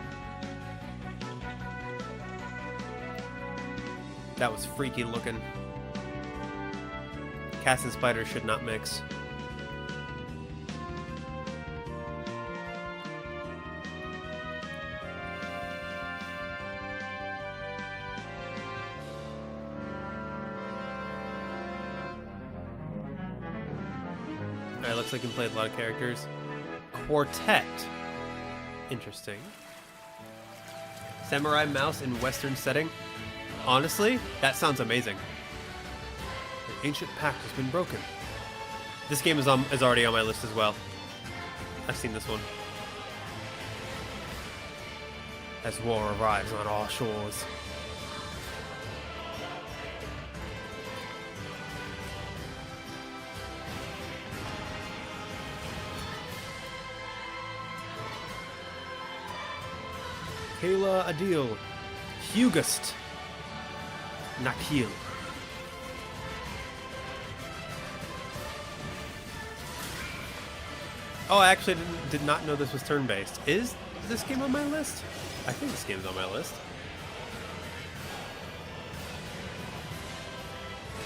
[SPEAKER 1] That was freaky looking. Cats and spiders should not mix. Alright, looks like you can play a lot of characters. Quartet. Interesting. Samurai mouse in Western setting. Honestly, that sounds amazing. The ancient pact has been broken. This game is already on my list as well. I've seen this one. As war arrives on all shores. Kayla Adil. Hugust. Nakil. Oh, I actually did not know this was turn-based. Is this game on my list? I think this game's on my list.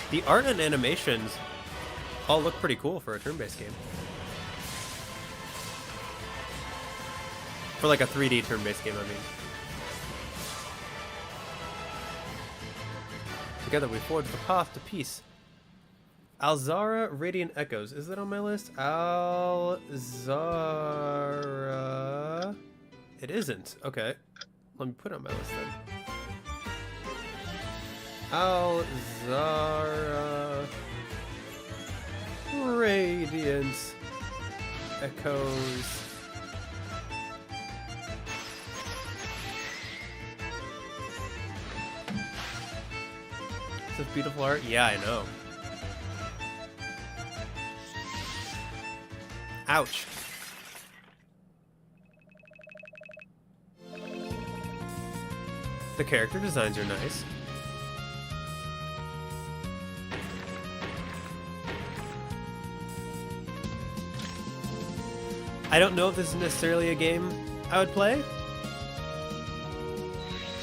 [SPEAKER 1] The art and animations all look pretty cool for a turn-based game. For like a 3D turn-based game, I mean. Together we forge the path to peace. Alzara Radiant Echoes. Is that on my list? Alzara... It isn't. Okay. Let me put it on my list then. Alzara... Radiant Echoes. Is this beautiful art? Yeah, I know. Ouch. The character designs are nice. I don't know if this is necessarily a game I would play,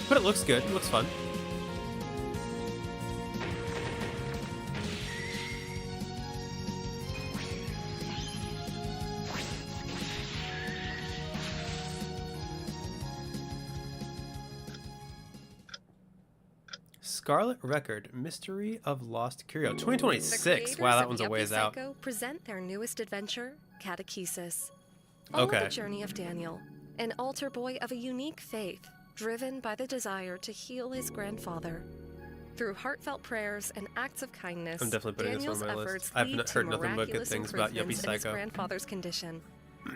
[SPEAKER 1] but it looks good. It looks fun. Scarlet Record, Mystery of Lost Curio, 2026. Wow, that one's a ways out.
[SPEAKER 2] Psycho present their newest adventure, Catechesis. Follow the journey of Daniel, an altar boy of a unique faith, driven by the desire to heal his grandfather. Through heartfelt prayers and acts of kindness,
[SPEAKER 1] I'm definitely putting
[SPEAKER 2] Daniel's
[SPEAKER 1] this on my
[SPEAKER 2] efforts
[SPEAKER 1] list. I've
[SPEAKER 2] lead to
[SPEAKER 1] heard nothing but good
[SPEAKER 2] miraculous
[SPEAKER 1] things about Yuppie
[SPEAKER 2] improvements in his
[SPEAKER 1] Psycho.
[SPEAKER 2] grandfather's condition.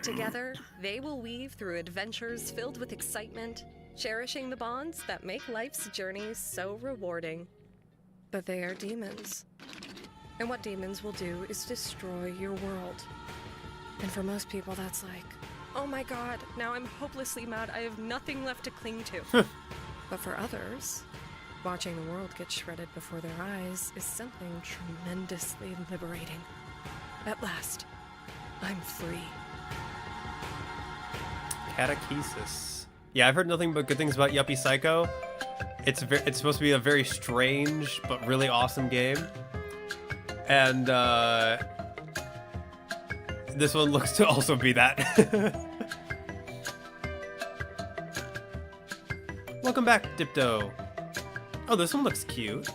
[SPEAKER 2] Together, they will weave through adventures filled with excitement, cherishing the bonds that make life's journeys so rewarding. But they are demons. And what demons will do is destroy your world. And for most people, that's like, oh my god, now I'm hopelessly mad, I have nothing left to cling to. But for others, watching the world get shredded before their eyes is something tremendously liberating. At last, I'm free.
[SPEAKER 1] Catechesis. Yeah, I've heard nothing but good things about Yuppie Psycho. It's supposed to be a very strange but really awesome game. And this one looks to also be that. Welcome back, Dipto. Oh, this one looks cute.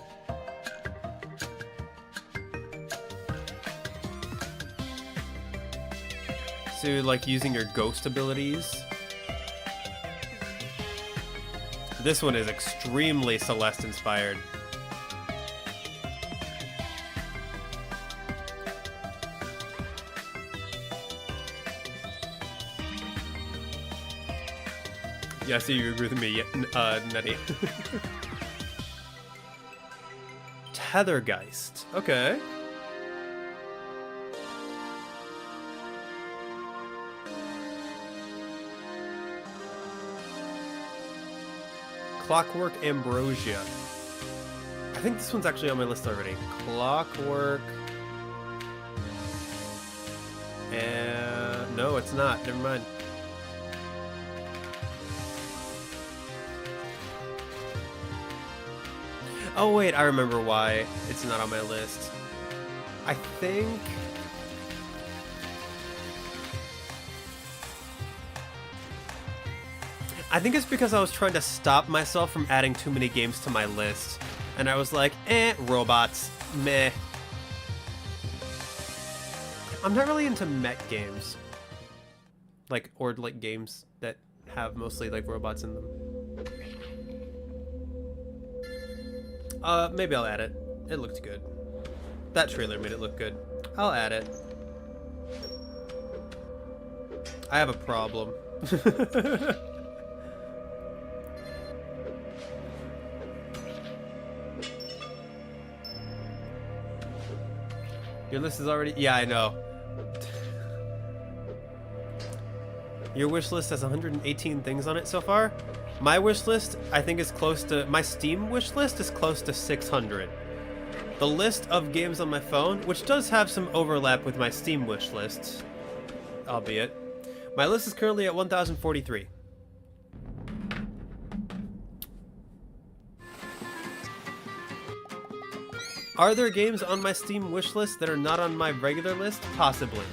[SPEAKER 1] So, like, using your ghost abilities. This one is extremely Celeste inspired. Yeah, I see you agree with me, Nettie. Tethergeist. Okay. Clockwork Ambrosia. I think this one's actually on my list already. Clockwork. And no, it's not. Never mind. Oh wait, I remember why it's not on my list. I think... it's because I was trying to stop myself from adding too many games to my list. And I was like, robots, meh. I'm not really into mech games. Or games that have mostly robots in them. Maybe I'll add it. It looked good. That trailer made it look good. I'll add it. I have a problem. Your list is already... Yeah, I know. Your wish list has 118 things on it so far. My wish list, I think, is close to... My Steam wish list is close to 600. The list of games on my phone, which does have some overlap with my Steam wish list, albeit. My list is currently at 1,043. Are there games on my Steam wish list that are not on my regular list? Possibly.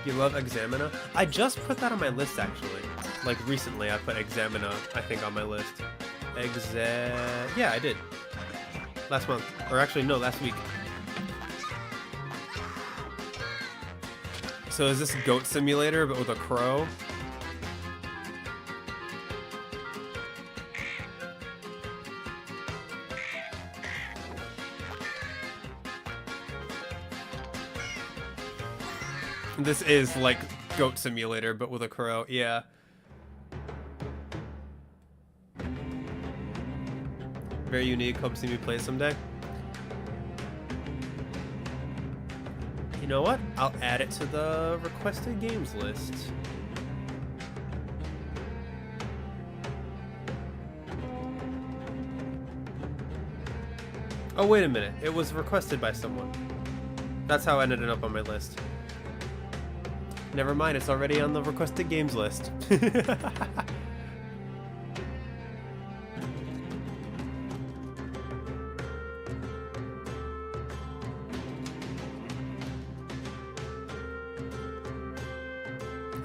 [SPEAKER 1] You love Examina? I just put that on my list, actually. Like, recently I put Examina, I think, on my list. Yeah, I did. Last month. Or actually, no, last week. So is this Goat Simulator, but with a crow? This is like Goat Simulator, but with a crow. Yeah. Very unique. Hope to see me play someday. You know what? I'll add it to the requested games list. Oh, wait a minute. It was requested by someone. That's how it ended up on my list. Never mind, it's already on the requested games list.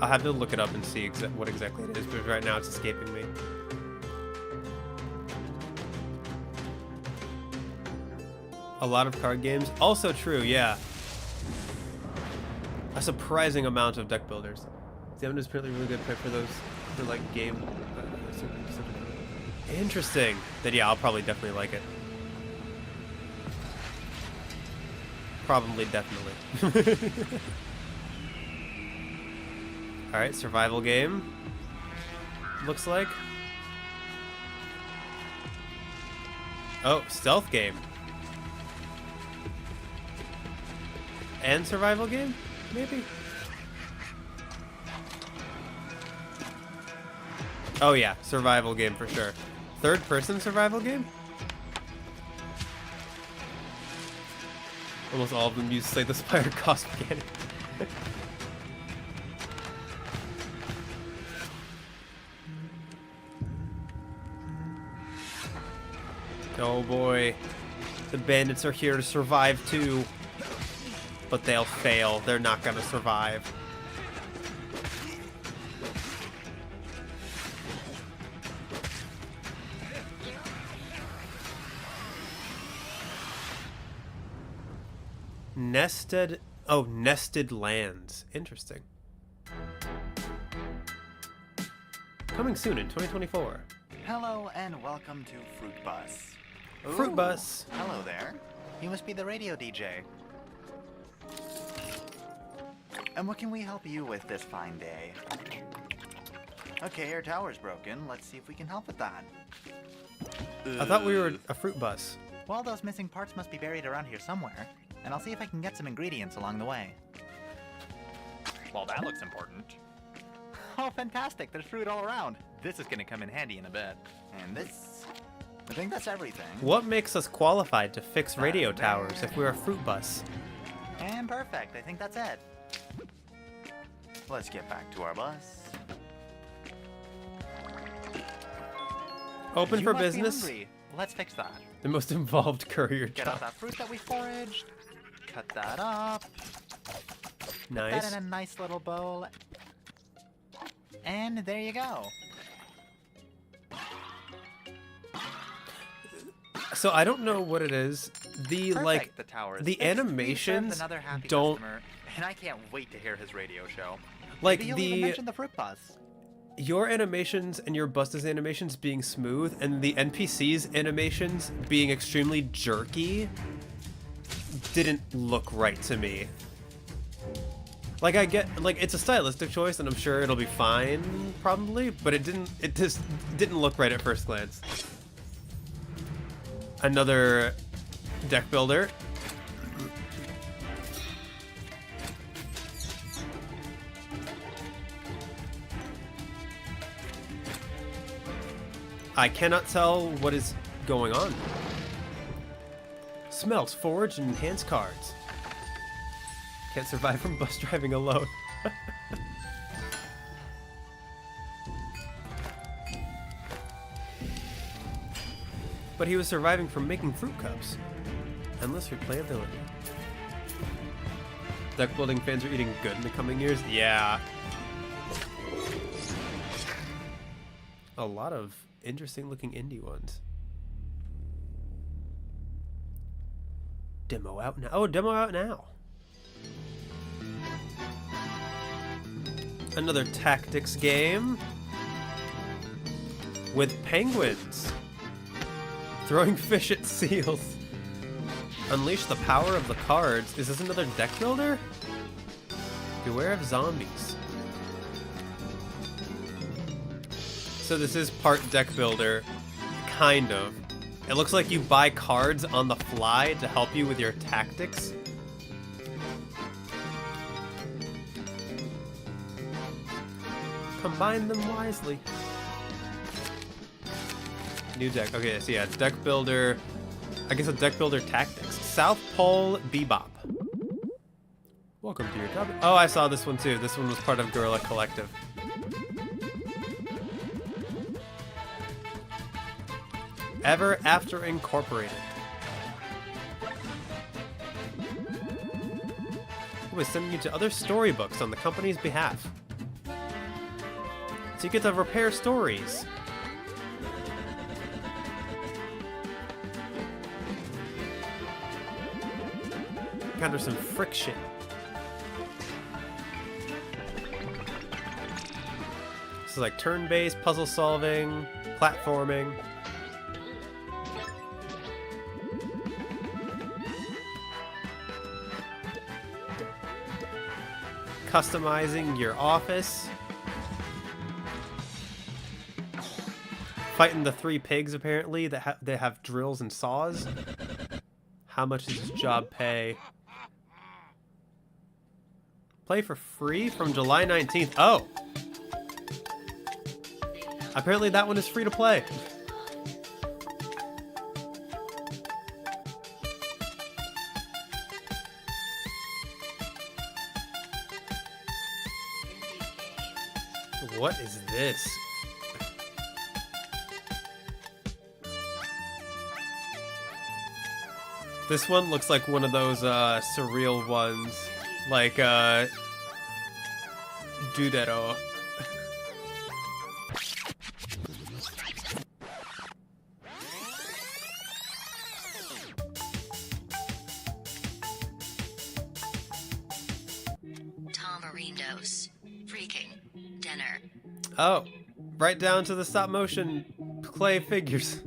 [SPEAKER 1] I'll have to look it up and see what exactly it is, because right now it's escaping me. A lot of card games. Also true, yeah. A surprising amount of deck builders. Xamarin is apparently really good pick for those, for like game. Interesting. Then yeah, I'll probably definitely like it. Probably definitely. All right, survival game. Looks like. Oh, stealth game. And survival game? Maybe? Oh yeah, survival game for sure. Third person survival game? Almost all of them use Slay the Spire cost mechanic. Oh boy. The bandits are here to survive too. But they'll fail. They're not gonna survive. Nested lands. Interesting. Coming soon in 2024.
[SPEAKER 8] Hello and welcome to Fruit Bus.
[SPEAKER 1] Fruit Bus.
[SPEAKER 8] Hello there. You must be the radio DJ. And what can we help you with this fine day? Okay, our tower's broken. Let's see if we can help with that.
[SPEAKER 1] I thought we were a fruit bus.
[SPEAKER 8] Well, those missing parts must be buried around here somewhere, and I'll see if I can get some ingredients along the way. Well, that looks important. Oh, fantastic! There's fruit all around. This is gonna come in handy in a bit. And this... I think that's everything.
[SPEAKER 1] What makes us qualified to fix radio towers if we're a fruit bus?
[SPEAKER 8] And perfect. I think that's it. Let's get back to our bus.
[SPEAKER 1] Open for
[SPEAKER 8] You must be
[SPEAKER 1] business.
[SPEAKER 8] hungry. Let's fix that.
[SPEAKER 1] The most involved courier
[SPEAKER 8] Get
[SPEAKER 1] job.
[SPEAKER 8] out that fruit that we foraged. Cut that up. Put
[SPEAKER 1] Nice.
[SPEAKER 8] that in a nice little bowl. And there you go.
[SPEAKER 1] So I don't know what it is. The
[SPEAKER 8] Perfect,
[SPEAKER 1] like
[SPEAKER 8] the tower is
[SPEAKER 1] the
[SPEAKER 8] fixed. We've served
[SPEAKER 1] animations
[SPEAKER 8] another happy
[SPEAKER 1] don't
[SPEAKER 8] customer, and I can't wait to hear his radio show.
[SPEAKER 1] like
[SPEAKER 8] Maybe he'll even
[SPEAKER 1] the
[SPEAKER 8] mention the fruit bus.
[SPEAKER 1] your animations and your bus's animations being smooth and the NPC's animations being extremely jerky didn't look right to me. Like I get like it's a stylistic choice and I'm sure it'll be fine probably, but it just didn't look right at first glance. Another deck builder. I cannot tell what is going on. Smelts, forage, and enhance cards. Can't survive from bus driving alone. But he was surviving from making fruit cups. Endless replayability. Deck building fans are eating good in the coming years. Yeah. A lot of interesting looking indie ones. Demo out now. Oh, demo out now. Another tactics game with penguins throwing fish at seals. Unleash the power of the cards. Is this another deck builder? Beware of zombies. So this is part deck builder, kind of. It looks like you buy cards on the fly to help you with your tactics. Combine them wisely. New deck. Okay, so yeah, deck builder. I guess a deck builder tactics. South Pole Bebop. Welcome to your job. Oh, I saw this one too. This one was part of Guerrilla Collective. Ever After Incorporated. Who is sending you to other storybooks on the company's behalf. So you get to repair stories. Encounter some friction. This is like turn-based puzzle solving, platforming. Customizing your office. Fighting the 3 pigs, apparently, that they have drills and saws. How much does this job pay? Play for free from July 19th. Oh! Apparently that one is free to play. What is this? This one looks like one of those surreal ones, like Dudero.
[SPEAKER 9] Tamarinos, freaking dinner.
[SPEAKER 1] Oh, right down to the stop motion clay figures.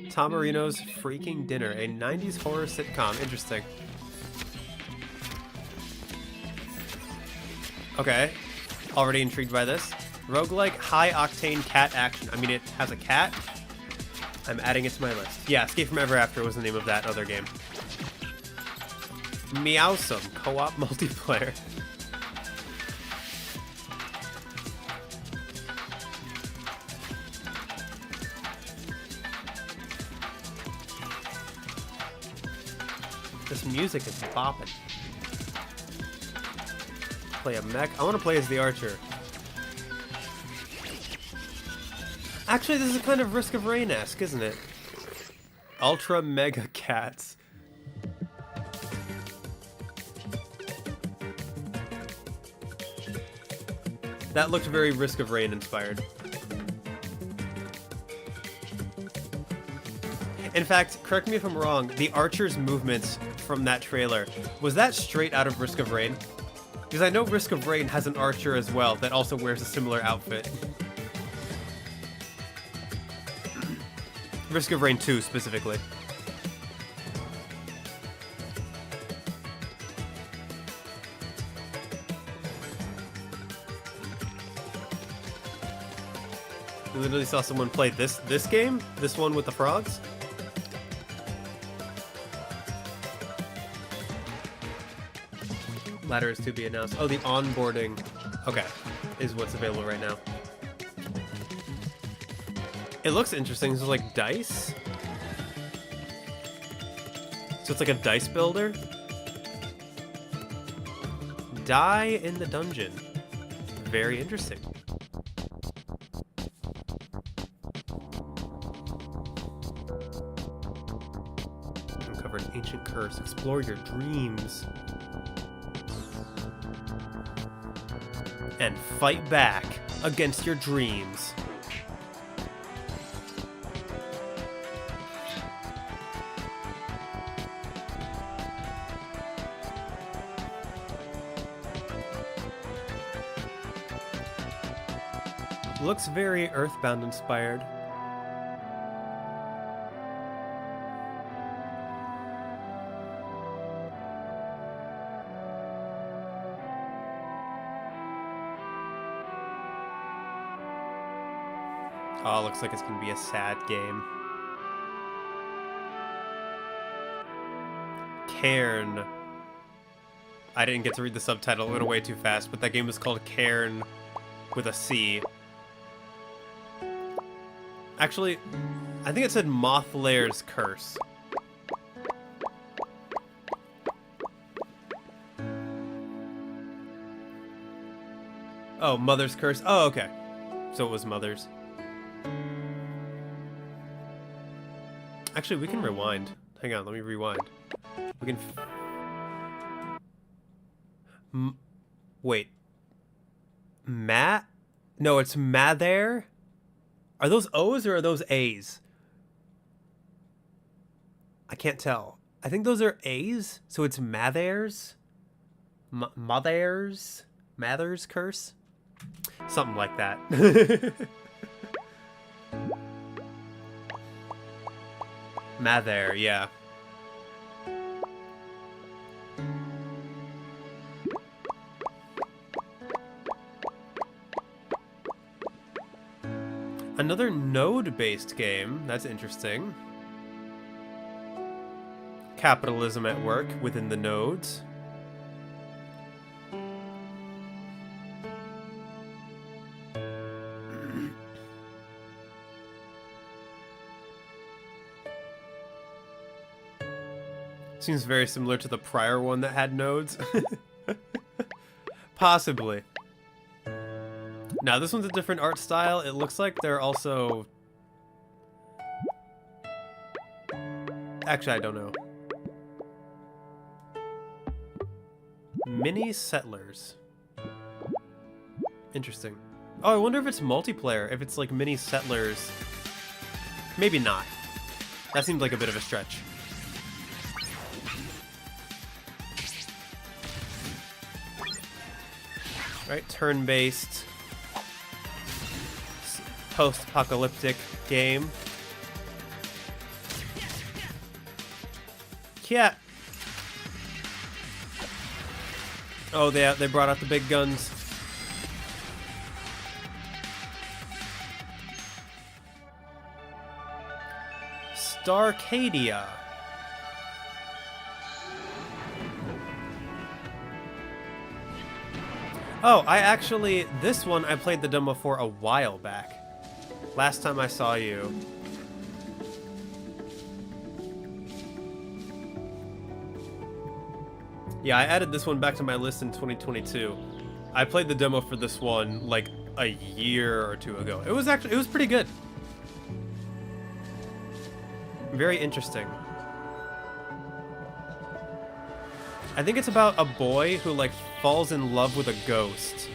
[SPEAKER 1] Tamarino's Freaking Dinner, a 90s horror sitcom. Interesting. Okay. Already intrigued by this. Roguelike high-octane cat action. I mean, it has a cat. I'm adding it to my list. Yeah, Escape from Ever After was the name of that other game. Meowsome co-op multiplayer. This music is bopping. Play a mech. I want to play as the archer. Actually, this is kind of Risk of Rain-esque, isn't it? Ultra Mega Cats. That looked very Risk of Rain inspired. In fact, correct me if I'm wrong, the archer's movements from that trailer, was that straight out of Risk of Rain? Because I know Risk of Rain has an archer as well that also wears a similar outfit. Risk of Rain 2 specifically. I literally saw someone play this game, this one with the frogs. Ladder is to be announced. Oh, the onboarding, okay, is what's available right now. It looks interesting. So like dice. So it's like a dice builder. Die in the dungeon. Very interesting. Uncover an ancient curse. Explore your dreams. and fight back against your dreams. Looks very Earthbound inspired. Oh, looks like it's gonna be a sad game. Cairn. I didn't get to read the subtitle, it went away too fast, but that game was called Cairn with a C. Actually, I think it said Mothlayer's Curse. Oh, Mother's Curse. Oh, okay. So it was Mother's. Actually, we can rewind. Hang on, let me rewind. We can... Wait. Matt? No, it's Mather? Are those O's or are those A's? I can't tell. I think those are A's, so it's Mather's? Mather's Curse? Something like that. Mather, yeah. Another node-based game. That's interesting. Capitalism at work within the nodes. Seems very similar to the prior one that had nodes. Possibly. Now, this one's a different art style. It looks like they're also... Actually, I don't know. Mini Settlers. Interesting. Oh, I wonder if it's multiplayer. If it's like Mini Settlers. Maybe not. That seems like a bit of a stretch. Right, turn-based, post-apocalyptic game. Yeah. Oh, they brought out the big guns. Starcadia. Oh, this one I played the demo for a while back. Last time I saw you. Yeah, I added this one back to my list in 2022. I played the demo for this one like a year or two ago. It was pretty good. Very interesting. I think it's about a boy who like falls in love with a ghost.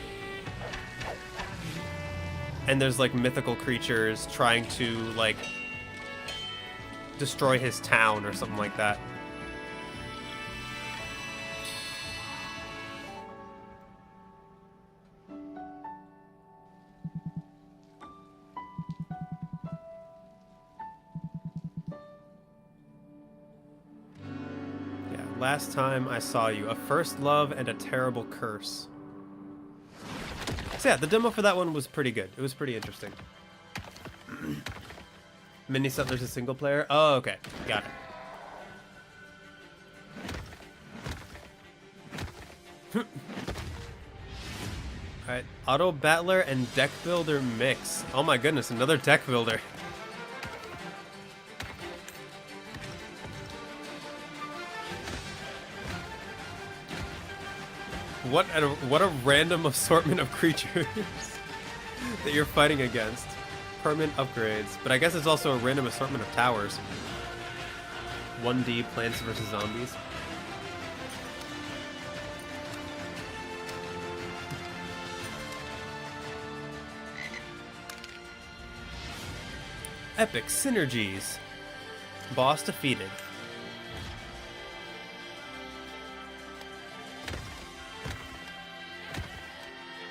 [SPEAKER 1] And there's like mythical creatures trying to like destroy his town or something like that. Last time I saw you, a first love and a terrible curse. So yeah, the demo for that one was pretty good. It was pretty interesting. Mini Settlers is single player? Oh, okay. Got it. Alright, Auto Battler and Deck Builder mix. Oh my goodness, another deck builder. What a random assortment of creatures that you're fighting against. Permanent upgrades. But I guess it's also a random assortment of towers. 1D Plants vs. Zombies. Epic synergies. Boss defeated.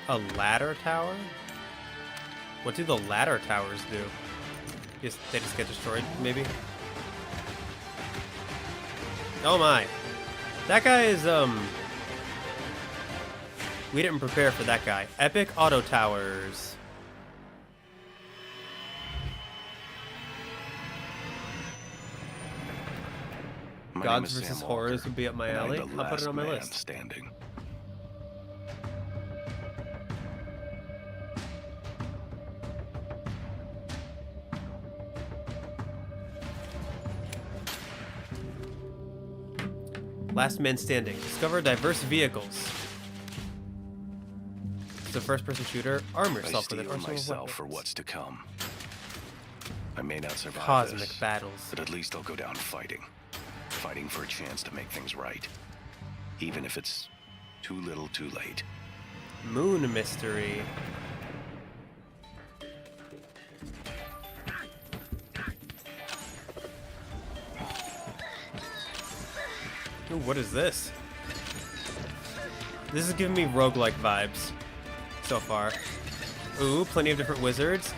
[SPEAKER 1] A ladder tower? What do the ladder towers do? They just get destroyed, maybe? Oh my. That guy is, we didn't prepare for that guy. Epic auto towers. Gods vs. Horrors would be up my alley. I'll put it on my list.
[SPEAKER 4] Standing.
[SPEAKER 1] Last man standing. Discover diverse vehicles. It's a first-person shooter. Arm yourself with an arsenal of weapons.
[SPEAKER 4] For what's to come. I may not survive
[SPEAKER 1] Cosmic
[SPEAKER 4] this,
[SPEAKER 1] battles.
[SPEAKER 4] but at least I'll go down fighting. Fighting for a chance to make things right. Even if it's too little too late.
[SPEAKER 1] Moon mystery. Ooh, what is this? This is giving me roguelike vibes so far. Ooh, plenty of different wizards.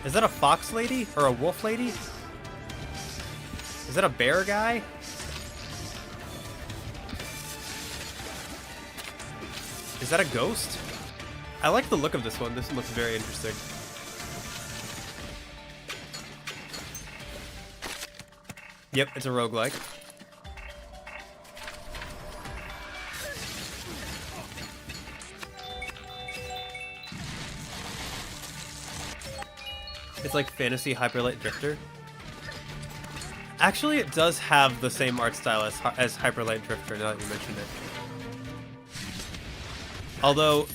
[SPEAKER 1] Is that a fox lady or a wolf lady? Is that a bear guy? Is that a ghost? I like the look of this one. This one looks very interesting. Yep, it's a roguelike. It's like Fantasy Hyperlight Drifter. Actually, it does have the same art style as Hyperlight Drifter, now that you mention it. Although,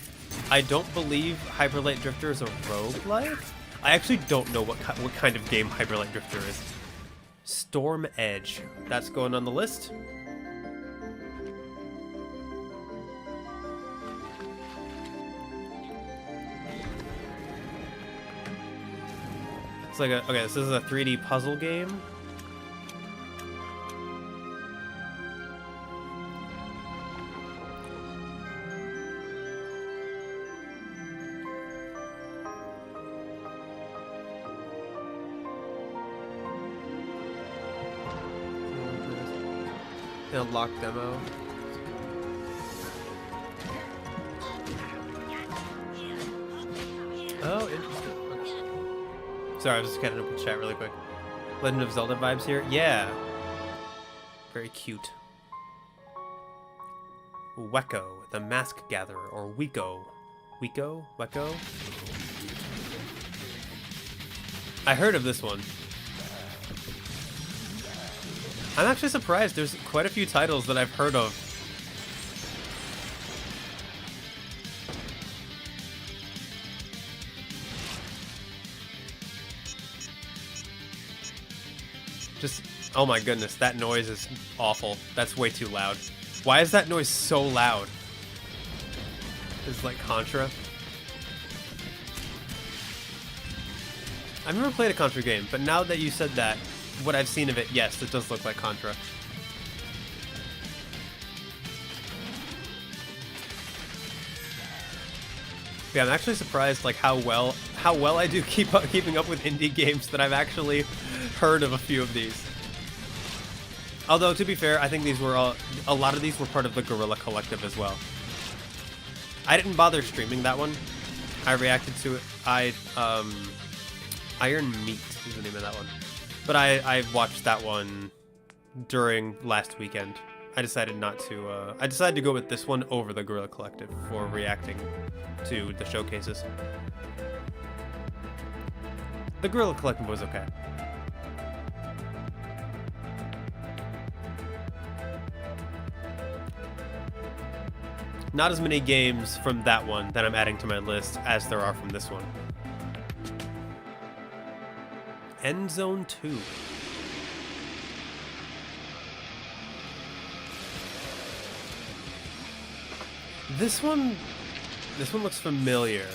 [SPEAKER 1] I don't believe Hyperlight Drifter is a roguelike. I actually don't know what kind of game Hyperlight Drifter is. Storm Edge. That's going on the list. It's like a, okay, this is a 3D puzzle game. Unlock demo. Oh, interesting. Sorry, I was just getting up the chat really quick. Legend of Zelda vibes here? Yeah. Very cute. Weko, the Mask Gatherer, or Weko. Weko? Weko? I heard of this one. I'm actually surprised. There's quite a few titles that I've heard of. Just, oh my goodness, that noise is awful. That's way too loud. Why is that noise so loud? It's like Contra. I've never played a Contra game, but now that you said that, what I've seen of it, yes, it does look like Contra. Yeah, I'm actually surprised like how well I do keeping up with indie games that I've actually heard of a few of these. Although to be fair, I think these were a lot of these were part of the Guerrilla Collective as well. I didn't bother streaming that one. I reacted to it. Iron Meat is the name of that one. But I watched that one during last weekend. I decided not to, I decided to go with this one over the Guerrilla Collective for reacting to the showcases. The Guerrilla Collective was okay. Not as many games from that one that I'm adding to my list as there are from this one. End Zone 2. This one looks familiar.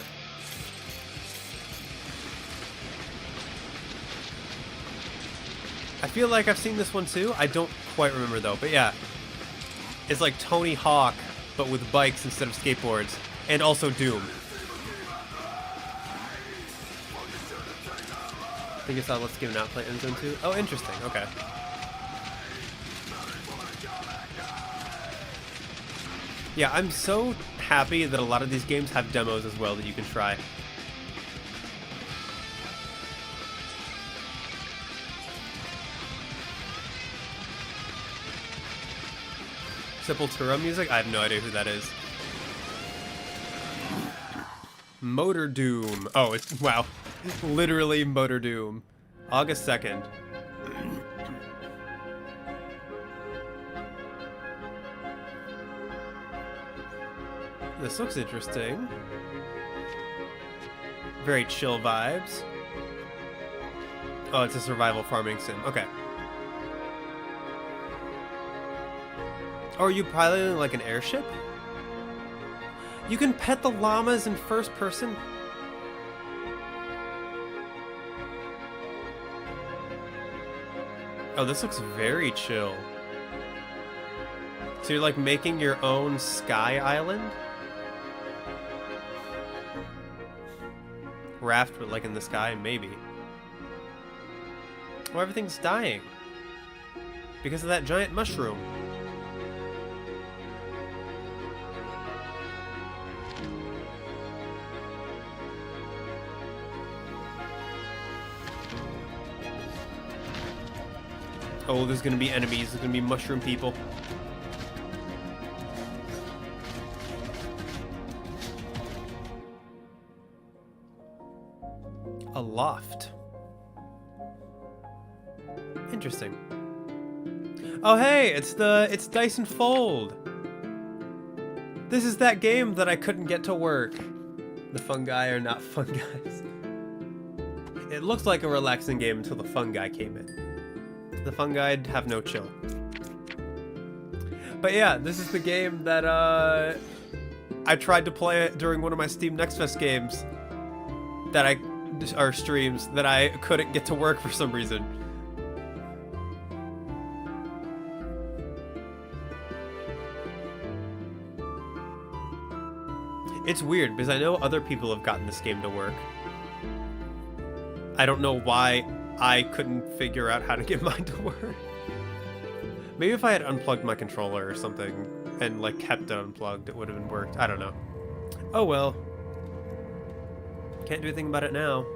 [SPEAKER 1] I feel like I've seen this one too. I don't quite remember though, but yeah. It's like Tony Hawk, but with bikes instead of skateboards. And also Doom. I think it's on Let's Give It Out Play Endzone 2. Oh, interesting. Okay. Yeah, I'm so happy that a lot of these games have demos as well that you can try. Sepultura music? I have no idea who that is. Motor Doom. Oh, it's, wow. Literally Motor Doom. August 2nd. This looks interesting. Very chill vibes. Oh, it's a survival farming sim. Okay. Oh, are you piloting like an airship? You can pet the llamas in first person? Oh, this looks very chill. So you're like making your own sky island? Raft, but like in the sky, maybe. Oh, everything's dying. Because of that giant mushroom. Oh, there's gonna be enemies. There's gonna be mushroom people. A loft. Interesting. Oh hey, it's Dyson Fold. This is that game that I couldn't get to work. The fungi are not fun guys. It looked like a relaxing game until the fungi came in. The fungi have no chill. But yeah, this is the game that I tried to play it during one of my Steam Next Fest games or streams that I couldn't get to work for some reason. It's weird because I know other people have gotten this game to work. I don't know why I couldn't figure out how to get mine to work. Maybe if I had unplugged my controller or something and like kept it unplugged, it would have worked. I don't know. Oh well. Can't do anything about it now.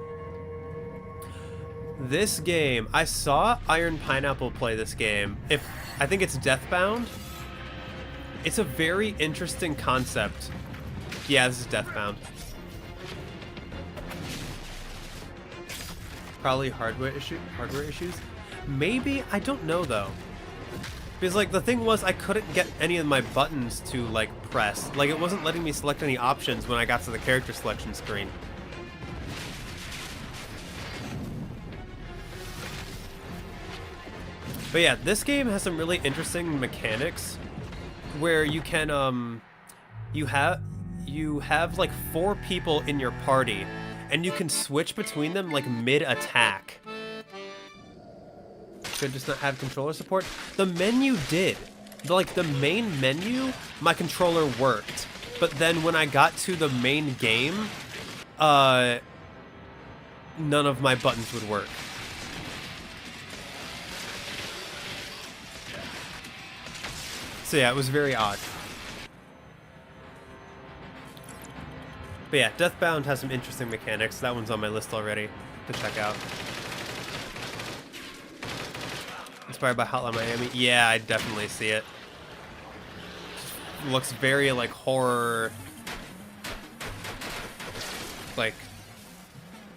[SPEAKER 1] This game, I saw Iron Pineapple play this game. I think it's Deathbound. It's a very interesting concept. Yeah, this is Deathbound. Probably hardware issues. Maybe, I don't know though. Because like the thing was I couldn't get any of my buttons to like press. Like it wasn't letting me select any options when I got to the character selection screen. But yeah, this game has some really interesting mechanics where you can you have like 4 people in your party and you can switch between them like mid-attack. Could just not have controller support. The menu did. Like the main menu, my controller worked. But then when I got to the main game, none of my buttons would work. So yeah, it was very odd. But yeah, Deathbound has some interesting mechanics. That one's on my list already to check out. Inspired by Hotline Miami? Yeah, I definitely see it. Looks very like horror, like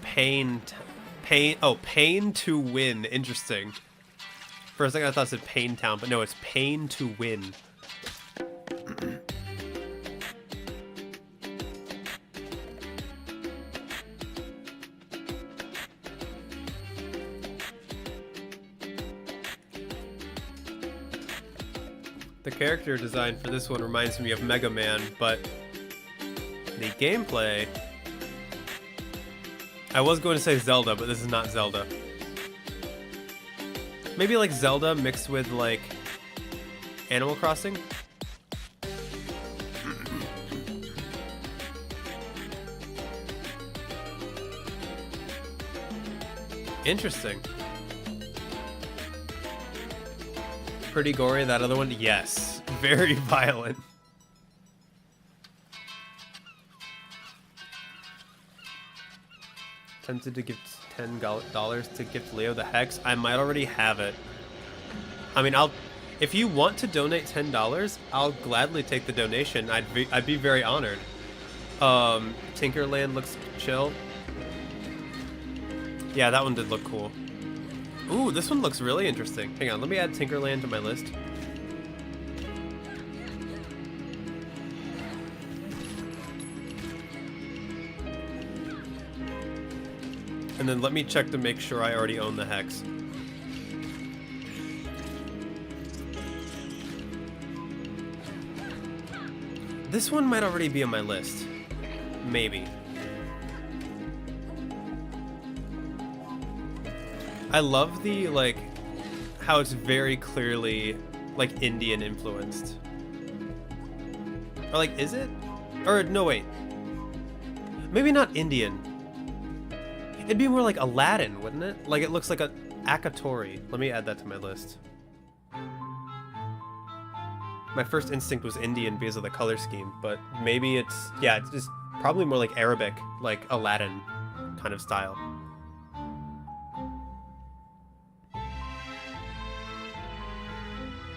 [SPEAKER 1] pain to win. Interesting. For a second I thought it said Pain Town, but no, it's Pain to Win. The character design for this one reminds me of Mega Man, but the gameplay... I was going to say Zelda, but this is not Zelda. Maybe like Zelda mixed with like Animal Crossing. Interesting. Pretty gory, that other one? Yes. Very violent. Tempted to give $10 to gift Leo the Hex. I might already have it. I mean, if you want to donate $10, I'll gladly take the donation. I'd be very honored. Tinkerland looks chill. Yeah, that one did look cool. Ooh, this one looks really interesting. Hang on, let me add Tinkerland to my list. And then let me check to make sure I already own the Hex. This one might already be on my list. Maybe. I love the, like, how it's very clearly, like, Indian influenced. Or, like, is it? Or, no, wait. Maybe not Indian. It'd be more like Aladdin, wouldn't it? Like, it looks like a Akatori. Let me add that to my list. My first instinct was Indian because of the color scheme, but maybe it's, yeah, it's just probably more like Arabic, like Aladdin kind of style.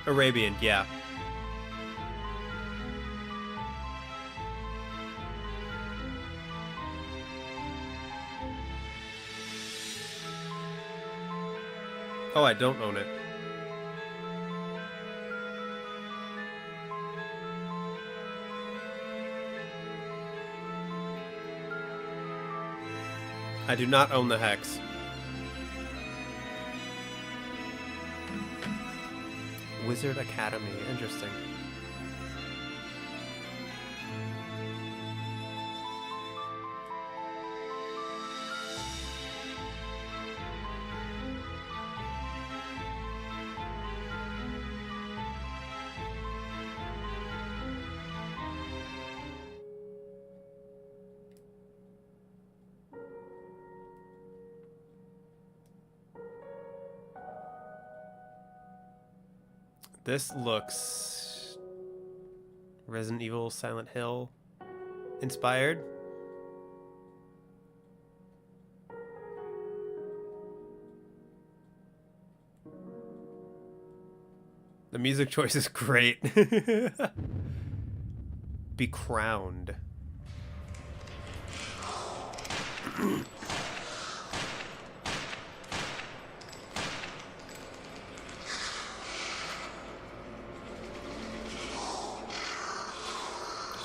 [SPEAKER 1] Arabian, yeah. Oh, I don't own it. I do not own the Hex. Wizard Academy, interesting. This looks Resident Evil, Silent Hill inspired. The music choice is great. Be crowned.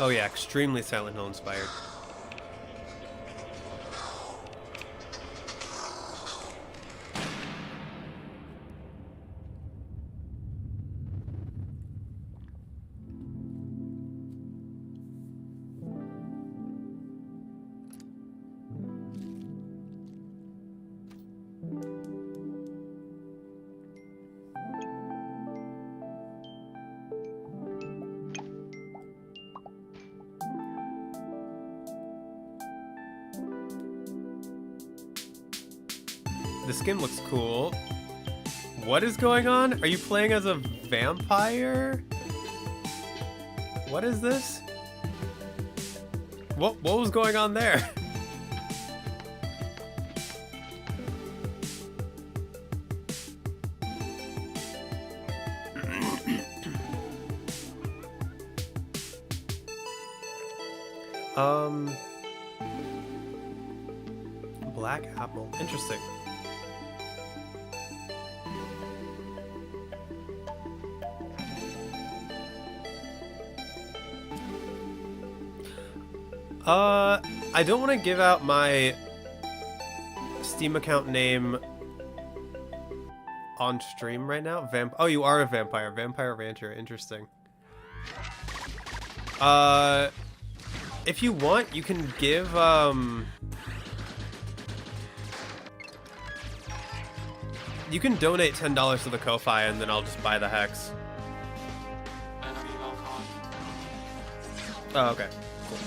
[SPEAKER 1] Oh yeah, extremely Silent Hill inspired. The skin looks cool. What is going on? Are you playing as a vampire? What is this? What was going on there? Black apple. Interesting. I don't want to give out my Steam account name on stream right now. Oh, you are a vampire. Vampire Rancher. Interesting. If you want, you can give, You can donate $10 to the Ko-Fi, and then I'll just buy the hex. Oh, okay. Cool.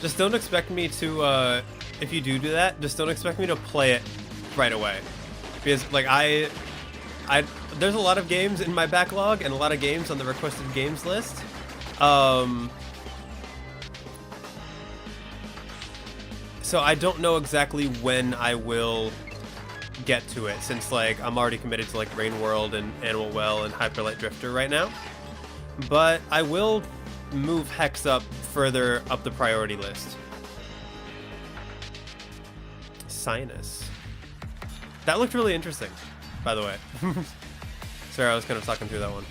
[SPEAKER 1] Just don't expect me to, if you do that, just don't expect me to play it right away. Because, like, there's a lot of games in my backlog and a lot of games on the requested games list. So I don't know exactly when I will get to it, since, like, I'm already committed to, like, Rain World and Animal Well and Hyper Light Drifter right now. But I will move Hex up further up the priority list. Sinus. That looked really interesting, by the way. Sorry, I was kind of talking through that one.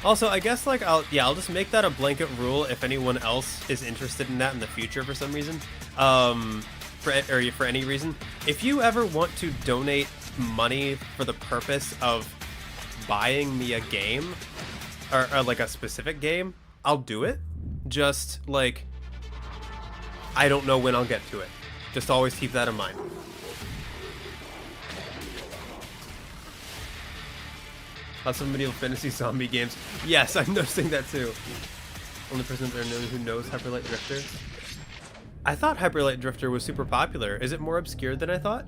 [SPEAKER 1] Also, I guess, like, I'll just make that a blanket rule if anyone else is interested in that in the future for some reason. For any reason. If you ever want to donate money for the purpose of buying me a game, or like a specific game, I'll do it. Just, like, I don't know when I'll get to it. Just always keep that in mind. Lots of medieval fantasy zombie games. Yes, I'm noticing that too. Only person there known who knows Hyper Light Drifter. I thought Hyper Light Drifter was super popular. Is it more obscure than I thought?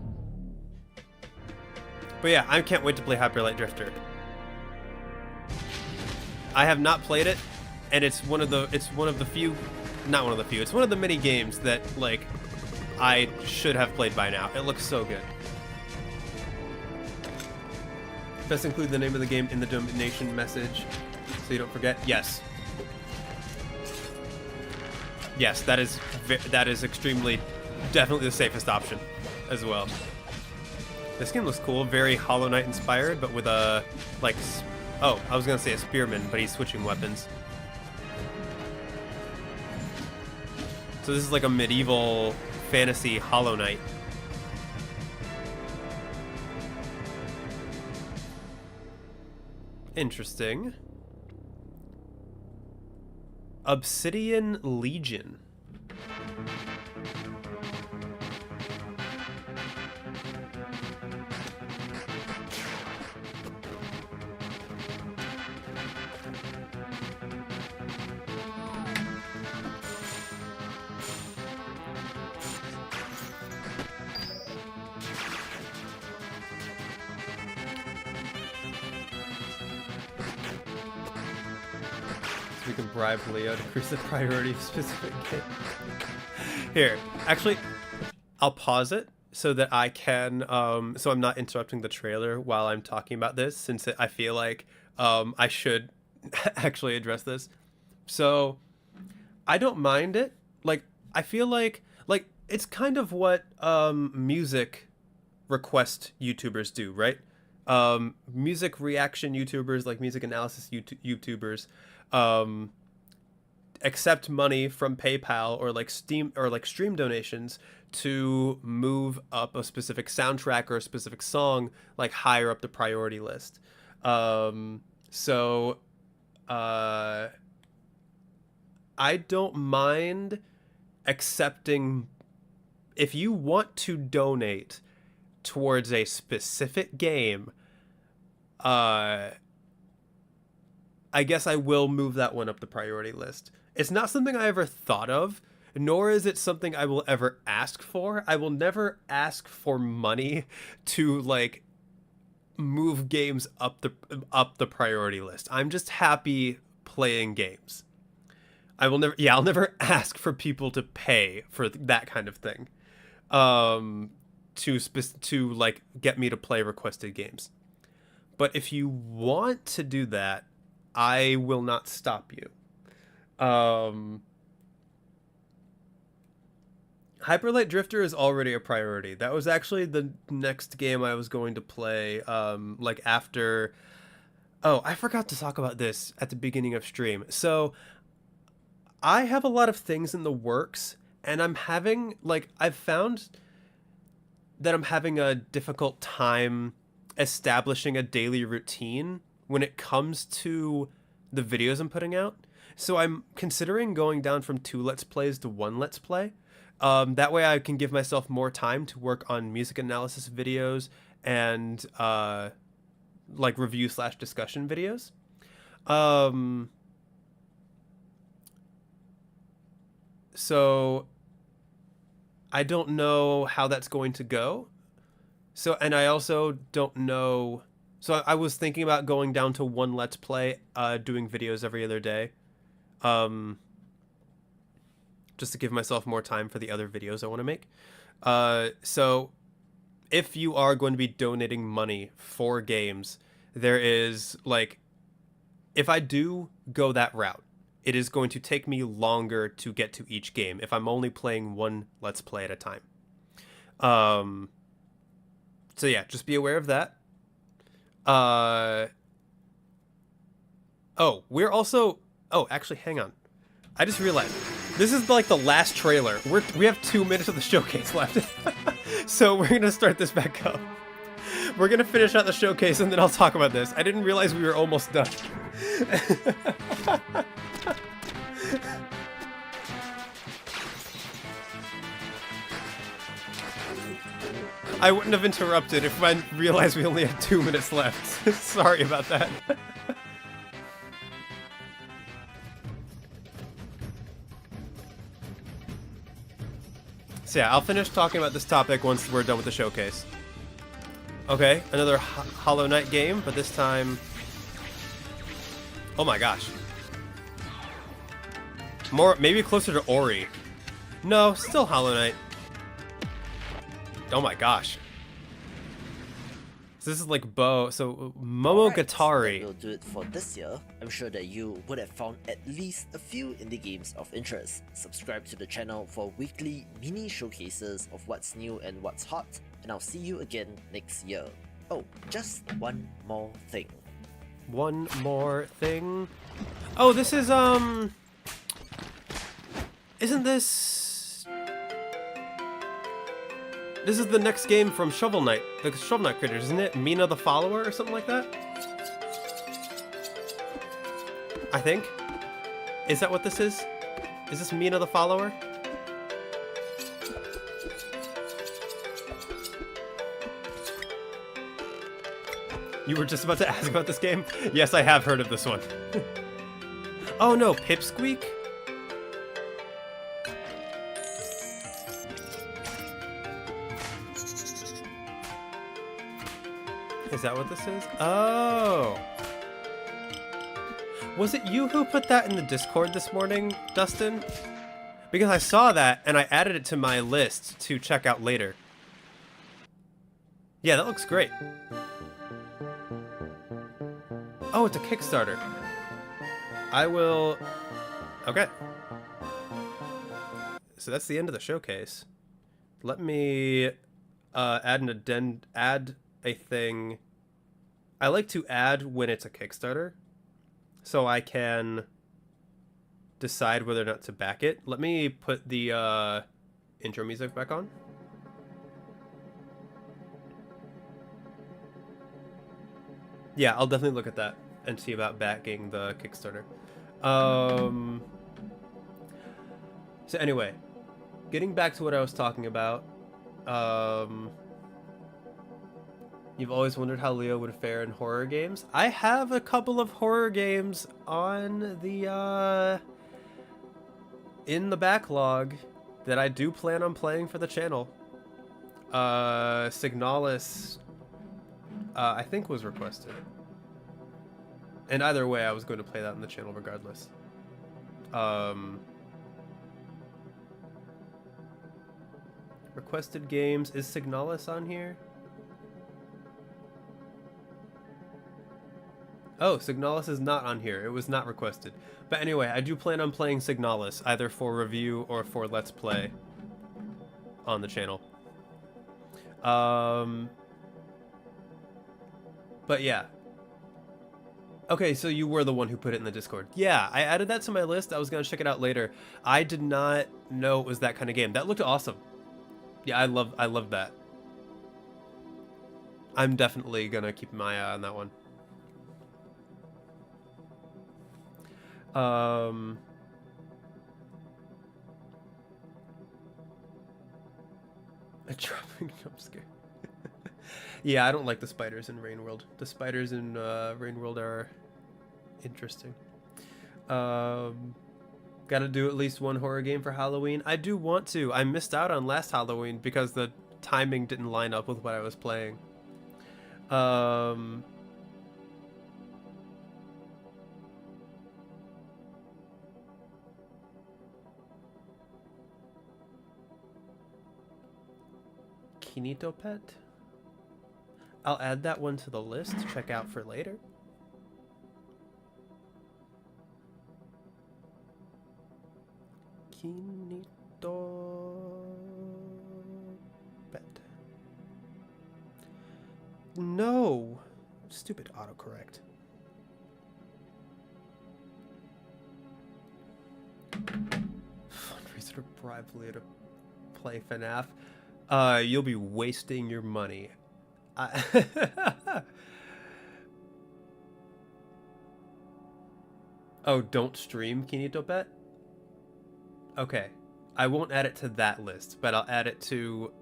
[SPEAKER 1] But yeah, I can't wait to play Hyper Light Drifter. I have not played it, and it's one of the few, not one of the few. It's one of the many games that, like, I should have played by now. It looks so good. Best include the name of the game in the donation message so you don't forget. Yes. Yes, that is extremely, definitely the safest option as well. This game looks cool, very Hollow Knight inspired, but with a, like, oh, I was gonna say a spearman, but he's switching weapons. So this is like a medieval fantasy Hollow Knight. Interesting. Obsidian Legion. We can bribe Leo to increase the priority of specific game. Here, actually, I'll pause it so that I can, so I'm not interrupting the trailer while I'm talking about this, since I feel like I should actually address this. So, I don't mind it. Like, I feel like it's kind of what music request YouTubers do, right? Music reaction YouTubers, like music analysis YouTubers, accept money from PayPal or like Steam or like stream donations to move up a specific soundtrack or a specific song like higher up the priority list. So I don't mind accepting if you want to donate towards a specific game. I guess I will move that one up the priority list. It's not something I ever thought of, nor is it something I will ever ask for. I will never ask for money to like move games up the priority list. I'm just happy playing games. I'll never ask for people to pay for that kind of thing. To like get me to play requested games. But if you want to do that, I will not stop you. Hyper Light Drifter is already a priority. That was actually the next game I was going to play, like after... Oh, I forgot to talk about this at the beginning of stream. So, I have a lot of things in the works, and I'm having, like, I've found that I'm having a difficult time establishing a daily routine when it comes to the videos I'm putting out. So I'm considering going down from 2 Let's Plays to 1 Let's Play. That way I can give myself more time to work on music analysis videos and like review/discussion videos. So I don't know how that's going to go. So, and I also don't know. So I was thinking about going down to 1 Let's Play, doing videos every other day. Just to give myself more time for the other videos I want to make. So if you are going to be donating money for games, there is, like, if I do go that route, it is going to take me longer to get to each game if I'm only playing 1 Let's Play at a time. So yeah, just be aware of that. Oh, we're also... Oh, actually, hang on. I just realized. This is like the last trailer. We have 2 minutes of the showcase left. So we're going to start this back up. We're going to finish out the showcase and then I'll talk about this. I didn't realize we were almost done. I wouldn't have interrupted if I realized we only had 2 minutes left. Sorry about that. So yeah, I'll finish talking about this topic once we're done with the showcase. Okay, another Hollow Knight game, but this time... Oh my gosh. More, maybe closer to Ori. No, still Hollow Knight. Oh my gosh. So this is like Bo. So Momogatari.
[SPEAKER 10] That will do it for this year. I'm sure that you would have found at least a few indie games of interest. Subscribe to the channel for weekly mini showcases of what's new and what's hot, and I'll see you again next year. Oh, just one more thing.
[SPEAKER 1] One more thing. Oh, this is isn't this... This is the next game from Shovel Knight, the Shovel Knight creators, isn't it? Mina the Follower or something like that? I think. Is that what this is? Is this Mina the Follower? You were just about to ask about this game? Yes, I have heard of this one. Oh no, Pipsqueak? Is that what this is? Oh! Was it you who put that in the Discord this morning, Dustin? Because I saw that and I added it to my list to check out later. Yeah, that looks great. Oh, it's a Kickstarter. I will... Okay. So that's the end of the showcase. Let me add a thing. I like to add when it's a Kickstarter, so I can decide whether or not to back it. Let me put the intro music back on. Yeah, I'll definitely look at that and see about backing the Kickstarter. So anyway, getting back to what I was talking about. You've always wondered how Leo would fare in horror games. I have a couple of horror games on the in the backlog that I do plan on playing for the channel. Signalis, I think, was requested. And either way, I was going to play that on the channel regardless. Requested games. Is Signalis on here? Oh, Signalis is not on here. It was not requested. But anyway, I do plan on playing Signalis, either for review or for Let's Play. on the channel. But yeah. Okay, so you were the one who put it in the Discord. Yeah, I added that to my list. I was going to check it out later. I did not know it was that kind of game. That looked awesome. Yeah, I love that. I'm definitely going to keep my eye on that one. A dropping jump scare. Yeah, I don't like the spiders in Rain World. The spiders in Rain World are interesting. Gotta do at least one horror game for Halloween. I do want to. I missed out on last Halloween because the timing didn't line up with what I was playing. Kinito Pet? I'll add that one to the list to check out for later. Kinito Pet. No! Stupid autocorrect. Fundraiser to bribe Leah to play FNAF. You'll be wasting your money. Oh, don't stream Kinito Bet? Okay. I won't add it to that list, but I'll add it to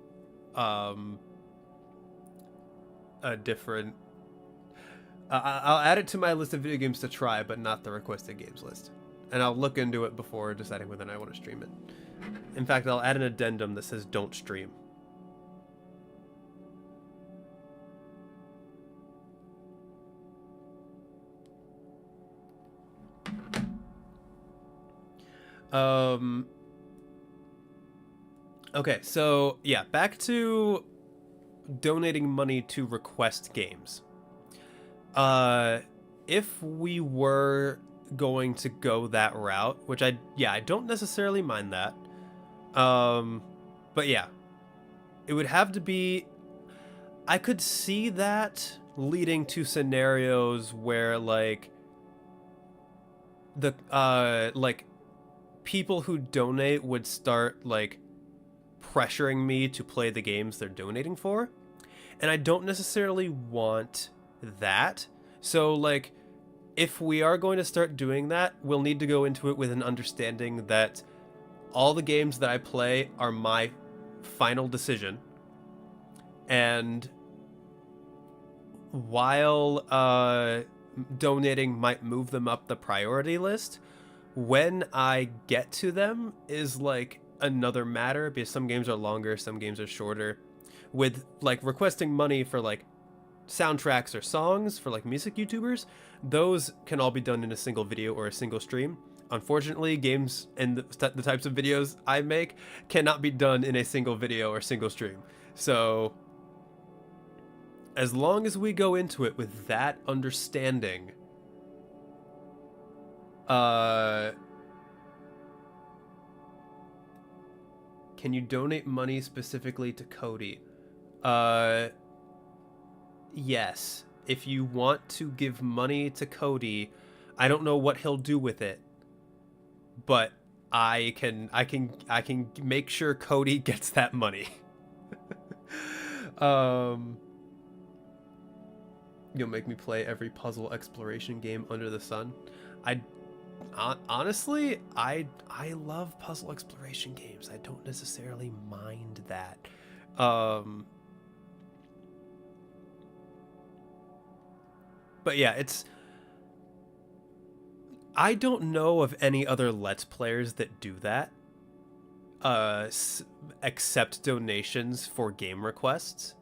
[SPEAKER 1] a different... I'll add it to my list of video games to try, but not the requested games list. And I'll look into it before deciding whether I want to stream it. In fact, I'll add an addendum that says don't stream. Okay, so yeah, back to donating money to request games. If we were going to go that route, which I don't necessarily mind that. But yeah, it would have to be, I could see that leading to scenarios where like people who donate would start like pressuring me to play the games they're donating for, and I don't necessarily want that. So like, if we are going to start doing that, we'll need to go into it with an understanding that all the games that I play are my final decision, and while donating might move them up the priority list, when I get to them is like another matter, because some games are longer, some games are shorter. With like requesting money for like soundtracks or songs for like music YouTubers, those can all be done in a single video or a single stream. Unfortunately, games and the types of videos I make cannot be done in a single video or single stream. So as long as we go into it with that understanding, can you donate money specifically to Cody? Yes. If you want to give money to Cody, I don't know what he'll do with it, but I can make sure Cody gets that money. You'll make me play every puzzle exploration game under the sun. Honestly, I love puzzle exploration games. I don't necessarily mind that. But yeah, I don't know of any other Let's Players that do that. Accept donations for game requests.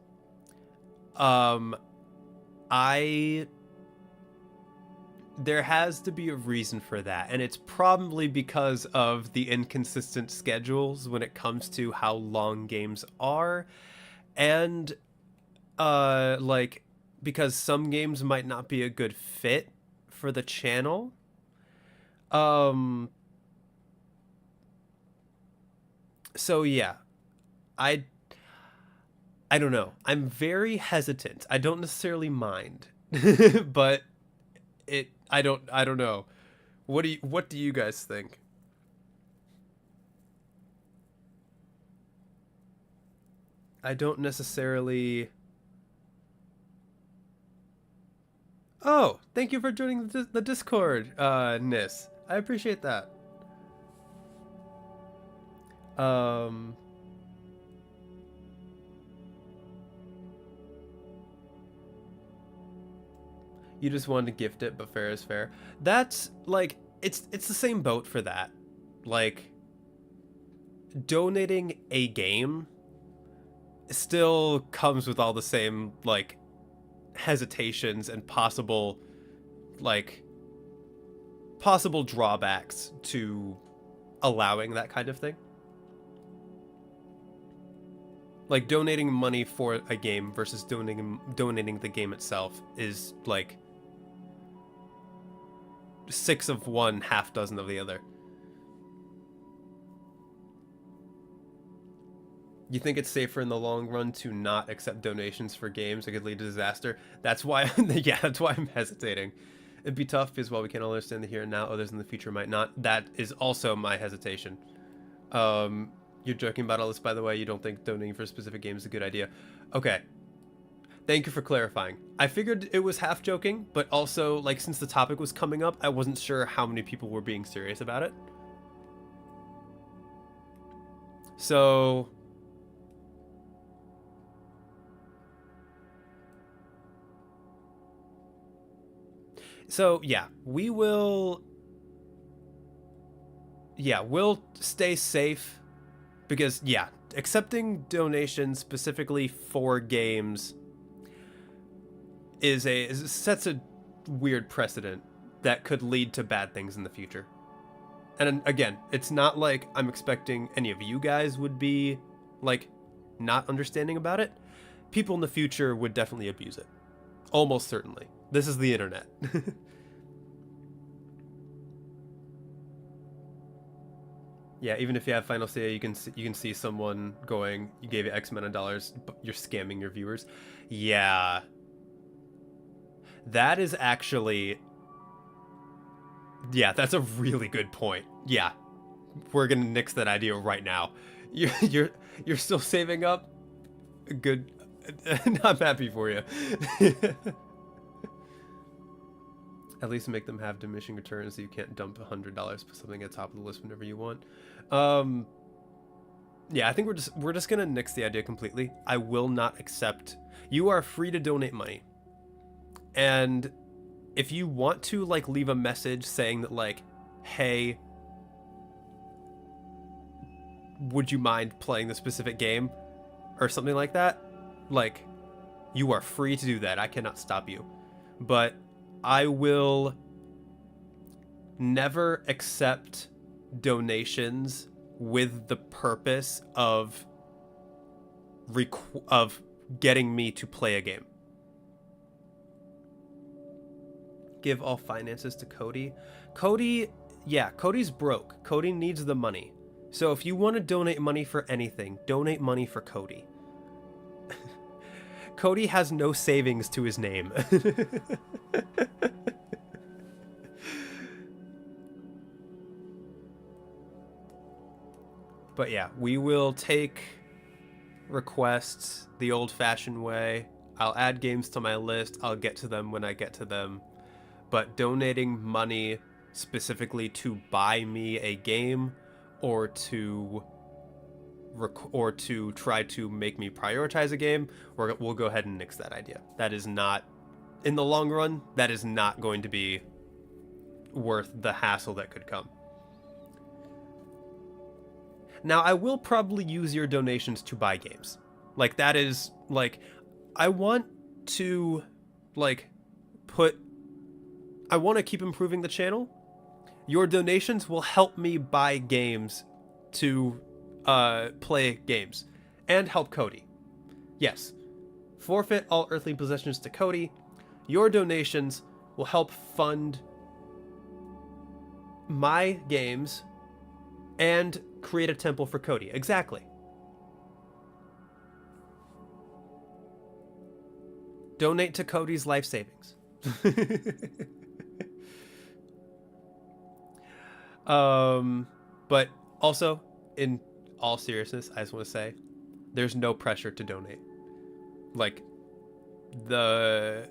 [SPEAKER 1] There has to be a reason for that, and it's probably because of the inconsistent schedules when it comes to how long games are, and like, because some games might not be a good fit for the channel. So yeah, I don't know. I'm very hesitant. I don't necessarily mind, but I don't know. What do you guys think? I don't necessarily. Oh, thank you for joining the Discord, Nis. I appreciate that. You just wanted to gift it, but fair is fair. That's like it's the same boat for that. Like donating a game still comes with all the same like hesitations and possible drawbacks to allowing that kind of thing. Like donating money for a game versus donating the game itself is like 6 of one, half dozen of the other. You think it's safer in the long run to not accept donations for games that could lead to disaster? That's why, yeah, that's why I'm hesitating. It'd be tough because while we can all understand the here and now, others in the future might not. That is also my hesitation. You're joking about all this, by the way. You don't think donating for a specific game is a good idea. Okay. Thank you for clarifying. I figured it was half joking, but also, like, since the topic was coming up, I wasn't sure how many people were being serious about it. So yeah, we'll stay safe because yeah, accepting donations specifically for games sets a weird precedent that could lead to bad things in the future. And again, it's not like I'm expecting any of you guys would be like not understanding about it. People in the future would definitely abuse it. Almost certainly. This is the internet. Yeah, even if you have Final Say, you can see someone going, you gave it X amount of dollars, but you're scamming your viewers. Yeah. That is actually... Yeah, that's a really good point. Yeah. We're gonna nix that idea right now. You're still saving up? Good. I'm happy for you. At least make them have diminishing returns so you can't dump $100, put something at the top of the list whenever you want. Yeah, I think we're just gonna nix the idea completely. I will not accept. You are free to donate money. And if you want to like leave a message saying that like, hey, would you mind playing the specific game or something like that? Like, you are free to do that. I cannot stop you. But I will never accept donations with the purpose of getting me to play a game. Give all finances to Cody. Yeah, Cody's broke. Cody needs the money. So if you want to donate money for anything, donate money for Cody. Cody has no savings to his name. But yeah, we will take requests the old-fashioned way. I'll add games to my list. I'll get to them when I get to them. But donating money specifically to buy me a game or to try to make me prioritize a game, we'll go ahead and nix that idea. That is not, in the long run, that is not going to be worth the hassle that could come. Now, I will probably use your donations to buy games. Like, that is, like, I want to keep improving the channel. Your donations will help me buy games to play games and help Cody. Yes. Forfeit all earthly possessions to Cody. Your donations will help fund my games and create a temple for Cody. Exactly. Donate to Cody's life savings. But also, in all seriousness, I just want to say, there's no pressure to donate. Like, the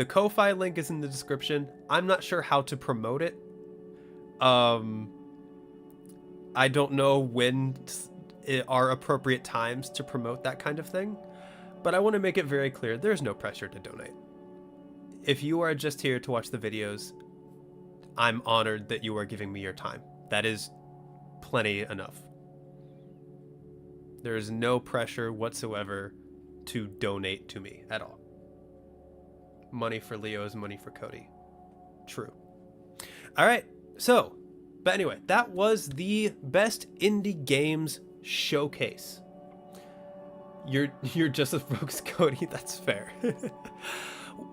[SPEAKER 1] Ko-Fi link is in the description. I'm not sure how to promote it. I don't know when are appropriate times to promote that kind of thing, but I want to make it very clear, there's no pressure to donate. If you are just here to watch the videos, I'm honored that you are giving me your time. That is plenty enough. There is no pressure whatsoever to donate to me at all. Money for Leo is money for Cody. True. All right, so, but anyway, that was the best indie games showcase. You're just as broke as Cody. That's fair.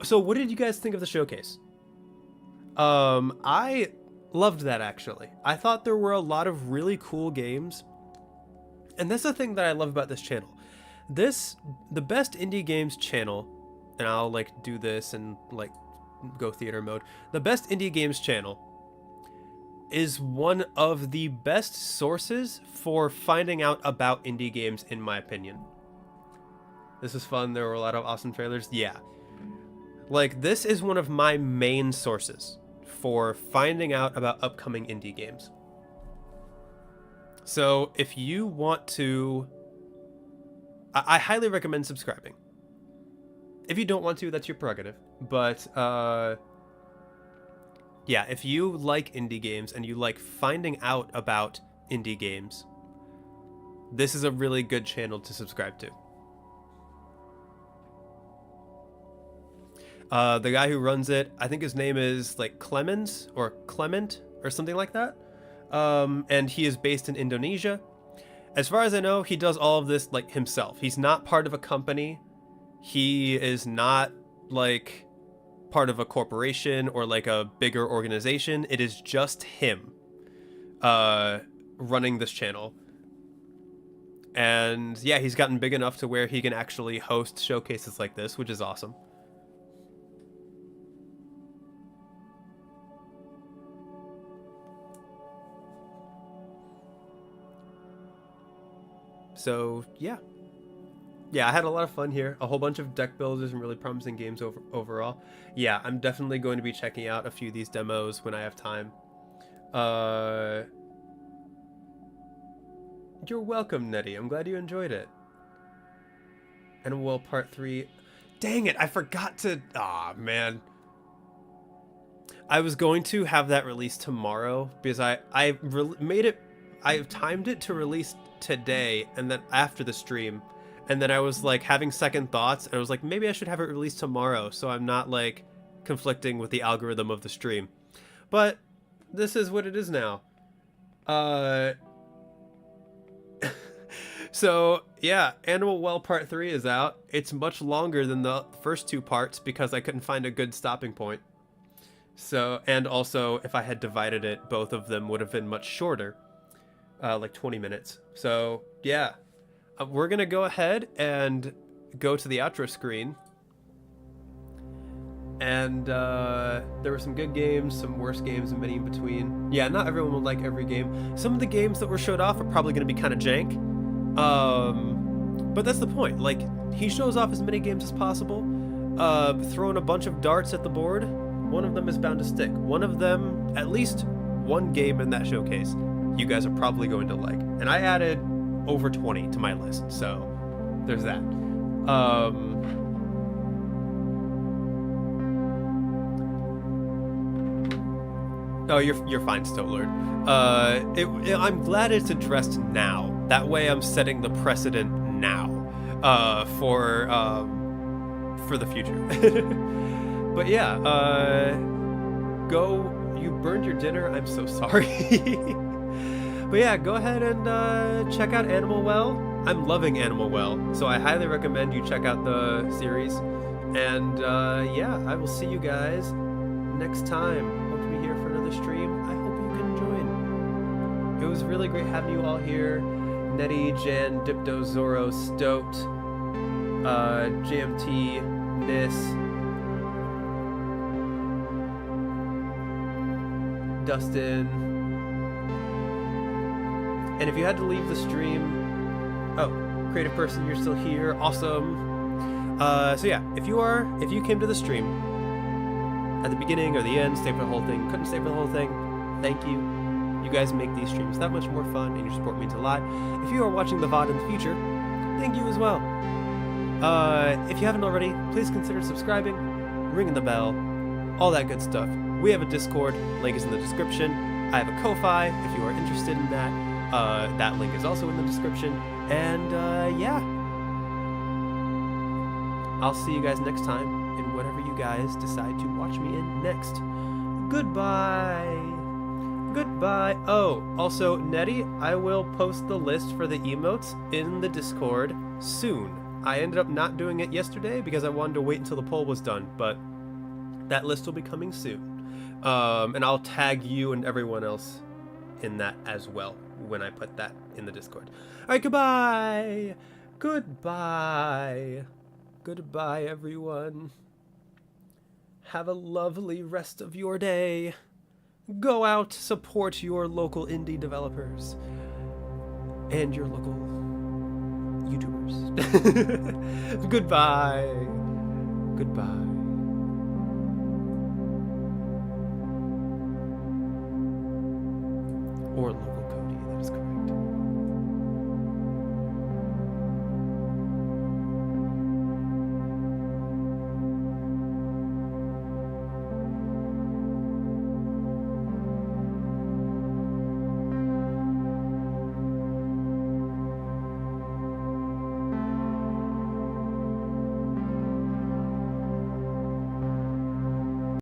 [SPEAKER 1] So, what did you guys think of the showcase? I loved that, actually. I thought there were a lot of really cool games, and that's the thing that I love about this channel. The best indie games channel, and I'll like do this and like go theater mode. The best indie games channel is one of the best sources for finding out about indie games, in my opinion. This was fun. There were a lot of awesome trailers. Yeah. Like, this is one of my main sources for finding out about upcoming indie games. So if you want to, I highly recommend subscribing. If you don't want to, that's your prerogative. But yeah, if you like indie games and you like finding out about indie games, this is a really good channel to subscribe to. The guy who runs it, I think his name is like Clement or something like that. And he is based in Indonesia. As far as I know, he does all of this like himself. He's not part of a company. He is not like part of a corporation or like a bigger organization. It is just him running this channel. And yeah, he's gotten big enough to where he can actually host showcases like this, which is awesome. So yeah, I had a lot of fun here. A whole bunch of deck builders and really promising games overall. Yeah, I'm definitely going to be checking out a few of these demos when I have time. You're welcome, Nettie. I'm glad you enjoyed it. And well, part 3. Dang it, I forgot to. Ah, man. I was going to have that released tomorrow because I timed it to release today and then after the stream, and then I was like having second thoughts and I was like, maybe I should have it released tomorrow so I'm not like conflicting with the algorithm of the stream. But this is what it is now. So yeah, Animal Well Part 3 is out. It's much longer than the first 2 parts because I couldn't find a good stopping point. So, and also if I had divided it, both of them would have been much shorter. Like 20 minutes. So yeah, we're gonna go ahead and go to the outro screen. And there were some good games, some worse games, and many in between. Yeah, not everyone will like every game. Some of the games that were showed off are probably gonna be kind of jank. But that's the point. Like, he shows off as many games as possible, throwing a bunch of darts at the board. One of them is bound to stick. One of them, at least one game in that showcase, you guys are probably going to like. And I added over 20 to my list, so there's that. Oh, you're fine still, Lord. I'm glad it's addressed now. That way I'm setting the precedent now for the future. But yeah, you burned your dinner. I'm so sorry. But yeah, go ahead and check out Animal Well. I'm loving Animal Well, so I highly recommend you check out the series. And yeah, I will see you guys next time. Hope to be here for another stream. I hope you can join. It was really great having you all here. Nettie, Jan, Dipto, Zoro, Stoked, JMT, Goodness. Dustin. And if you had to leave the stream, oh, creative person, you're still here. Awesome. So yeah, if you came to the stream at the beginning or the end, stay for the whole thing, couldn't stay for the whole thing, thank you. You guys make these streams that much more fun, and your support means a lot. If you are watching the VOD in the future, thank you as well. If you haven't already, please consider subscribing, ringing the bell, all that good stuff. We have a Discord, link is in the description. I have a Ko-Fi if you are interested in that. That link is also in the description. And yeah. I'll see you guys next time in whatever you guys decide to watch me in next. Goodbye. Goodbye. Oh, also, Nettie, I will post the list for the emotes in the Discord soon. I ended up not doing it yesterday because I wanted to wait until the poll was done, but that list will be coming soon. And I'll tag you and everyone else in that as well when I put that in the Discord. All right, goodbye. Goodbye. Goodbye, everyone. Have a lovely rest of your day. Go out, support your local indie developers and your local YouTubers. Goodbye. Goodbye. Or local